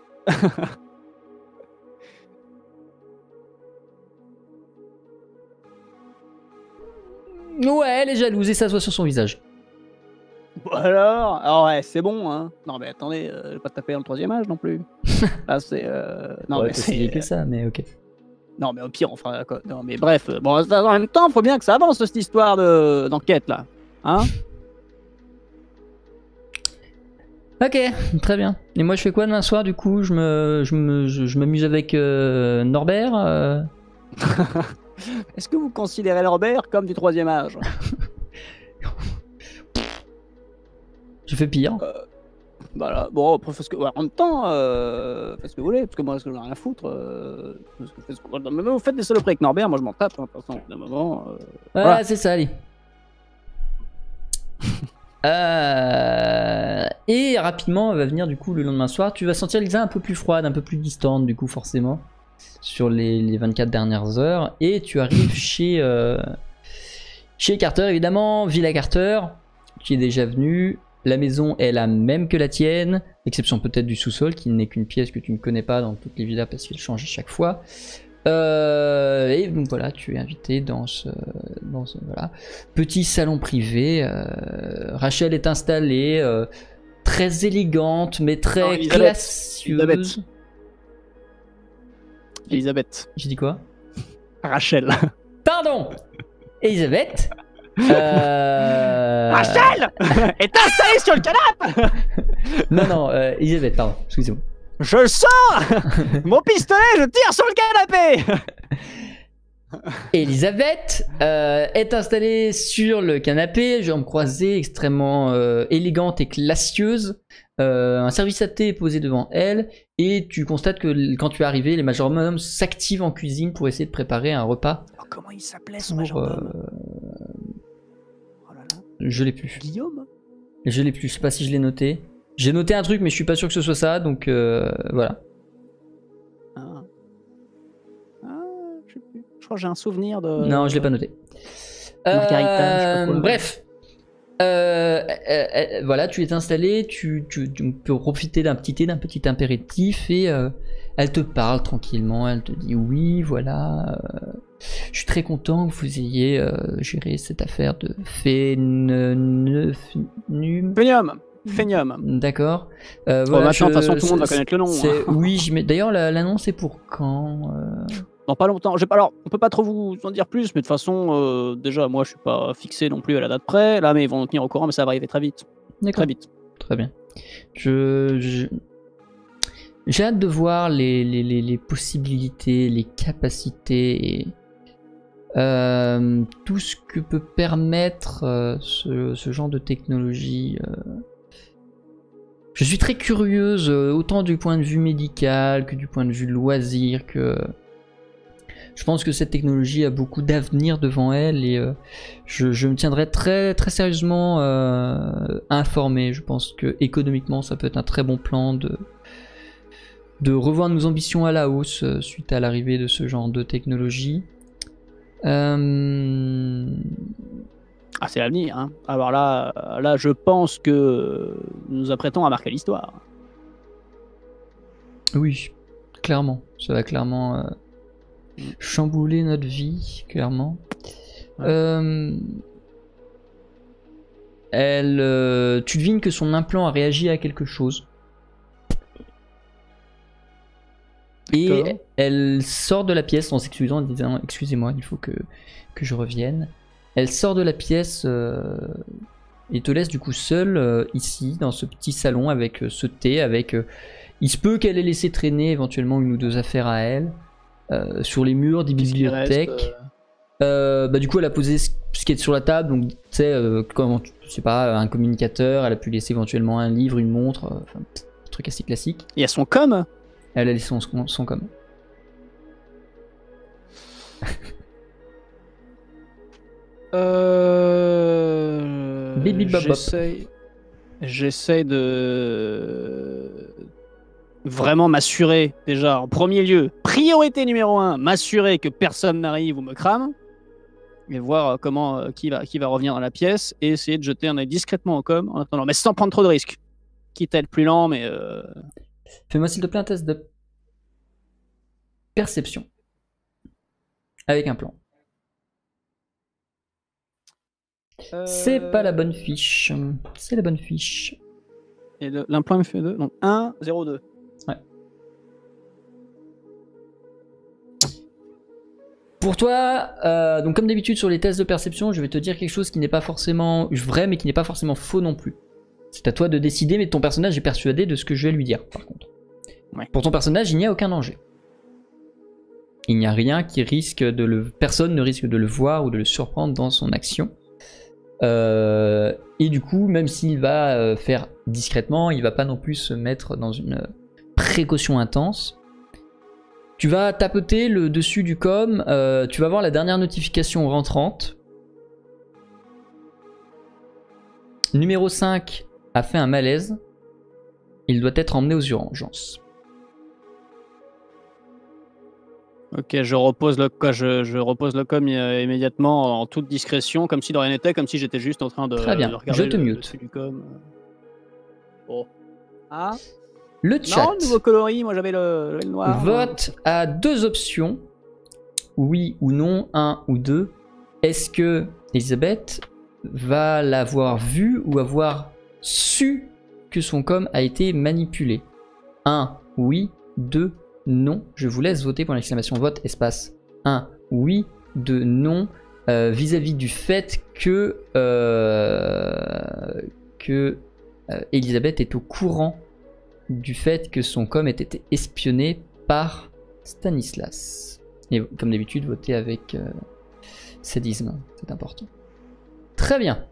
[SPEAKER 1] Ouais, elle est jalouse et ça se voit sur son visage.
[SPEAKER 2] Alors ouais, c'est bon, hein. Non, mais attendez, je vais pas te taper dans le 3e âge non plus. Là, c'est. Non,
[SPEAKER 1] ouais,
[SPEAKER 2] mais c'est.
[SPEAKER 1] que ça, mais ok.
[SPEAKER 2] Non, mais au pire, on fera. Non, mais bref, bon, en même temps, faut bien que ça avance cette histoire d'enquête là. Hein?
[SPEAKER 1] Ok, très bien. Et moi, je fais quoi demain soir du coup? Je m'amuse avec Norbert
[SPEAKER 2] Est-ce que vous considérez Norbert comme du 3e âge?
[SPEAKER 1] Je fais pire.
[SPEAKER 2] Voilà, bon, après, en même temps, faites ce que vous voulez, parce que moi, j'en ai rien à foutre. Vous faites des saloperies avec Norbert, moi je m'en tape, hein, de toute façon, d'un moment.
[SPEAKER 1] Voilà, c'est ça, allez. Et rapidement, elle va venir du coup le lendemain soir. Tu vas sentir Lisa un peu plus froide, un peu plus distante, du coup, forcément, sur les 24 dernières heures. Et tu arrives chez Carter, évidemment, Villa Carter. tu y es déjà venu. La maison est la même que la tienne, exception peut-être du sous-sol qui n'est qu'une pièce que tu ne connais pas dans toutes les villas parce qu'il change à chaque fois. Et donc voilà, tu es invité dans ce voilà, petit salon privé. Rachel est installée, très élégante mais très classieuse.
[SPEAKER 2] Elisabeth.
[SPEAKER 1] J'ai dit quoi?
[SPEAKER 2] Rachel.
[SPEAKER 1] Pardon, Elisabeth.
[SPEAKER 2] Rachel est installée sur le canapé.
[SPEAKER 1] Non, Elisabeth, pardon, excusez-moi.
[SPEAKER 2] Je sors mon pistolet, je tire sur le canapé.
[SPEAKER 1] Elisabeth est installée sur le canapé, jambe croisée, extrêmement élégante et classieuse. Un service à thé est posé devant elle et tu constates que quand tu es arrivé, les majordomes s'activent en cuisine pour essayer de préparer un repas.
[SPEAKER 2] Alors, comment il s'appelait son majordome? Oh là là.
[SPEAKER 1] Je l'ai plus.
[SPEAKER 2] Guillaume?
[SPEAKER 1] Je l'ai plus, je sais pas si je l'ai noté. J'ai noté un truc mais je suis pas sûr que ce soit ça, donc voilà.
[SPEAKER 2] Je sais plus. Je crois que j'ai un souvenir de...
[SPEAKER 1] Non, je l'ai pas noté.
[SPEAKER 2] Margarita, je sais pas quoi.
[SPEAKER 1] Bref. Voilà, tu es installé, tu peux profiter d'un petit thé, d'un petit impératif et elle te parle tranquillement, elle te dit oui, voilà, je suis très content que vous ayez géré cette affaire de Phénium. D'accord. Voilà,
[SPEAKER 2] maintenant, de toute façon, tout le monde va connaître le nom.
[SPEAKER 1] Oui, d'ailleurs, l'annonce est pour quand
[SPEAKER 2] Dans pas longtemps. Alors, on peut pas trop vous en dire plus, mais de toute façon, déjà, moi, je suis pas fixé non plus à la date près. Là, mais ils vont nous tenir au courant, mais ça va arriver très vite. Très vite.
[SPEAKER 1] Très bien. J'ai hâte de voir les possibilités, les capacités et tout ce que peut permettre ce genre de technologie. Je suis très curieuse, autant du point de vue médical que du point de vue loisir, que je pense que cette technologie a beaucoup d'avenir devant elle et je me tiendrai très, très sérieusement informé. Je pense que économiquement, ça peut être un très bon plan de revoir nos ambitions à la hausse suite à l'arrivée de ce genre de technologie.
[SPEAKER 2] C'est l'avenir. Hein. Alors là, je pense que nous nous apprêtons à marquer l'histoire.
[SPEAKER 1] Oui, clairement. Ça va clairement chambouler notre vie, clairement. Ouais. Tu devines que son implant a réagi à quelque chose. Et elle sort de la pièce en s'excusant, en disant « Excusez-moi, il faut que je revienne ». Elle sort de la pièce et te laisse du coup seule ici, dans ce petit salon, avec ce thé, avec... il se peut qu'elle ait laissé traîner éventuellement une ou deux affaires à elle, sur les murs des bibliothèques. Du coup, elle a posé ce qui est sur la table, donc tu sais, je sais pas, un communicateur, elle a pu laisser éventuellement un livre, une montre, un truc assez classique.
[SPEAKER 2] Il y a son com.
[SPEAKER 1] Elle a laissé son com.
[SPEAKER 2] J'essaie de vraiment m'assurer, déjà, en premier lieu, priorité numéro 1, m'assurer que personne n'arrive ou me crame, et voir comment qui va revenir dans la pièce, et essayer de jeter un œil discrètement au com en attendant, mais sans prendre trop de risques. Quitte à être plus lent, mais...
[SPEAKER 1] Fais-moi s'il te plaît un test de perception. Avec un plan. C'est pas la bonne fiche. C'est la bonne fiche.
[SPEAKER 2] Et l'implant me fait 2, donc 1, 0, 2.
[SPEAKER 1] Ouais. Pour toi, donc comme d'habitude sur les tests de perception, je vais te dire quelque chose qui n'est pas forcément vrai, mais qui n'est pas forcément faux non plus. C'est à toi de décider, mais ton personnage est persuadé de ce que je vais lui dire, par contre. Ouais. Pour ton personnage, il n'y a aucun danger. Il n'y a rien qui risque personne ne risque de le voir ou de le surprendre dans son action. Et du coup, même s'il va faire discrètement, il va pas non plus se mettre dans une précaution intense. Tu vas tapoter le dessus du com, tu vas voir la dernière notification rentrante. Numéro 5 a fait un malaise. Il doit être emmené aux urgences.
[SPEAKER 2] Ok, je repose le com immédiatement en toute discrétion, comme si de rien n'était, comme si j'étais juste en train de,
[SPEAKER 1] Très bien,
[SPEAKER 2] de regarder
[SPEAKER 1] je te
[SPEAKER 2] le
[SPEAKER 1] mute.
[SPEAKER 2] dessus du com. Bon. Ah
[SPEAKER 1] Le chat
[SPEAKER 2] non, nouveau coloris, moi j'avais le noir.
[SPEAKER 1] vote à 2 options, oui ou non, 1 ou 2. Est-ce que Elisabeth va l'avoir vu ou avoir su que son com a été manipulé? 1, oui, 2, non. Je vous laisse voter pour l'exclamation vote espace 1, oui, 2, non, vis-à-vis du fait que Elisabeth est au courant du fait que son com ait été espionné par Stanislas. Et comme d'habitude, votez avec sadisme, c'est important. Très bien.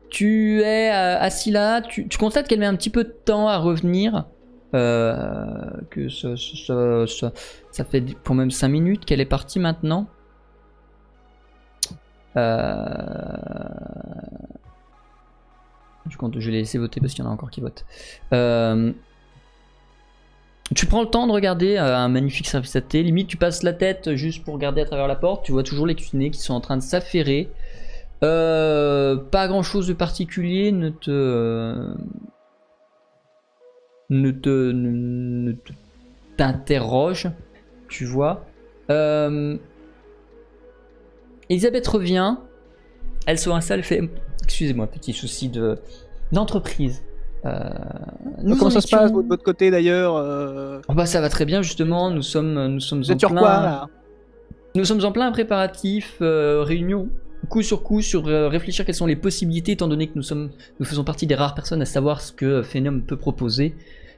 [SPEAKER 1] Tu es assis là, tu constates qu'elle met un petit peu de temps à revenir. Que ça fait quand même 5 minutes qu'elle est partie maintenant. Je vais les laisser voter parce qu'il y en a encore qui votent. Tu prends le temps de regarder un magnifique service à thé. Limite, tu passes la tête juste pour regarder à travers la porte. Tu vois toujours les cuisiniers qui sont en train de s'affairer. Pas grand chose de particulier ne t'interroge, tu vois. Elisabeth revient. Elle se installe, elle fait excusez-moi, petit souci d'entreprise.
[SPEAKER 2] Comment ça se passe de votre côté d'ailleurs
[SPEAKER 1] Oh bah ça va très bien justement. Nous sommes
[SPEAKER 2] Vous êtes sur quoi là?
[SPEAKER 1] Nous sommes en plein préparatif, réunion coup sur coup sur réfléchir quelles sont les possibilités étant donné que nous faisons partie des rares personnes à savoir ce que Phénom peut proposer.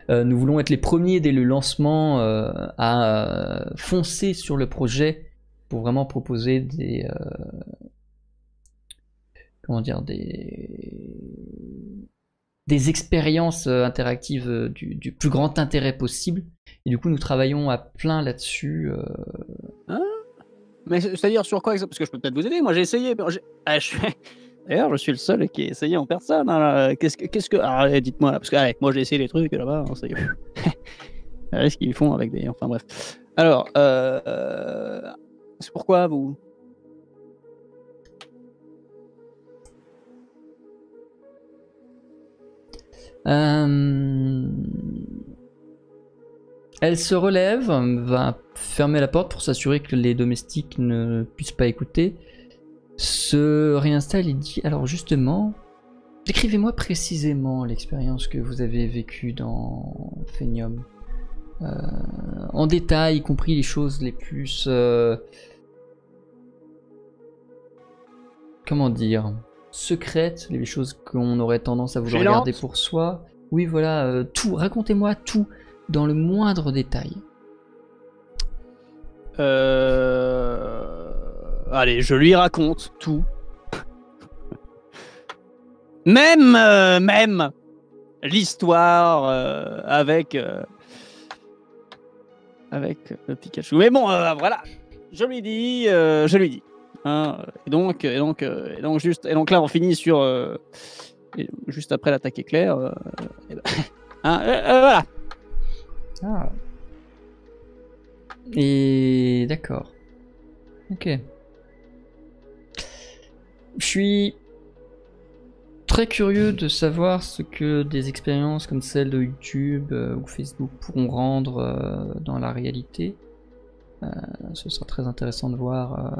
[SPEAKER 1] Nous voulons être les premiers dès le lancement à foncer sur le projet pour vraiment proposer des expériences interactives du plus grand intérêt possible. Et du coup, nous travaillons à plein là-dessus.
[SPEAKER 2] Mais c'est-à-dire sur quoi? Parce que je peux peut-être vous aider. Moi, j'ai essayé. D'ailleurs, je suis le seul qui a essayé en personne. Hein, qu'est-ce que... Alors, dites-moi, parce que allez, moi, j'ai essayé les trucs là-bas. Hein, c'est ce qu'ils font avec des... Enfin, bref. Alors, c'est pourquoi vous...
[SPEAKER 1] Elle se relève, va fermer la porte pour s'assurer que les domestiques ne puissent pas écouter. Se réinstalle et dit alors justement, décrivez-moi précisément l'expérience que vous avez vécue dans Phénium. En détail, y compris les choses les plus... comment dire, secrètes, les choses qu'on aurait tendance à vouloir garder pour soi. Oui, voilà, tout, racontez-moi tout, dans le moindre détail.
[SPEAKER 2] Allez, je lui raconte tout. même l'histoire avec le Pikachu. Mais bon, voilà, je lui dis. Hein, et donc là, on finit sur juste après l'attaque éclair. Voilà.
[SPEAKER 1] Ah. Et d'accord. Ok. Je suis très curieux de savoir ce que des expériences comme celle de YouTube ou Facebook pourront rendre dans la réalité. Ce sera très intéressant de voir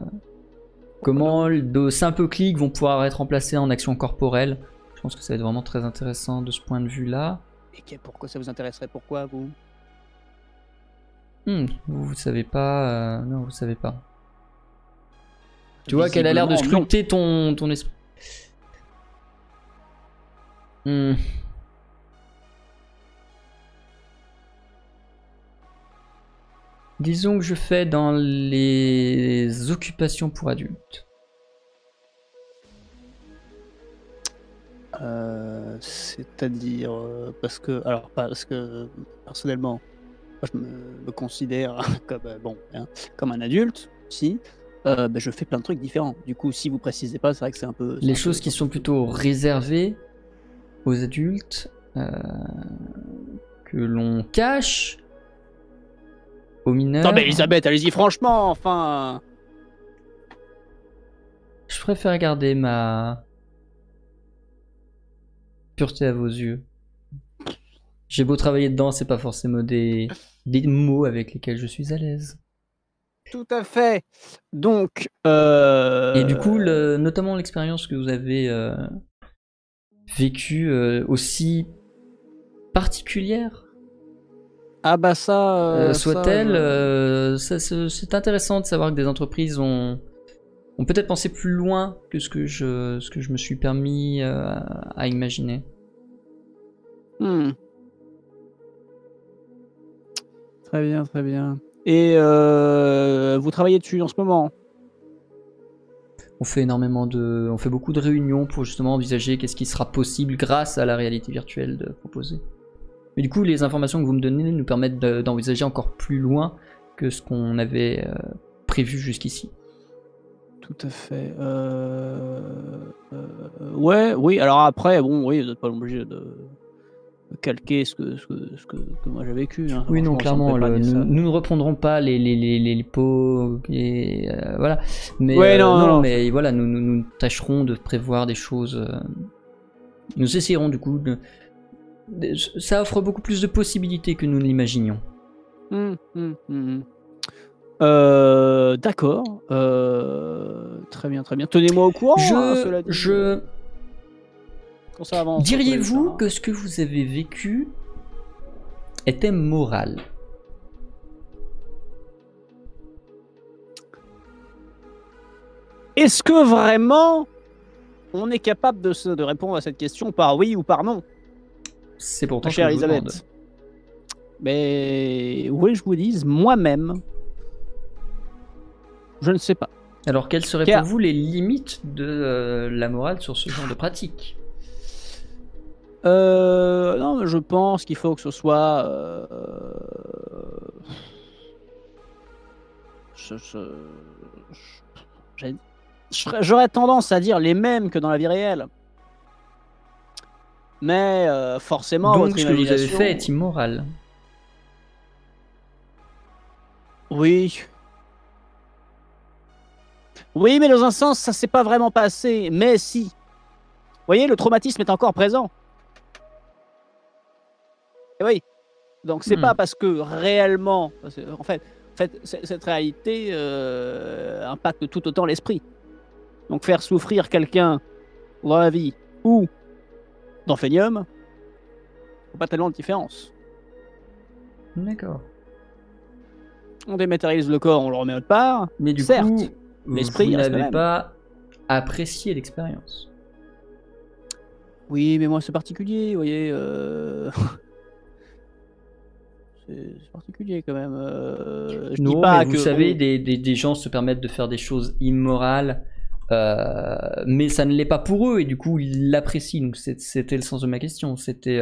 [SPEAKER 1] comment de simples clics vont pouvoir être remplacés en actions corporelles. Je pense que ça va être vraiment très intéressant de ce point de vue-là.
[SPEAKER 2] Et pourquoi ça vous intéresserait? Pourquoi vous?
[SPEAKER 1] Vous savez pas. Non, vous savez pas. Tu vois qu'elle a l'air de scruter ton esprit. Disons que je fais dans les occupations pour adultes.
[SPEAKER 2] C'est-à-dire parce que personnellement, moi, je me considère comme un adulte. Si je fais plein de trucs différents. Du coup, si vous précisez pas, c'est vrai que c'est un peu.
[SPEAKER 1] Les choses qui sont plutôt réservées aux adultes, que l'on cache. aux mineurs.
[SPEAKER 2] Non mais Elisabeth, allez-y franchement, enfin.
[SPEAKER 1] Je préfère garder ma pureté à vos yeux. J'ai beau travailler dedans, c'est pas forcément des mots avec lesquels je suis à l'aise.
[SPEAKER 2] Tout à fait. Donc.
[SPEAKER 1] Et du coup, notamment l'expérience que vous avez vécue aussi particulière
[SPEAKER 2] Ah bah ça.
[SPEAKER 1] soit-elle, c'est intéressant de savoir que des entreprises ont peut-être pensé plus loin que ce que je me suis permis à imaginer.
[SPEAKER 2] Très bien, très bien. Et vous travaillez dessus en ce moment?
[SPEAKER 1] On fait beaucoup de réunions pour justement envisager qu'est-ce qui sera possible grâce à la réalité virtuelle de proposer. Mais du coup, les informations que vous me donnez nous permettent d'envisager encore plus loin que ce qu'on avait prévu jusqu'ici.
[SPEAKER 2] Tout à fait. Ouais, oui. Alors après, bon, oui, vous n'êtes pas obligé de calquer ce que moi j'ai vécu. Hein.
[SPEAKER 1] Oui, non, clairement, nous ne reprendrons pas les pots et voilà. Mais
[SPEAKER 2] ouais, non,
[SPEAKER 1] mais voilà, nous tâcherons de prévoir des choses. Nous essayerons du coup ça offre beaucoup plus de possibilités que nous ne l'imaginions.
[SPEAKER 2] D'accord. Très bien, très bien. Tenez-moi au courant. Cela dit. Quand ça avance.
[SPEAKER 1] Diriez-vous que ce que vous avez vécu était moral?
[SPEAKER 2] Est-ce que vraiment on est capable de répondre à cette question par oui ou par non?
[SPEAKER 1] C'est pourtant
[SPEAKER 2] chère
[SPEAKER 1] que je vous demande.
[SPEAKER 2] Elisabeth. Mais oui, je vous dis, moi-même, je ne sais pas.
[SPEAKER 1] Alors, quelles seraient pour vous les limites de la morale sur ce genre de pratique?
[SPEAKER 2] Non, mais je pense qu'il faut que ce soit. J'aurais tendance à dire les mêmes que dans la vie réelle. Mais forcément,
[SPEAKER 1] donc
[SPEAKER 2] votre
[SPEAKER 1] ce que vous avez
[SPEAKER 2] imagination...
[SPEAKER 1] fait est immoral.
[SPEAKER 2] Oui. Oui, mais dans un sens, ça s'est pas vraiment passé. Mais si. Vous voyez, le traumatisme est encore présent. Et oui. Donc c'est pas parce que réellement... En fait cette réalité impacte tout autant l'esprit. Donc faire souffrir quelqu'un dans la vie ou dans Phenium, pas tellement de différence.
[SPEAKER 1] D'accord.
[SPEAKER 2] On dématérialise le corps, on le remet autre part.
[SPEAKER 1] Mais du
[SPEAKER 2] certes,
[SPEAKER 1] coup,
[SPEAKER 2] l'esprit
[SPEAKER 1] vous
[SPEAKER 2] reste le
[SPEAKER 1] n'avez
[SPEAKER 2] même.
[SPEAKER 1] pas apprécié l'expérience.
[SPEAKER 2] Oui, mais moi c'est particulier, vous voyez. C'est particulier quand même. Je dis pas
[SPEAKER 1] mais
[SPEAKER 2] que
[SPEAKER 1] vous savez, des gens se permettent de faire des choses immorales, mais ça ne l'est pas pour eux, et du coup ils l'apprécient. Donc c'était le sens de ma question. C'était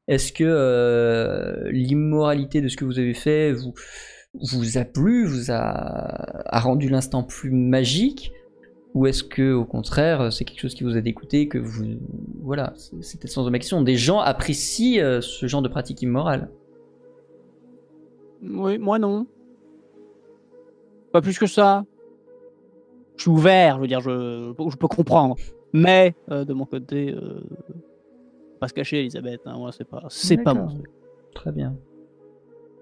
[SPEAKER 1] est-ce que l'immoralité de ce que vous avez fait vous a plu, a rendu l'instant plus magique, ou est-ce que au contraire c'est quelque chose qui vous a dégoûté, que vous... Voilà, c'était le sens de ma question. Des gens apprécient ce genre de pratique immorale.
[SPEAKER 2] Oui, moi non. Pas plus que ça. Je suis ouvert, je veux dire, je peux comprendre. Mais de mon côté, pas se cacher, Elisabeth. Hein, moi, c'est pas mon truc.
[SPEAKER 1] Très bien.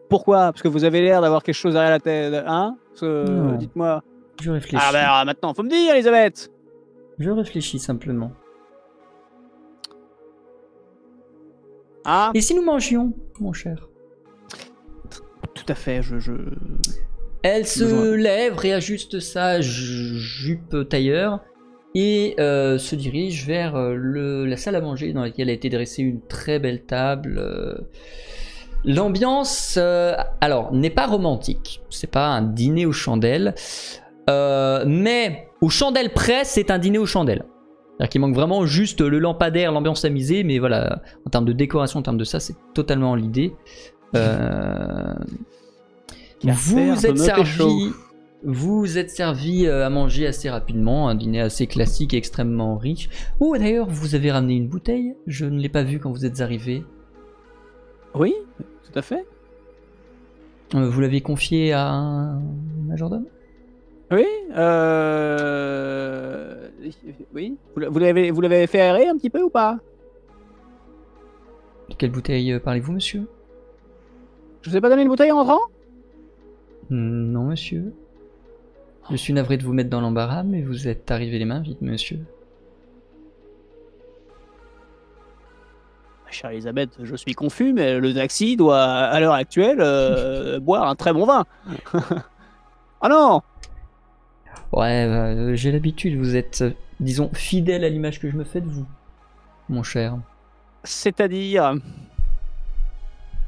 [SPEAKER 2] Pourquoi? Parce que vous avez l'air d'avoir quelque chose derrière la tête, hein? Dites-moi.
[SPEAKER 1] Je réfléchis.
[SPEAKER 2] Ah ben maintenant, faut me dire, Elisabeth.
[SPEAKER 1] Je réfléchis simplement.
[SPEAKER 2] Ah.
[SPEAKER 1] Et si nous mangions, mon cher?
[SPEAKER 2] Tout à fait,
[SPEAKER 1] Elle se lève, réajuste sa jupe tailleur et se dirige vers la salle à manger dans laquelle a été dressée une très belle table. L'ambiance, alors, n'est pas romantique. C'est pas un dîner aux chandelles. Mais aux chandelles près, c'est un dîner aux chandelles. C'est-à-dire qu'il manque vraiment juste le lampadaire, l'ambiance tamisée, mais voilà, en termes de décoration, en termes de ça, c'est totalement l'idée. Vous êtes servi à manger assez rapidement, un dîner assez classique et extrêmement riche. Oh, d'ailleurs, vous avez ramené une bouteille. Je ne l'ai pas vue quand vous êtes arrivé.
[SPEAKER 2] Oui, tout à fait.
[SPEAKER 1] Vous l'avez confié à un majordome?
[SPEAKER 2] Oui, oui. Vous l'avez fait aérer un petit peu ou pas?
[SPEAKER 1] De quelle bouteille parlez-vous, monsieur?
[SPEAKER 2] Je vous ai pas donné une bouteille en rentrant?
[SPEAKER 1] Non, monsieur. Je suis navré de vous mettre dans l'embarras, mais vous êtes arrivé les mains vides, monsieur.
[SPEAKER 2] Ma chère Elisabeth, je suis confus, mais le taxi doit, à l'heure actuelle, boire un très bon vin. Ah non!
[SPEAKER 1] Ouais, j'ai l'habitude, vous êtes, disons, fidèle à l'image que je me fais de vous, mon cher.
[SPEAKER 2] C'est-à-dire...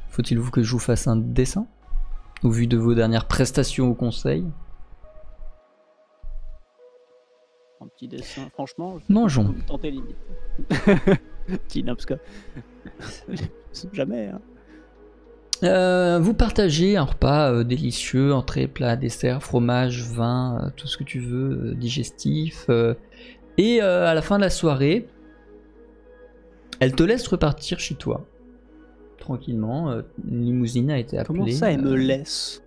[SPEAKER 1] Faut-il vous que je vous fasse un dessin? Au vu de vos dernières prestations au conseil?
[SPEAKER 2] Un petit dessin, franchement,
[SPEAKER 1] Mangeons.
[SPEAKER 2] vous me tentez limite. Petit Nopska. Jamais, hein.
[SPEAKER 1] Vous partagez un repas délicieux, entrée, plat, dessert, fromage, vin, tout ce que tu veux, digestif. Et à la fin de la soirée, elle te laisse repartir chez toi. Tranquillement, une limousine a été appelée.
[SPEAKER 2] Comment ça, elle me laisse?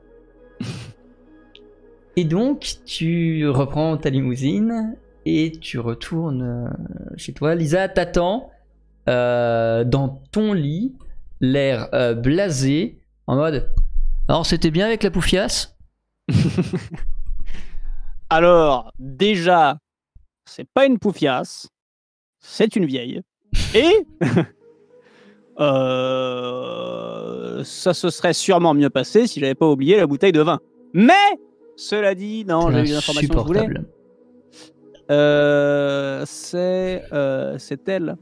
[SPEAKER 1] Et donc, tu reprends ta limousine et tu retournes chez toi. Lisa t'attend dans ton lit, l'air blasé, en mode alors c'était bien avec la poufiasse?
[SPEAKER 2] Alors, déjà, c'est pas une poufiasse, c'est une vieille. Et ça se serait sûrement mieux passé si j'avais pas oublié la bouteille de vin. Mais, cela dit, non, j'ai eu les informations que je voulais. C'est elle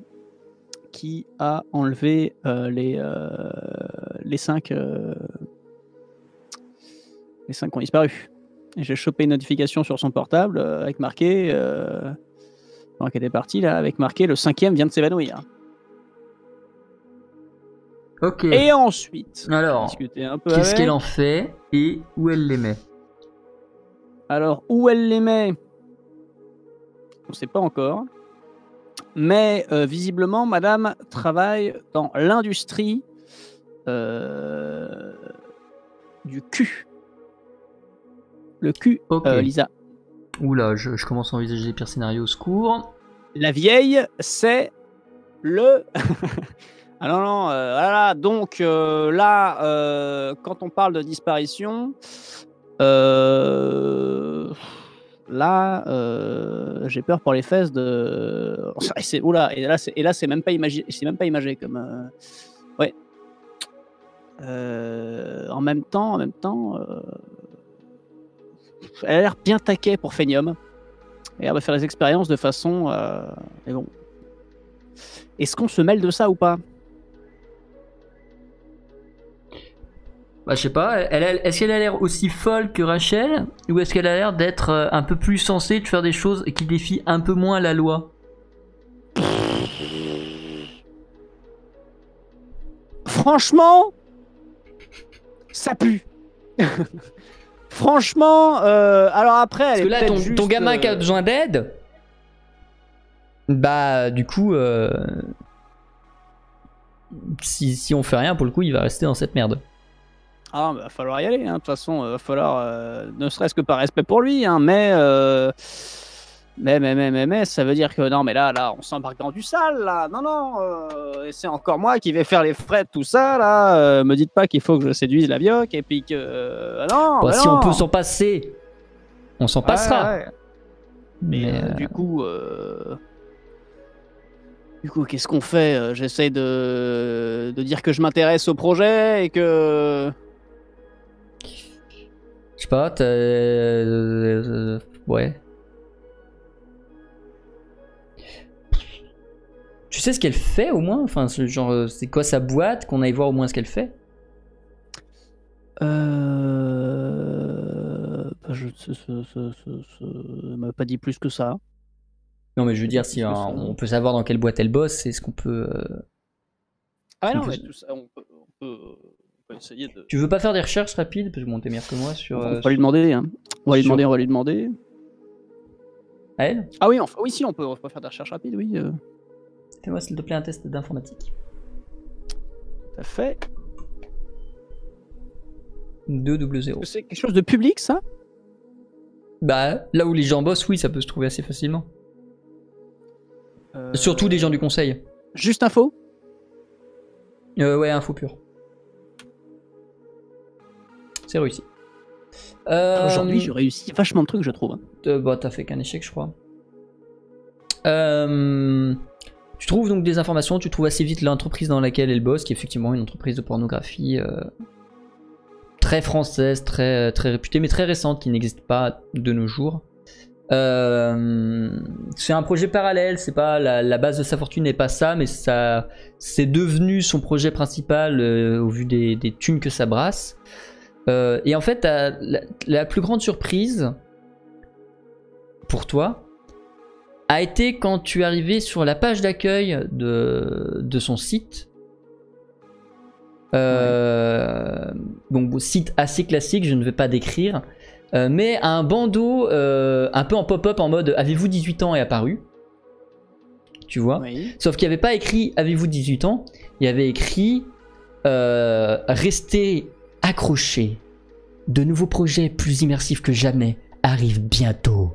[SPEAKER 2] qui a enlevé les 5 qui ont disparu. Et j'ai chopé une notification sur son portable avec marqué pendant qu'elle était partie là, avec marqué le 5e vient de s'évanouir.
[SPEAKER 1] Ok.
[SPEAKER 2] Et ensuite,
[SPEAKER 1] alors, qu'est-ce qu'elle en fait et où elle les met?
[SPEAKER 2] Alors, où elle les met, on ne sait pas encore. Mais visiblement, madame travaille dans l'industrie du cul. Le cul,
[SPEAKER 1] okay.
[SPEAKER 2] Lisa.
[SPEAKER 1] Oula, je commence à envisager les pires scénarios, au secours.
[SPEAKER 2] La vieille, c'est le... Ah non, non, voilà. Donc là, quand on parle de disparition, là, j'ai peur pour les fesses de... Oula, et là, c'est même pas imagé, comme... Ouais. En même temps, elle a l'air bien taquée pour Phenium. Et elle va faire les expériences de façon... Mais bon. Est-ce qu'on se mêle de ça ou pas?
[SPEAKER 1] Bah, je sais pas, est-ce qu'elle a l'air aussi folle que Rachel? Ou est-ce qu'elle a l'air d'être un peu plus sensée, de faire des choses qui défient un peu moins la loi?
[SPEAKER 2] Franchement, ça pue. Franchement, alors après...
[SPEAKER 1] Parce
[SPEAKER 2] elle
[SPEAKER 1] que là,
[SPEAKER 2] est juste,
[SPEAKER 1] ton gamin qui a besoin d'aide, bah du coup, si on fait rien, pour le coup, il va rester dans cette merde.
[SPEAKER 2] Ah, bah, va falloir y aller, hein. De toute façon, va falloir, ne serait-ce que par respect pour lui, hein, mais ça veut dire que non, mais là, on s'embarque dans du sale, là. Non, et c'est encore moi qui vais faire les frais de tout ça, là. Me dites pas qu'il faut que je séduise la vioque et puis que non.
[SPEAKER 1] Bon, si
[SPEAKER 2] non.
[SPEAKER 1] on peut s'en passer, on s'en passera.
[SPEAKER 2] Ouais. Mais du coup, qu'est-ce qu'on fait? J'essaie de dire que je m'intéresse au projet et que...
[SPEAKER 1] Je sais pas, ouais. Tu sais ce qu'elle fait au moins? Enfin, genre, c'est quoi sa boîte? Qu'on aille voir au moins ce qu'elle fait?
[SPEAKER 2] Elle m'a pas dit plus que ça.
[SPEAKER 1] Non, mais je veux dire, si on peut savoir dans quelle boîte elle bosse, c'est ce qu'on peut.
[SPEAKER 2] Ah non, mais tout ça, on peut essayer de...
[SPEAKER 1] Tu veux pas faire des recherches rapides? Parce que bon, t'es meilleur que moi sur...
[SPEAKER 2] On va lui demander, hein. On va lui demander.
[SPEAKER 1] À elle?
[SPEAKER 2] Ah oui, oui, si, on peut faire des recherches rapides, oui.
[SPEAKER 1] Fais-moi s'il te plaît un test d'informatique.
[SPEAKER 2] Tout à fait.
[SPEAKER 1] 200.
[SPEAKER 2] C'est quelque chose de public, ça?
[SPEAKER 1] Bah, là où les gens bossent, oui, ça peut se trouver assez facilement. Surtout des gens du conseil.
[SPEAKER 2] Juste info?
[SPEAKER 1] Ouais, info pure. C'est réussi.
[SPEAKER 2] Aujourd'hui, j'ai réussi vachement de trucs, je trouve.
[SPEAKER 1] Bah, t'as fait qu'un échec, je crois. Tu trouves donc des informations, tu trouves assez vite l'entreprise dans laquelle elle bosse, qui est effectivement une entreprise de pornographie très française, très réputée, mais très récente, qui n'existe pas de nos jours. C'est un projet parallèle, c'est pas la base de sa fortune n'est pas ça, mais ça c'est devenu son projet principal au vu des thunes que ça brasse. Et en fait, la plus grande surprise pour toi a été quand tu es arrivé sur la page d'accueil de son site. Donc site assez classique, je ne vais pas décrire, mais un bandeau un peu en pop-up en mode avez-vous 18 ans est apparu, tu vois.
[SPEAKER 2] Oui.
[SPEAKER 1] Sauf qu'il n'y avait pas écrit avez-vous 18 ans, il y avait écrit restez accrochés, de nouveaux projets plus immersifs que jamais arrivent bientôt.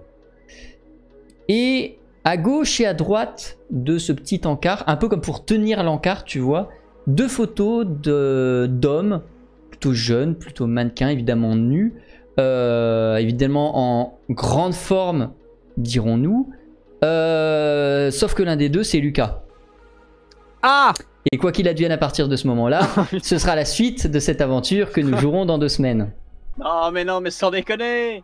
[SPEAKER 1] Et à gauche et à droite de ce petit encart, un peu comme pour tenir l'encart, tu vois, deux photos d'hommes, plutôt jeunes, plutôt mannequins, évidemment nus, évidemment en grande forme, dirons-nous, sauf que l'un des deux, c'est Lucas.
[SPEAKER 2] Ah!
[SPEAKER 1] Et quoi qu'il advienne à partir de ce moment-là, ce sera la suite de cette aventure que nous jouerons dans 2 semaines.
[SPEAKER 2] Non, mais sans déconner!